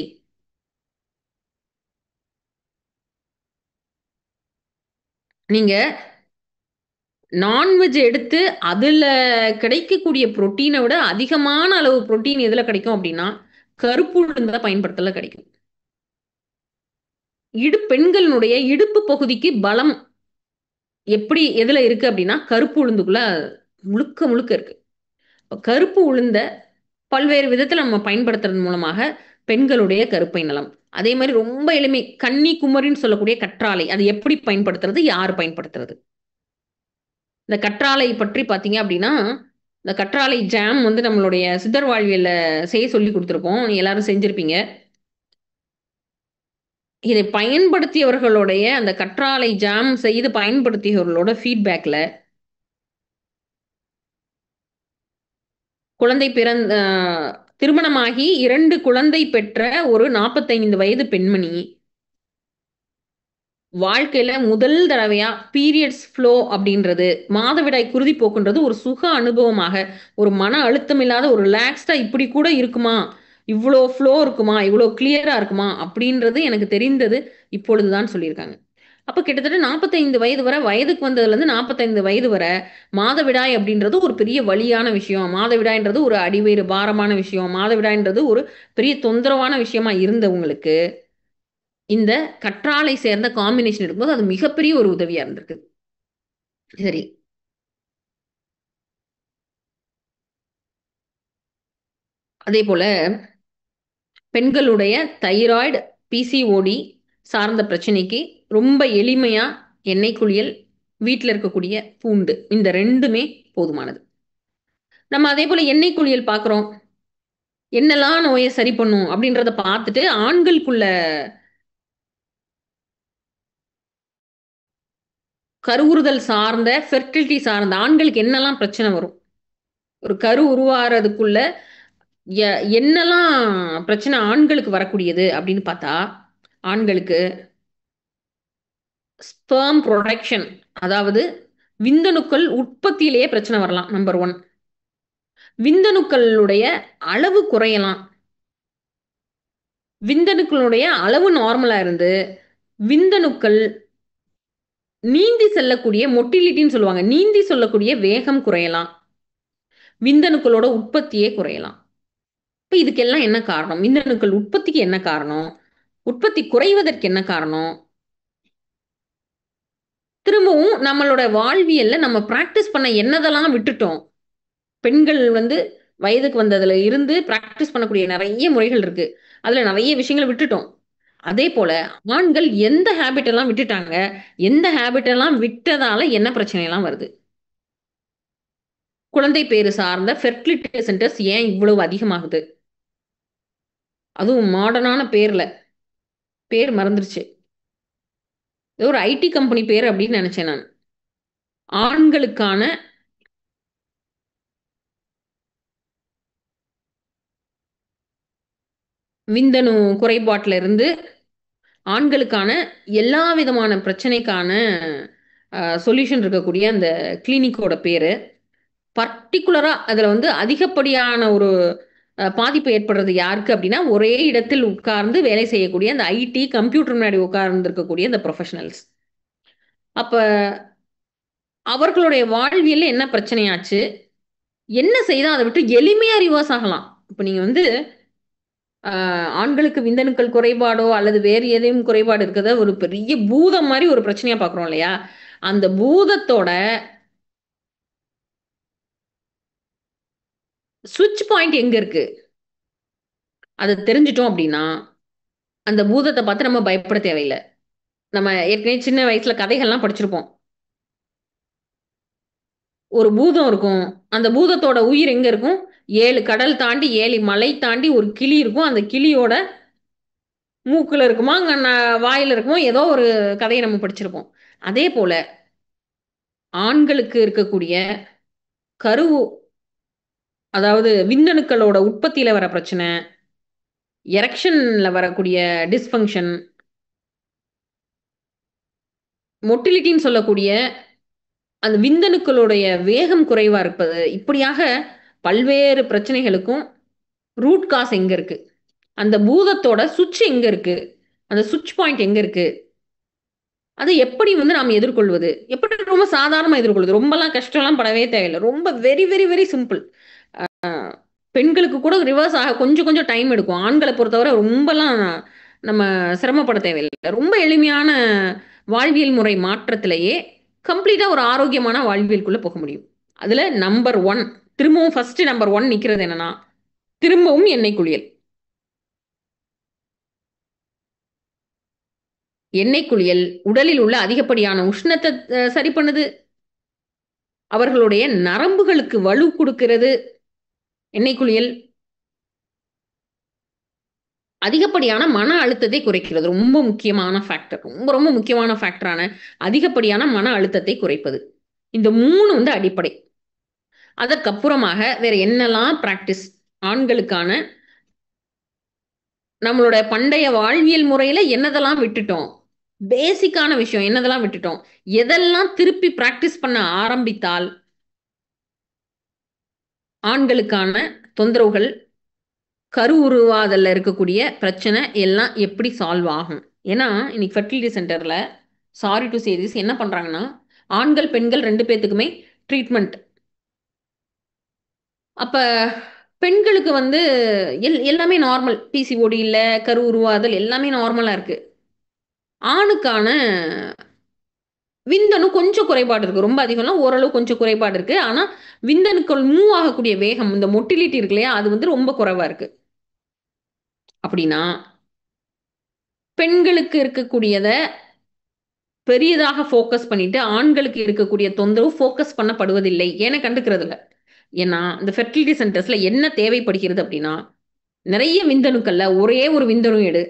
நீங்க நான்வெஜ் எடுத்து அதுல கிடைக்கக்கூடிய புரோட்டீனை விட அதிகமான அளவு புரோட்டீன் எதுல கிடைக்கும் அப்படின்னா கருப்பு உளுந்த பயன்படுத்தல கிடைக்கும். பெண்களுடைய இடுப்பு பகுதிக்கு பலம் எப்படி எதுல இருக்கு அப்படின்னா கருப்பு உளுந்துக்குள்ள முழுக்க முழுக்க இருக்கு. கருப்பு உளுந்த பல்வேறு விதத்துல நம்ம பயன்படுத்துறது மூலமாக பெண்களுடைய கருப்பை நலம். அதே மாதிரி ரொம்ப எளிமை, கன்னி குமரின்னு சொல்லக்கூடிய கற்றாழை, அது எப்படி பயன்படுத்துறது, யார் பயன்படுத்துறது? இந்த கற்றாழை பற்றி பார்த்தீங்க அப்படின்னா, இந்த கற்றாழை ஜாம் வந்து நம்மளுடைய சித்தர் வாழ்வியல்ல செய்ய சொல்லி கொடுத்துருப்போம். எல்லாரும் செஞ்சிருப்பீங்க. இதை பயன்படுத்தியவர்களுடைய அந்த கற்றாழை ஜாம் செய்து பயன்படுத்தியவர்களோட ஃபீட்பேக்ல குழந்தை பிறந்த திருமணமாகி 2 குழந்தை பெற்ற ஒரு 45 வயது பெண்மணி வாழ்க்கையில முதல் தடவையா பீரியட்ஸ் ஃப்ளோ அப்படின்றது, மாதவிடாய் குருதி போக்குன்றது ஒரு சுக அனுபவமாக, ஒரு மன அழுத்தம் இல்லாத ஒரு ரிலாக்ஸ்டா இப்படி கூட இருக்குமா, இவ்வளோ ஃப்ளோ இருக்குமா, இவ்வளோ கிளியரா இருக்குமா அப்படின்றது எனக்கு தெரிந்தது இப்பொழுதுதான் சொல்லியிருக்காங்க. அப்ப கிட்டத்தட்ட 45 வயது வரை, வயதுக்கு வந்ததுலேருந்து 45 வயது வரை மாதவிடாய் அப்படின்றது ஒரு பெரிய வலியான விஷயம், மாதவிடாய்ன்றது ஒரு அடிவயிறு பாரமான விஷயம், மாதவிடாய்ன்றது ஒரு பெரிய தொந்தரவான விஷயமா இருந்தவங்களுக்கு இந்த கற்றாழை சேர்ந்த காம்பினேஷன் இருக்கும்போது அது மிகப்பெரிய ஒரு உதவியா இருந்திருக்கு. சரி, அதே போல பெண்களுடைய தைராய்டு, பிசிஓடி சார்ந்த பிரச்சனைக்கு ரொம்ப எளிமையா எண்ணெய் குளியல், வீட்டில் இருக்கக்கூடிய பூண்டு, இந்த ரெண்டுமே போதுமானது. நம்ம அதே போல எண்ணெய் குளியல் பார்க்குறோம், என்னெல்லாம் நோயை சரி பண்ணும் அப்படின்றத பார்த்துட்டு ஆண்களுக்குள்ள கருவுறுதல் சார்ந்த, ஃபெர்டிலிட்டி சார்ந்த ஆண்களுக்கு என்னெல்லாம் பிரச்சனை வரும், ஒரு கரு உருவாகிறதுக்குள்ள என்னெல்லாம் பிரச்சனை ஆண்களுக்கு வரக்கூடியது அப்படின்னு பார்த்தா, ஆண்களுக்கு ஸ்பெர்ம் ப்ரொடக்ஷன், அதாவது விந்தணுக்கள் உற்பத்தியிலேயே பிரச்சனை வரலாம். நம்பர் 1, விந்தணுக்களுடைய அளவு குறையலாம். விந்தணுக்களுடைய அளவு நார்மலா இருந்து விந்தணுக்கள் நீந்தி செல்லக்கூடிய மொட்டிலிட்டின்னு சொல்லுவாங்க, நீந்தி சொல்லக்கூடிய வேகம் குறையலாம். விந்தணுக்களோட உற்பத்தியே குறையலாம். இப்ப இதுக்கெல்லாம் என்ன காரணம்? விந்தணுக்கள் உற்பத்திக்கு என்ன காரணம்? உற்பத்தி குறைவதற்கு என்ன காரணம்? திரும்பவும் நம்மளோட வாழ்வியல்ல நம்ம பிராக்டிஸ் பண்ண என்னதெல்லாம் விட்டுட்டோம்? பெண்கள் வந்து வயதுக்கு வந்ததுல இருந்து பிராக்டிஸ் பண்ணக்கூடிய நிறைய முறைகள் இருக்கு. அதுல நிறைய விஷயங்களை விட்டுட்டோம். அதே போல ஆண்கள் எந்த ஹேபிட் எல்லாம் விட்டுட்டாங்க, எந்த ஹேபிட் எல்லாம் விட்டதால என்ன பிரச்சனை எல்லாம் வருது? குழந்தை பேறு சார்ந்த ஃபெர்டிலிட்டி சென்டர்ஸ் ஏன் இவ்வளவு அதிகமாகுது? அதுவும் மாடர்னான பேர்ல, பேர் மறந்துருச்சு, ஏதோ ஒரு ஐடி கம்பெனி பேர் அப்படின்னு நினைச்சேன் நான். ஆண்களுக்கான விந்தணு குறைபாட்டில இருந்து ஆண்களுக்கான எல்லா விதமான பிரச்சனைக்கான சொல்யூஷன் இருக்கக்கூடிய அந்த கிளினிக்கோட பேரு. பர்டிகுலரா அதுல வந்து அதிகப்படியான ஒரு பாதிப்பு ஏற்படுறது யாருக்கு அப்படின்னா, ஒரே இடத்தில் உட்கார்ந்து வேலை செய்யக்கூடிய அந்த ஐடி கம்ப்யூட்டர் முன்னாடி உட்கார்ந்து இருக்கக்கூடிய அந்த ப்ரொஃபஷனல்ஸ். அப்ப அவர்களுடைய வாழ்வியல்ல என்ன பிரச்சனையாச்சு, என்ன செய்தா அதை விட்டு எளிமையா ரிவர்ஸ் ஆகலாம்? இப்ப நீங்க வந்து ஆண்களுக்கு விந்தணுக்கள் குறைபாடோ அல்லது வேறு ஏதேனும் குறைபாடு இருக்கிறத ஒரு பெரிய பூதம் மாதிரி ஒரு பிரச்சனையா பார்க்குறோம் இல்லையா? அந்த பூதத்தோட ஸ்விட்ச் பாயிண்ட் எங்க இருக்கு? அதை தெரிஞ்சிட்டோம் அப்படின்னா அந்த பூதத்தை பார்த்து நம்ம பயப்பட தேவையில்லை. நம்ம ஏற்கனவே சின்ன வயசுல கதைகள்லாம் படிச்சிருப்போம். ஒரு பூதம் இருக்கும், அந்த பூதத்தோட உயிர் எங்க இருக்கும்? 7 கடல் தாண்டி 7 மலை தாண்டி ஒரு கிளி இருக்கும். அந்த கிளியோட மூக்குல இருக்குமா, வாயில இருக்குமோ, ஏதோ ஒரு கதையை நம்ம படிச்சிருப்போம். அதே போல ஆண்களுக்கு இருக்கக்கூடிய கரு, அதாவது விந்தணுக்களோட உற்பத்தியில வர பிரச்சனை, எரெக்ஷன்ல வரக்கூடிய டிஸ்ஃபங்க்ஷன், மொட்டிலிட்டின்னு சொல்லக்கூடிய அந்த விந்தணுக்களுடைய வேகம் குறைவா இருப்பது, இப்படியாக பல்வேறு பிரச்சனைகளுக்கும் ரூட் காஸ் எங்க இருக்கு? அந்த பூதத்தோட சுவிட்ச் எங்க இருக்கு? அந்த சுவிட்ச் பாயிண்ட் எங்க இருக்கு? அதை எப்படி வந்து நாம் எதிர்கொள்வது? எப்படி ரொம்ப சாதாரணமா எதிர்கொள்வது? ரொம்பலாம் கஷ்டம்லாம் படவே தேவையில்லை. ரொம்ப வெரி வெரி வெரி சிம்பிள். பெண்களுக்கு கூட ரிவர்ஸ் ஆக கொஞ்சம் கொஞ்சம் டைம் எடுக்கும். ஆண்களை பொறுத்தவரை ரொம்பலாம் நம்ம சிரமப்பட தேவையில்லை. ரொம்ப எளிமையான வாழ்வியல் முறை மாற்றத்திலேயே கம்ப்ளீட்டா ஒரு ஆரோக்கியமான வாழ்வியலுக்குள்ள போக முடியும். அதுல நம்பர் 1 திரும்பவும் ஃபர்ஸ்ட் நம்பர் 1 நிக்கிறது என்னன்னா, திரும்பவும் எண்ணெய் குளியல். எண்ணெய் குளியல் உடலில் உள்ள அதிகப்படியான உஷ்ணத்தை சரி பண்ணுது. அவர்களுடைய நரம்புகளுக்கு வலு கொடுக்கிறது எண்ணெய் குளியல். அதிகப்படியான மன அழுத்தத்தை குறைக்கிறது. ரொம்ப முக்கியமான ஃபேக்டர். ரொம்ப ரொம்ப முக்கியமான ஃபேக்டரான அதிகப்படியான மன அழுத்தத்தை குறைப்பது. இந்த 3 வந்து அடிப்படை. அதற்கப்புறமாக வேற என்னெல்லாம் பிராக்டிஸ் ஆண்களுக்கான நம்மளோட பண்டைய வாழ்வியல் முறையில என்னதெல்லாம் விட்டுட்டோம், பேசிக்கான விஷயம் என்னதெல்லாம் விட்டுட்டோம், எதெல்லாம் திருப்பி பிராக்டிஸ் பண்ண ஆரம்பித்தால் ஆண்களுக்கான தொந்தரவுகள், கரு உருவாதல்ல இருக்கக்கூடிய பிரச்சனை எல்லாம் எப்படி சால்வ் ஆகும். ஏன்னா இன்னைக்கு ஃபெர்டிலிட்டி சென்டர்ல சாரி டு சே திஸ் என்ன பண்றாங்கன்னா, ஆண்கள் பெண்கள் 2 பேத்துக்குமே ட்ரீட்மெண்ட். அப்ப பெண்களுக்கு வந்து எல்லாமே நார்மல். பிசிஓடி இல்ல, கரு உருவாதல் எல்லாமே நார்மலா இருக்கு. ஆணுக்கான விந்தணு கொஞ்சம் குறைபாடு இருக்கு. ரொம்ப அதிகம்னா ஓரளவு கொஞ்சம் குறைபாடு இருக்கு. ஆனா விந்தணுக்கள் மூவ் ஆகக்கூடிய வேகம், இந்த மொட்டிலிட்டி இருக்கு இல்லையா, அது வந்து ரொம்ப குறைவா இருக்கு. அப்படின்னா பெண்களுக்கு இருக்கக்கூடியத பெரியதாக ஃபோக்கஸ் பண்ணிட்டு ஆண்களுக்கு இருக்கக்கூடிய தொந்தரவு ஃபோக்கஸ் பண்ணப்படுவதில்லை. ஏன்னா கண்டுக்கிறது இல்ல. ஏன்னா இந்த ஃபெர்டிலிட்டி சென்டர்ஸ்ல என்ன தேவைப்படுகிறது அப்படின்னா, நிறைய விந்தணுக்கள்ல ஒரே ஒரு விந்தணு எடு,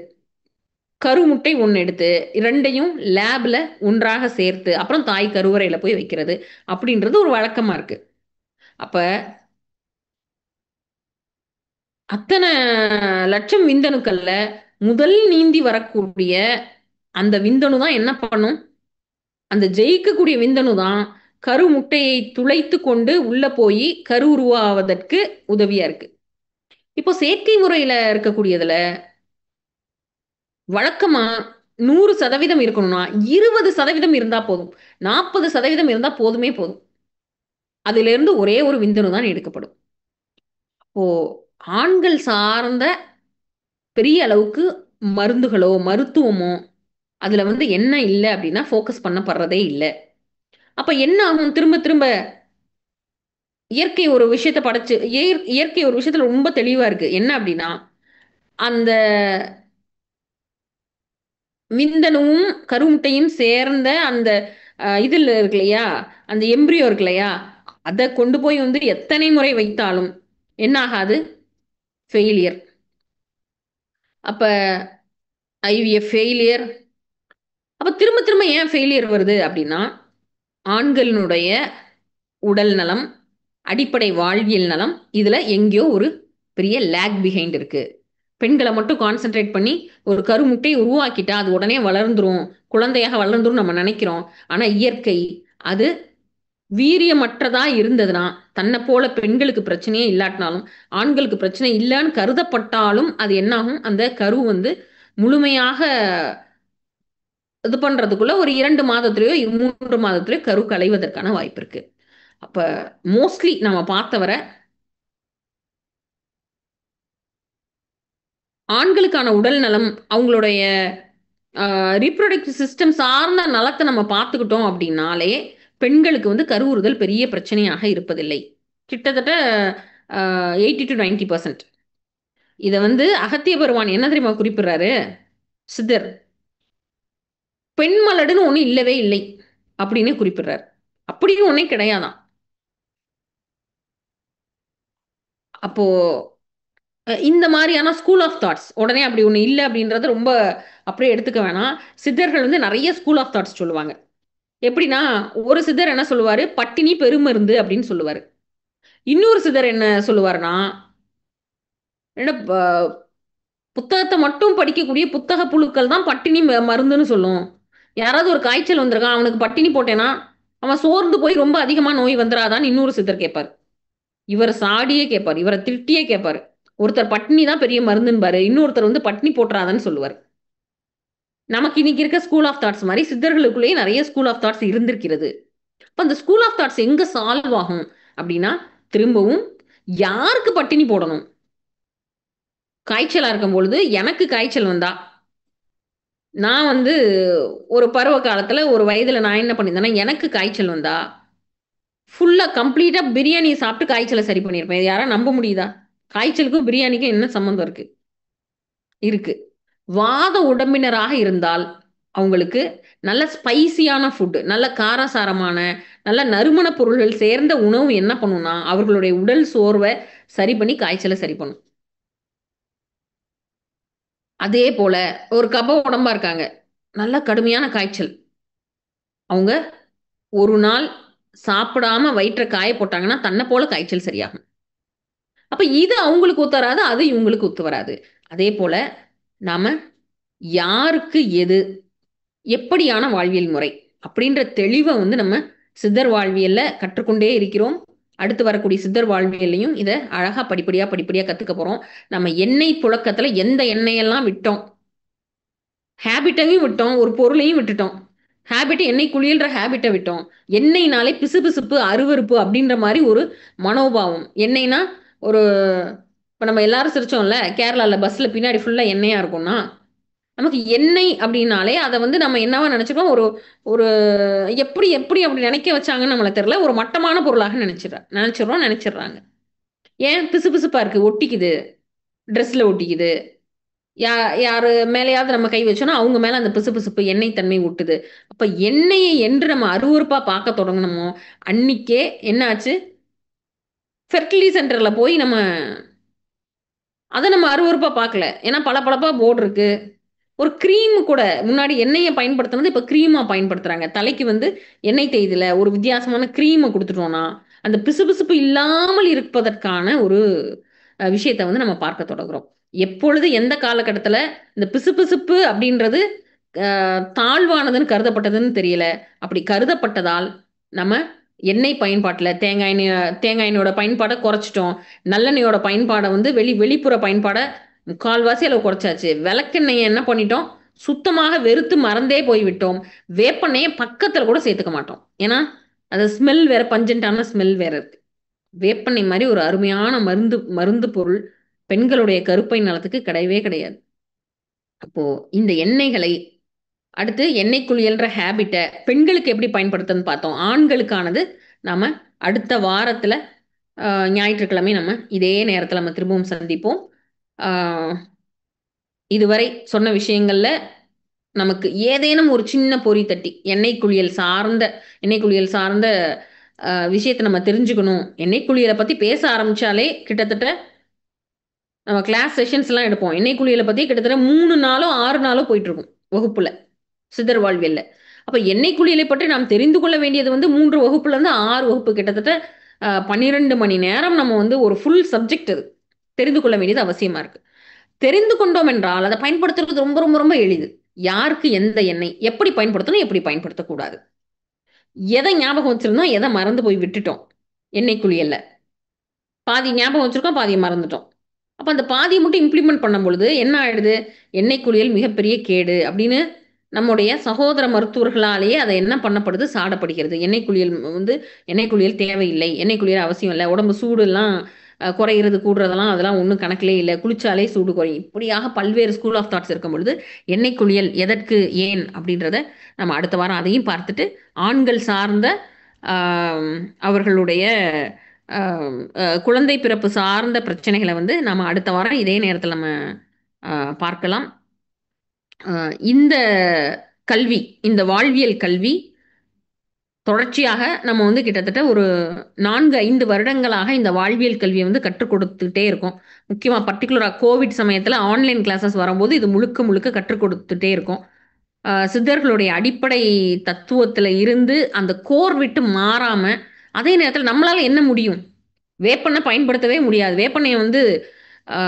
கருமுட்டை ஒன்று எடுத்து 2யும் லேப்ல ஒன்றாக சேர்த்து அப்புறம் தாய் கருவறையில போய் வைக்கிறது அப்படின்றது ஒரு வழக்கமா இருக்கு. அப்ப அத்தனை லட்சம் விந்தணுக்கள்ல முதல் நீந்தி வரக்கூடிய அந்த விந்தணு தான் என்ன பண்ணும், அந்த ஜெயிக்கக்கூடிய விந்தணு தான் கருமுட்டையை துளைத்து கொண்டு உள்ள போய் கரு உருவாவதற்கு உதவியா இருக்கு. இப்போ செயற்கை முறையில இருக்கக்கூடியதுல வழக்கமா 100% இருக்கணும்னா 20% இருந்தா போதும், 40% இருந்தா போதுமே போதும். அதிலிருந்து ஒரே ஒரு விந்தணு தான் எடுக்கப்படும். இப்போ ஆண்கள் சார்ந்த பெரிய அளவுக்கு மருந்துகளோ மருத்துவமோ அதுல வந்து என்ன இல்லை அப்படின்னா ஃபோக்கஸ் பண்ணப்படுறதே இல்லை. அப்ப என்ன ஆகும், திரும்ப திரும்ப இயற்கை ஒரு விஷயத்தை படைச்சு இயற்கை ஒரு விஷயத்துல ரொம்ப தெளிவா இருக்கு. என்ன அப்படின்னா, அந்த விந்தணுவும் கருமுட்டையும் சேர்ந்த அந்த இதில் இருக்கு இல்லையா, அந்த எம்பிரியோ இருக்கு இல்லையா, அதை கொண்டு போய் வந்து எத்தனை முறை வைத்தாலும் என்ன ஆகாது, ஃபெயிலியர். அப்ப ஐவிஎஃப் ஃபெயிலியர். அப்ப திரும்ப திரும்ப ஏன் ஃபெயிலியர் வருது அப்படின்னா, ஆண்களினுடைய உடல் நலம், அடிப்படை வாழ்வியல் நலம் இதுல எங்கேயோ ஒரு பெரிய லேக் பிஹைண்ட் இருக்கு. பெண்களை மட்டும் கான்சென்ட்ரேட் பண்ணி ஒரு கருமுட்டை உருவாக்கிட்டா அது உடனே வளர்ந்துரும், குழந்தையாக வளர்ந்துரும் நம்ம நினைக்கிறோம். ஆனா இயற்கை அது வீரியமற்றதா இருந்ததுன்னா, தன்னை போல பெண்களுக்கு பிரச்சனையே இல்லாட்டினாலும் ஆண்களுக்கு பிரச்சனை இல்லைன்னு கருதப்பட்டாலும் அது என்னாகும், அந்த கரு வந்து முழுமையாக இது பண்றதுக்குள்ள ஒரு 2 மாதத்திலேயோ 3 மாதத்திலேயோ கரு கலைவதற்கான வாய்ப்பு இருக்கு. அப்ப மோஸ்ட்லி நம்ம பார்த்தவரை ஆண்களுக்கான உடல் நலம், அவங்களுடைய ரீப்ரொடக்டிவ் சிஸ்டம் சார்ந்த நலத்தை நம்ம பார்த்துக்கிட்டோம் அப்படின்னாலே பெண்களுக்கு வந்து கருவுறுதல் பெரிய பிரச்சனையாக இருப்பதில்லை. கிட்டத்தட்ட 80 to 90%. இதை வந்து அகத்திய பெருமான் என்ன தெரியுமா குறிப்பிடுறாரு, சித்தர் பெண் மலடுன்னு ஒண்ணு இல்லவே இல்லை அப்படின்னு குறிப்பிடுறாரு. அப்படியும் ஒன்னே கிடையாதான். அப்போ இந்த மாதிரியான ஸ்கூல் ஆஃப் தாட்ஸ் உடனே அப்படி ஒன்று இல்லை அப்படின்றத ரொம்ப அப்படியே எடுத்துக்க வேணாம். சித்தர்கள் வந்து நிறைய ஸ்கூல் ஆஃப் தாட்ஸ் சொல்லுவாங்க. எப்படின்னா, ஒரு சித்தர் என்ன சொல்லுவாரு, பட்டினி பெருமருந்து அப்படின்னு சொல்லுவாரு. இன்னொரு சித்தர் என்ன சொல்லுவாருன்னா, என்ன புத்தகத்தை மட்டும் படிக்கக்கூடிய புத்தக புழுக்கள் தான் பட்டினி மருந்துன்னு சொல்லும். யாராவது ஒரு காய்ச்சல் வந்திருக்கான், அவனுக்கு பட்டினி போட்டேன்னா அவன் சோர்ந்து போய் ரொம்ப அதிகமா நோய் வந்துடாதான்னு இன்னொரு சித்தர் கேட்பார். இவர் சாடியே கேட்பார், இவரை திட்டியே கேட்பாரு. ஒருத்தர் பட்டினி தான் பெரிய மருந்துன்னு, இன்னொருத்தர் வந்து பட்டினி போட்டுறாதான்னு சொல்லுவார். நமக்கு இன்னைக்கு இருக்க ஸ்கூல் ஆஃப் தாட்ஸ் மாதிரி சித்தர்களுக்குள்ளேயே நிறைய ஸ்கூல் ஆஃப் தாட்ஸ் இருந்திருக்கிறது. இப்போ அந்த ஸ்கூல் ஆஃப் தாட்ஸ் எங்க சால்வ் ஆகும் அப்படின்னா, திரும்பவும் யாருக்கு பட்டினி போடணும்? காய்ச்சலா இருக்கும் பொழுது எனக்கு காய்ச்சல் வந்தா, நான் வந்து ஒரு பருவ காலத்துல ஒரு வயதுல நான் என்ன பண்ணியிருந்தேன்னா, எனக்கு காய்ச்சல் வந்தா, ஃபுல்லா கம்ப்ளீட்டா பிரியாணி சாப்பிட்டு காய்ச்சல சரி பண்ணியிருப்பேன். இது யாராவது நம்ப முடியுதா? காய்ச்சலுக்கும் பிரியாணிக்கும் என்ன சம்மந்தம் இருக்கு? இருக்கு. வாத உடம்பினராக இருந்தால், அவங்களுக்கு நல்ல ஸ்பைசியான ஃபுட், நல்ல காரசாரமான, நல்ல நறுமண பொருள்கள் சேர்ந்த உணவு என்ன பண்ணும்னா, அவர்களுடைய உடல் சோர்வ சரி பண்ணி காய்ச்சல சரி பண்ணும். அதே போல ஒரு கப உடம்பா இருக்காங்க. நல்ல கடுமையான காய்ச்சல். அவங்க ஒரு நாள் சாப்பிடாம வயிற்ற காய போட்டாங்கன்னா, தன்ன போல காய்ச்சல் சரியாகும். அப்ப இது அவங்களுக்கு ஒத்து வராது. அது இவங்களுக்கு ஒத்து வராது. அதே போல நாம யாருக்கு எது, எப்படியான வாழ்வியல் முறை அப்படின்ற தெளிவ வந்து நம்ம சித்தர் வாழ்வியல்ல கற்றுக்கொண்டே இருக்கிறோம். அடுத்து வரக்கூடிய சித்தர் வாழ்வியல்லையும் இத அழகா படிப்படியா, படிப்படியா கத்துக்க போறோம். நம்ம எண்ணெய் புழக்கத்துல எந்த எண்ணெயெல்லாம் விட்டோம், ஹேபிட்டையும் விட்டோம், ஒரு பொருளையும் விட்டுட்டோம். ஹேபிட் எண்ணெய் குளியல்ன்ற ஹேபிட்ட விட்டோம். எண்ணெய்னாலே பிசுபிசுப்பு, அருவருப்பு அப்படின்ற மாரி ஒரு மனோபாவம். எண்ணெய்னா ஒரு இப்ப நம்ம எல்லாரும் சிரிச்சோம்ல, கேரளால பஸ்ல பின்னாடி ஃபுல்லா எண்ணெயா இருக்கும்னா, நமக்கு எண்ணெய் அப்படின்னாலே அத வந்து நம்ம என்னவா நெனச்சுக்கிறோம், ஒரு ஒரு எப்படி எப்படி அப்படி நெனைக்க வச்சாங்கன்னு நம்மள தெரியல. ஒரு மட்டமான பொருளாக நெனச்சிடுறாங்க. ஏன் பிசுபிசுப்பா இருக்கு, ஒட்டிக்குது, ட்ரெஸ்ல ஒட்டிக்குது. யா யாரு மேலயாவது நம்ம கை வச்சோம்னா, அவங்க மேல அந்த பிசுபிசுப்பு எண்ணெய் தன்மை ஒட்டுது. அப்ப எண்ணெயை என்று நம்ம அருவருப்பா பார்க்க தொடங்குனோமோ, அன்னிக்கே என்ன ஆச்சு? ஃபெர்டிலிட்டி சென்டர்ல போய் நம்ம அத நம்ம அருவருப்பா பார்க்கல. ஏன்னா பளபளப்பா போர்டு இருக்கு. ஒரு கிரீம் கூட முன்னாடி எண்ணெய பயன்படுத்துனது இப்ப கிரீமா பயன்படுத்துறாங்க. தலைக்கு வந்து எண்ணெய் தேய்துல ஒரு வித்தியாசமான கிரீம குடுத்துட்டோம்னா, அந்த பிசுபிசுப்பு இல்லாமல் இருப்பதற்கான ஒரு விஷயத்த வந்து நம்ம பார்க்க தொடங்குறோம். எப்பொழுது எந்த காலகட்டத்தில இந்த பிசுபிசுப்பு அப்படின்றது தாழ்வானதுன்னு கருதப்பட்டதுன்னு தெரியல. அப்படி கருதப்பட்டதால் நம்ம எண்ணெய் பயன்பாட்டுல தேங்காய் எண்ணெயோட பயன்பாட குறைச்சுட்டோம். நல்லெண்ணெயோட பயன்பாட வந்து வெளிப்புற பயன்பாட முக்கால்வாசி அளவு குறைச்சாச்சு. விளக்கெண்ணெய என்ன பண்ணிட்டோம்? சுத்தமாக வெறுத்து மறந்தே போய்விட்டோம். வேப்பெண்ணெய பக்கத்துல கூட சேர்த்துக்க மாட்டோம். ஏன்னா, அது ஸ்மெல் வேற பஞ்சன்ட்டான ஸ்மெல் வேற இருக்கு. வேப்பெண்ணெய் மாரி ஒரு அருமையான மருந்து மருந்து பொருள் பெண்களுடைய கருப்பை நலத்துக்கு கிடையவே கிடையாது. அப்போ இந்த எண்ணெய்களை அடுத்து எண்ணெய் குளியல்ன்ற ஹேபிட்ட பெண்களுக்கு எப்படி பயன்படுத்துன்னு பார்த்தோம். ஆண்களுக்கானது நாம அடுத்த வாரத்துல ஞாயிற்றுக்கிழமை நம்ம இதே நேரத்துல நம்ம திரும்பவும் சந்திப்போம். ஆ இதுவரை சொன்ன விஷயங்கள்ல நமக்கு ஏதேனும் ஒரு சின்ன பொறி தட்டி எண்ணெய் குளியல் சார்ந்த விஷயத்த நம்ம தெரிஞ்சுக்கணும். எண்ணெய் குளியல பத்தி பேச ஆரம்பிச்சாலே கிட்டத்தட்ட நம்ம கிளாஸ் செஷன்ஸ்லாம் எடுப்போம். எண்ணெய் குளியல பத்தி கிட்டத்தட்ட 3 நாளோ, 6 நாளோ போயிட்டுருக்கும் வகுப்புல. சித்தர் வாழ்வியல்ல. அப்ப எண்ணெய் குளியலை பற்றி நாம் தெரிந்து கொள்ள வேண்டியது வந்து 3 வகுப்புலேருந்து 6 வகுப்பு கிட்டத்தட்ட 12 மணி நேரம் நம்ம வந்து ஒரு ஃபுல் சப்ஜெக்ட் அது. தெரிந்து கொள்ள வேண்டியது அவசியமா இருக்கு. தெரிந்து கொண்டோம் என்றால், அத பயன்படுத்துறது ரொம்ப ரொம்ப ரொம்ப எளிது. யாருக்கு எந்த எண்ணெய், எப்படி பயன்படுத்தணும், எப்படி பயன்படுத்தக்கூடாது. எத ஞாபகம் வச்சிருந்தோம், எத மறந்து போய் விட்டுட்டோம். எண்ணெய் குளியல்ல. பாதி ஞாபகம் வச்சிருக்கோம், பாதிய மறந்துட்டோம். அப்ப அந்த பாதிய மட்டும் இம்ப்ளிமெண்ட் பண்ணும்பொழுது என்ன ஆயிடுது? எண்ணெய் குளியல் மிகப்பெரிய கேடு அப்படின்னு நம்முடைய சகோதர மருத்துவர்களாலேயே அதை என்ன பண்ணப்படுது? சாடப்படுகிறது. எண்ணெய் குளியல் தேவையில்லை. எண்ணெய் குளியல் அவசியம் இல்ல. உடம்பு சூடுலாம் குறையிறது, கூடுறதெல்லாம் அதெல்லாம் ஒண்ணும் கணக்கிலே இல்ல. குளிச்சாலே சூடு குறையும். இப்படியாக பல்வேறு ஸ்கூல் ஆஃப் தாட்ஸ் இருக்கும் பொழுது, எண்ணெய் குளியல் எதற்கு? ஏன்? அப்படின்றத நம்ம அடுத்த வாரம் அதையும் பார்த்துட்டு, ஆண்கள் சார்ந்த ஆம், அவர்களுடைய குழந்தை பிறப்பு சார்ந்த பிரச்சனைகளை வந்து நாம அடுத்த வாரம் இதே நேரத்துல நம்ம பார்க்கலாம். இந்த கல்வி, இந்த வாழ்வியல் கல்வி தொடர்ச்சியாக நம்ம வந்து கிட்டத்தட்ட ஒரு 4, 5 வருடங்களாக இந்த வாழ்வியல் கல்விய வந்து கற்றுக் கொடுத்துட்டே இருக்கோம். முக்கியமா பர்ட்டிகுலரா கோவிட் சமயத்துல ஆன்லைன் கிளாஸஸ் வரும்போது இது முழுக்க முழுக்க கற்றுக் கொடுத்துட்டே இருக்கோம். சித்தர்களுடைய அடிப்படை தத்துவத்துல இருந்து அந்த கோர் விட்டு மாறாம, அதே நேரத்துல நம்மளால என்ன முடியும்? வேப்பெண்ணெய் பயன்படுத்தவே முடியாது. வேப்பெண்ணெய வந்து ஆ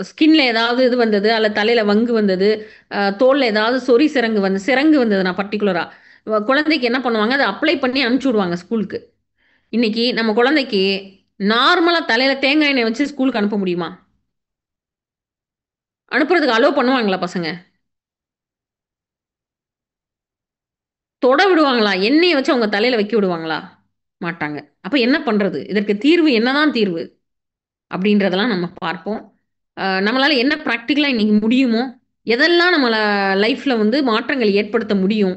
ஸ்கின்ல ஏதாவது இது வந்தது, அல்ல தலையில வங்கு வந்தது, தோல்ல ஏதாவது சிரங்கு வந்ததுன்னா பர்ட்டிகுலரா, குழந்தைக்கு என்ன பண்ணுவாங்க, அத அப்ளை பண்ணி அனுப்பிச்சு விடுவாங்க ஸ்கூலுக்கு. இன்னைக்கு நம்ம குழந்தைக்கு நார்மலா தலையில தேங்காய் எண்ணெய் வச்சு ஸ்கூலுக்கு அனுப்ப முடியுமா? அனுப்புறதுக்கு அலோ பண்ணுவாங்களா பசங்க? தொட விடுவாங்களா? எண்ணெய வச்சு அவங்க தலையில வைக்க விடுவாங்களா? மாட்டாங்க. அப்ப என்ன பண்றது? இதற்கு தீர்வு என்னதான் தீர்வு? அப்படின்றதெல்லாம் நம்ம பார்ப்போம். நம்மளால என்ன ப்ராக்டிக்கலா இன்னைக்கு முடியுமோ, எதெல்லாம் நம்மள லைஃப்ல வந்து மாற்றங்கள் ஏற்படுத்த முடியும்,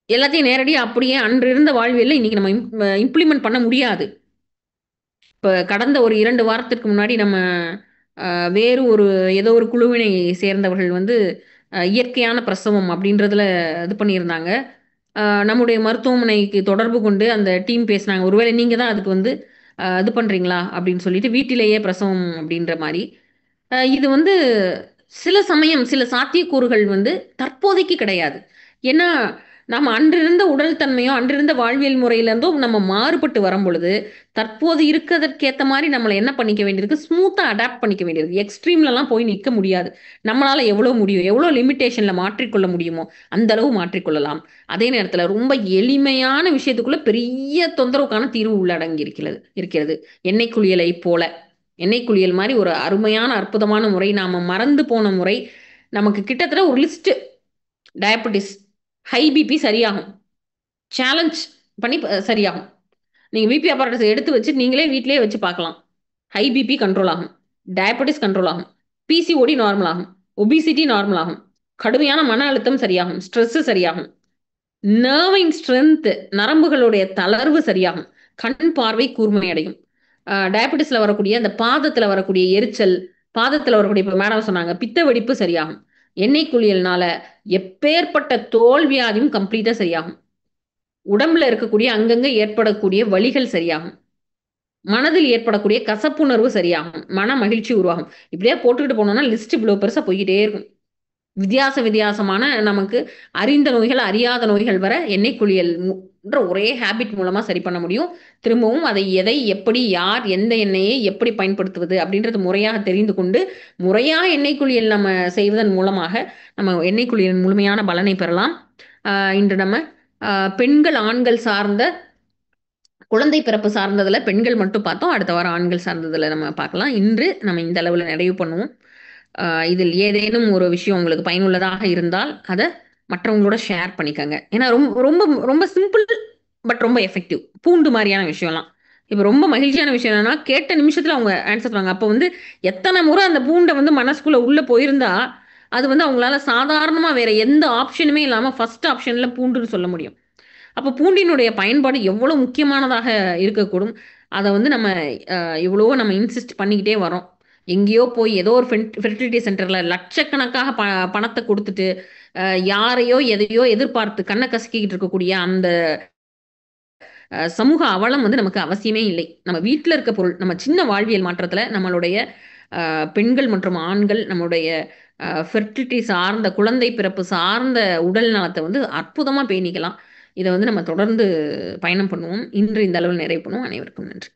எல்லாத்தையும் நேரடியா அப்படியே அன்று இருந்த வாழ்வியல்ல இன்னைக்கு நம்ம இம்ப்ளிமெண்ட் பண்ண முடியாது. இப்ப கடந்த ஒரு 2 வாரத்திற்கு முன்னாடி நம்ம வேறு ஒரு ஏதோ ஒரு குழுவினை சேர்ந்தவர்கள் வந்து இயற்கையான பிரசவம் அப்படின்றதுல இது பண்ணியிருந்தாங்க. நம்முடைய மருத்துவமனைக்கு தொடர்பு கொண்டு அந்த டீம் பேசினாங்க. ஒருவேளை நீங்க தான் அதுக்கு வந்து இது பண்றீங்களா? அப்படின்னு சொல்லிட்டு வீட்டிலேயே பிரசவம் அப்படின்ற மாரி. இது வந்து சில சமயம் சில சாத்தியக்கூறுகள் வந்து தற்போதைக்கு கிடையாது. ஏன்னா, நம்ம அன்றிருந்த உடல் தன்மையோ, அன்றிருந்த வாழ்வியல் முறையிலேருந்தோ நம்ம மாறுபட்டு வரும்பொழுது, தற்போது இருக்கதற்கேத்த மாரி நம்மள என்ன பண்ணிக்க வேண்டியிருக்கு, ஸ்மூத்தா அடாப்ட் பண்ணிக்க வேண்டியிருக்கு. எக்ஸ்ட்ரீம்லலாம் போய் நிக்க முடியாது. நம்மளால எவ்வளோ முடியும், எவ்வளோ லிமிட்டேஷன்ல மாற்றிக்கொள்ள முடியுமோ, அந்த அளவு மாற்றிக்கொள்ளலாம். அதே நேரத்தில ரொம்ப எளிமையான விஷயத்துக்குள்ள பெரிய தொந்தரவுக்கான தீர்வு உள்ளடங்கி இருக்கிறது. எண்ணெய் குளியலை போல. எண்ணெய் குளியல் மாரி ஒரு அருமையான, அற்புதமான முறை. நாம மறந்து போன முறை. நமக்கு கிட்டத்தட்ட ஒரு லிஸ்ட். டயபெட்டிஸ், ஹை பிபி சரியாகும். சேலஞ்ச் பண்ணி சரியாகும். நீங்க பிபி அப்பாரடஸ் எடுத்து வச்சு நீங்களே வீட்டிலேயே வச்சு பார்க்கலாம். ஹை பிபி கண்ட்ரோல் ஆகும். டயபெட்டிஸ் கண்ட்ரோல் ஆகும். பிசிஓடி நார்மல் ஆகும். ஒபிசிட்டி நார்மல் ஆகும். கடுமையான மன அழுத்தம் சரியாகும். ஸ்ட்ரெஸ் சரியாகும். நர்வின் ஸ்ட்ரென்த், நரம்புகளுடைய தளர்வு சரியாகும். கண் பார்வை கூர்மையடையும். டயபெட்டிஸ்ல வரக்கூடிய அந்த பாதத்துல வரக்கூடிய எரிச்சல், பாதத்துல வரக்கூடிய இப்ப மேடம் சொன்னாங்க பித்த வெடிப்பு சரியாகும். எண்ணெய் குளியல்னால எப்பேற்பட்ட தோல் வியாதியும் கம்ப்ளீட்டா சரியாகும். உடம்புல இருக்கக்கூடிய அங்கங்க ஏற்படக்கூடிய வலிகள் சரியாகும். மனதில் ஏற்படக்கூடிய கசப்புணர்வு சரியாகும். மன மகிழ்ச்சி உருவாகும். இப்படியே போட்டுக்கிட்டு போனோம்னா லிஸ்ட் இவ்வளவு பெருசா போய்க்கிட்டே இருக்கும். வித்தியாசமான நமக்கு அறிந்த நோய்கள், அறியாத நோய்கள் வர எண்ணெய் குளியல் ன்ற ஒரே ஹேபிட் மூலமா சரி பண்ண முடியும். திரும்பவும் அதை எதை, எப்படி, யார், எந்த எண்ணெயை எப்படி பயன்படுத்துவது அப்படின்றது முறையாக தெரிந்து கொண்டு, முறையா எண்ணெய் குளியல் நம்ம செய்வதன் மூலமாக நம்ம எண்ணெய் குளியலின் முழுமையான பலனை பெறலாம். இன்று நம்ம பெண்கள், ஆண்கள் சார்ந்த குழந்தை பிறப்பு சார்ந்ததுல பெண்கள் மட்டும் பார்த்தோம். அடுத்த வாரம் ஆண்கள் சார்ந்ததுல நம்ம பார்க்கலாம். இன்று நம்ம இந்த அளவுல நிறைவு பண்ணுவோம். இதில் ஏதேனும் ஒரு விஷயம் உங்களுக்கு பயனுள்ளதாக இருந்தால், அத மற்றவங்களோட ஷேர் பண்ணிக்கங்க. ஏன்னா ரொம்ப ரொம்ப ரொம்ப சிம்பிள் பட் ரொம்ப எஃபெக்டிவ். பூண்டு மாரியான விஷயம்லாம். இப்ப ரொம்ப மகிழ்ச்சியான விஷயம் என்னன்னா, கேட்ட நிமிஷத்துல அவங்க ஆன்சர் பண்ணுவாங்க. அப்ப வந்து எத்தன முறை அந்த பூண்ட வந்து மனசுக்குள்ள உள்ள போயிருந்தா, அது வந்து அவங்களால சாதாரணமா வேற எந்த ஆப்ஷனுமே இல்லாம ஃபர்ஸ்ட் ஆப்ஷன்ல பூண்டுன்னு சொல்ல முடியும். அப்ப பூண்டினுடைய பயன்பாடு எவ்வளவு முக்கியமானதாக இருக்கக்கூடும். அத வந்து நம்ம எவ்வளவோ நம்ம இன்சிஸ்ட் பண்ணிக்கிட்டே வரோம். எங்கேயோ போய் ஏதோ ஒரு ஃபெர்டிலிட்டி சென்டர்ல லட்சக்கணக்காக பணத்த குடுத்துட்டு, யாரையோ எதையோ எதிர்பார்த்து கண்ண கசக்கிக்கிட்டு இருக்கக்கூடிய அந்த சமூக அவலம் வந்து நமக்கு அவசியமே இல்லை. நம்ம வீட்ல இருக்க பொருள், நம்ம சின்ன வாழ்வியல் மாற்றத்துல நம்மளுடைய பெண்கள் மற்றும் ஆண்கள் நம்முடைய ஃபெர்டிலிட்டி சார்ந்த குழந்தை பிறப்பு சார்ந்த உடல் நலத்த வந்து அற்புதமா பேணிக்கலாம். இத வந்து நம்ம தொடர்ந்து பயணம் பண்ணுவோம். இன்று இந்த அளவில் நிறைவு பண்ணுவோம். அனைவருக்கும் நன்றி.